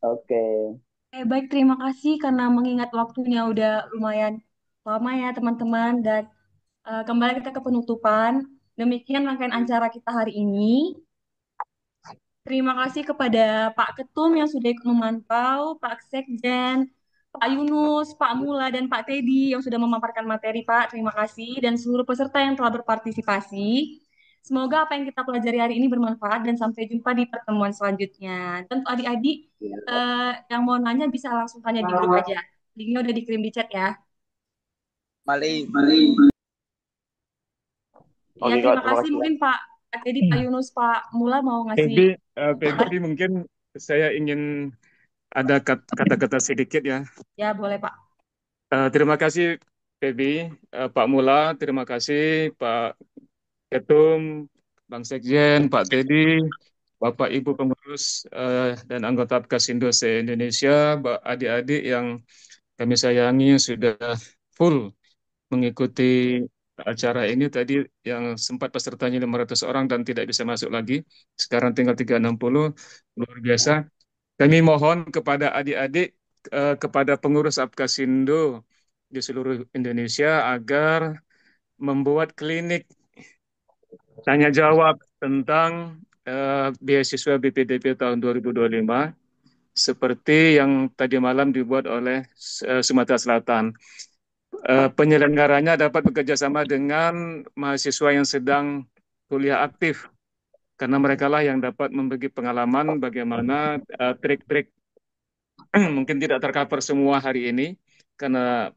Oke. Baik, terima kasih karena mengingat waktunya udah lumayan lama ya teman-teman, dan kembali kita ke penutupan. Demikian rangkaian acara kita hari ini. Terima kasih kepada Pak Ketum yang sudah ikut memantau, Pak Sekjen, Pak Yunus, Pak Mula, dan Pak Teddy yang sudah memaparkan materi, Pak. Terima kasih. Dan seluruh peserta yang telah berpartisipasi. Semoga apa yang kita pelajari hari ini bermanfaat dan sampai jumpa di pertemuan selanjutnya. Dan untuk adik-adik yang mau nanya bisa langsung tanya di grup aja. Linknya udah dikirim di chat ya. Mali. Ya, terima kasih. Mungkin Pak Teddy, Pak Yunus, Pak Mula mau ngasih. Feby, mungkin saya ingin ada kata-kata sedikit ya. Ya, boleh Pak. Terima kasih Feby, Pak Mula, terima kasih Pak Ketum, Bang Sekjen, Pak Teddy, Bapak Ibu pengurus dan anggota Apkasindo se-Indonesia, adik-adik yang kami sayangi sudah full mengikuti acara ini. Tadi yang sempat pesertanya 500 orang dan tidak bisa masuk lagi, sekarang tinggal 360, luar biasa. Kami mohon kepada adik-adik, kepada pengurus Apkasindo di seluruh Indonesia agar membuat klinik tanya jawab tentang beasiswa BPDP tahun 2025 seperti yang tadi malam dibuat oleh Sumatera Selatan. penyelenggaranya dapat bekerja sama dengan mahasiswa yang sedang kuliah aktif, karena mereka lah yang dapat membagi pengalaman bagaimana trik-trik mungkin tidak tercover semua hari ini, karena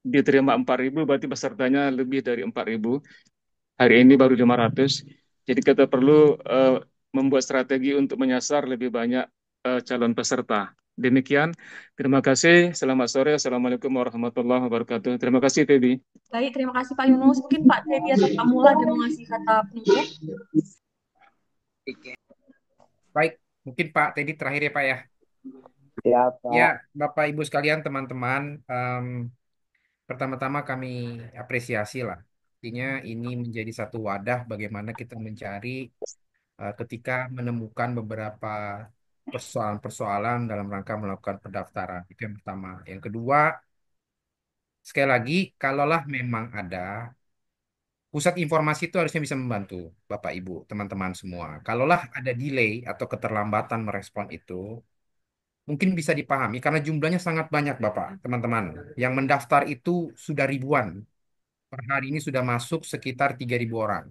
diterima 4.000 berarti pesertanya lebih dari 4.000. Hari ini baru 500. Jadi kita perlu membuat strategi untuk menyasar lebih banyak calon peserta. Demikian, terima kasih. Selamat sore. Assalamualaikum warahmatullahi wabarakatuh. Terima kasih, Teddy. Baik, terima kasih Pak Yunus. Mungkin Pak Teddy atau Pak Mula ada mau ngasih kata penutup? Baik, mungkin Pak Teddy terakhir ya Pak ya. Ya, Pak. Ya, Bapak Ibu sekalian, teman-teman, pertama-tama kami apresiasi lah. Artinya ini menjadi satu wadah bagaimana kita mencari ketika menemukan beberapa persoalan-persoalan dalam rangka melakukan pendaftaran. Itu yang pertama. Yang kedua, sekali lagi, kalaulah memang ada pusat informasi itu harusnya bisa membantu Bapak Ibu, teman-teman semua. Kalaulah ada delay atau keterlambatan merespon itu, mungkin bisa dipahami karena jumlahnya sangat banyak Bapak, teman-teman. Yang mendaftar itu sudah ribuan. Per hari ini sudah masuk sekitar 3.000 orang.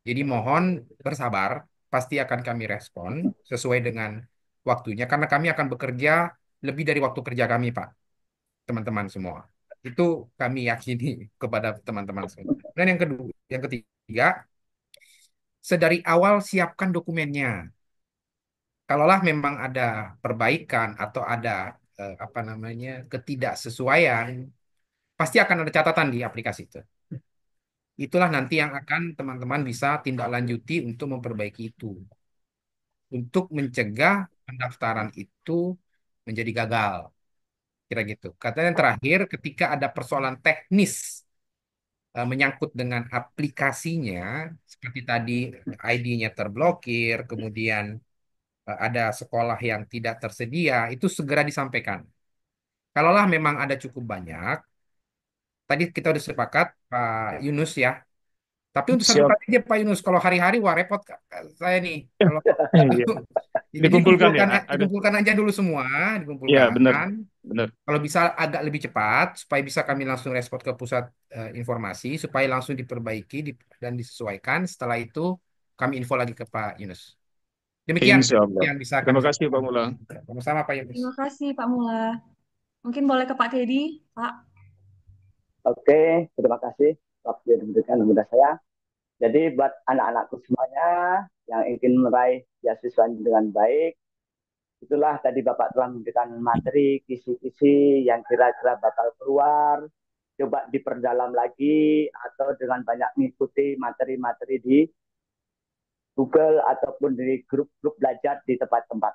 Jadi mohon bersabar, pasti akan kami respon sesuai dengan waktunya karena kami akan bekerja lebih dari waktu kerja kami, Pak. Teman-teman semua. Itu kami yakini kepada teman-teman semua. Dan yang kedua, yang ketiga, sedari awal siapkan dokumennya. Kalaulah memang ada perbaikan atau ada apa namanya ketidaksesuaian, pasti akan ada catatan di aplikasi itu. Itulah nanti yang akan teman-teman bisa tindak lanjuti untuk memperbaiki itu. Untuk mencegah pendaftaran itu menjadi gagal. Kira gitu. Katanya yang terakhir, ketika ada persoalan teknis menyangkut dengan aplikasinya, seperti tadi ID-nya terblokir, kemudian ada sekolah yang tidak tersedia, itu segera disampaikan. Kalaulah memang ada cukup banyak, tadi kita udah sepakat Pak Yunus ya. Tapi untuk satu Siap. kali aja Pak Yunus, kalau hari-hari wah repot saya nih. Kalau Iya. Dikumpulkan ya. dikumpulkan aja dulu semua, Iya, dikumpulkan. benar. Benar. Kalau bisa agak lebih cepat supaya bisa kami langsung respon ke pusat informasi supaya langsung diperbaiki dan disesuaikan. Setelah itu kami info lagi ke Pak Yunus. Demikian Insya Allah. yang bisa Terima kami kasih Pak Mula. sama-sama Pak Yunus. Terima kasih Pak Mula. Mungkin boleh ke Pak Teddy, Pak. Oke, terima kasih waktu yang diberikan kepada saya. Jadi buat anak-anakku semuanya yang ingin meraih beasiswa dengan baik, itulah tadi Bapak telah memberikan materi, kisi-kisi yang kira-kira bakal keluar. Coba diperdalam lagi atau dengan banyak mengikuti materi-materi di Google ataupun di grup-grup belajar di tempat-tempat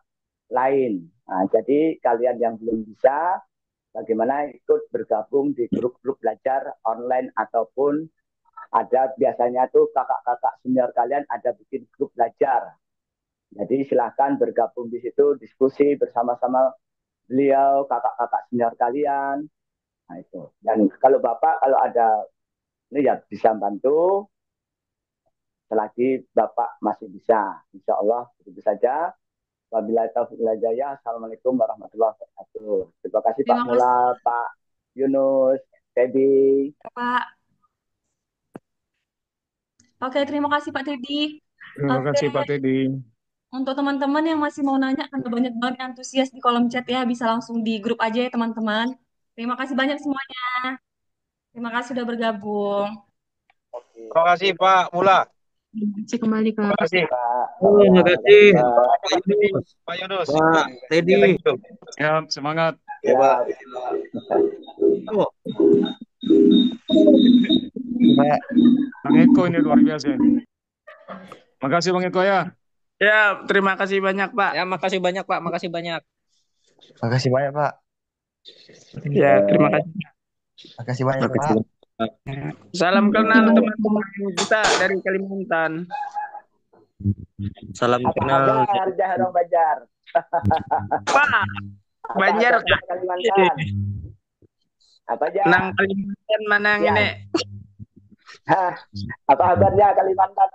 lain. Nah, jadi kalian yang belum bisa, bagaimana ikut bergabung di grup-grup belajar online ataupun ada biasanya tuh kakak-kakak senior kalian ada bikin grup belajar. Jadi silahkan bergabung di situ, diskusi bersama-sama beliau, kakak-kakak senior kalian. Nah itu. Dan kalau Bapak, kalau ada ini ya bisa bantu, selagi Bapak masih bisa. Insya Allah, begitu saja. Wabillahi taufiq wal hidayah. Assalamualaikum warahmatullahi wabarakatuh. Terima kasih Pak Mula, Pak Yunus, Teddy. Pak. Oke, terima kasih Pak Teddy. Terima kasih Pak Teddy. Untuk teman-teman yang masih mau nanya, karena banyak banget antusias di kolom chat ya, bisa langsung di grup aja ya teman-teman. Terima kasih banyak semuanya. Terima kasih sudah bergabung. Terima kasih Pak Mula. Kembali Kak. Terima kasih. Terima kasih. Pak Yunus. Pak Teddy. Ya, semangat. Ya, Pak. Bang Eko ini luar biasa ini. Makasih Bang Eko ya. Ya, terima kasih banyak Pak. Ya, makasih banyak Pak. Makasih banyak. Makasih banyak, Pak. Ya, terima kasih. Makasih banyak, Pak. Salam kenal teman-teman kita dari Kalimantan. Salam Apa kenal. kabar Jahrong Banjar? Pak, Banjar Apa kabar Kalimantan? Apa aja? Nang Kalimantan mana Ya. ini? Hah, apa kabarnya Kalimantan?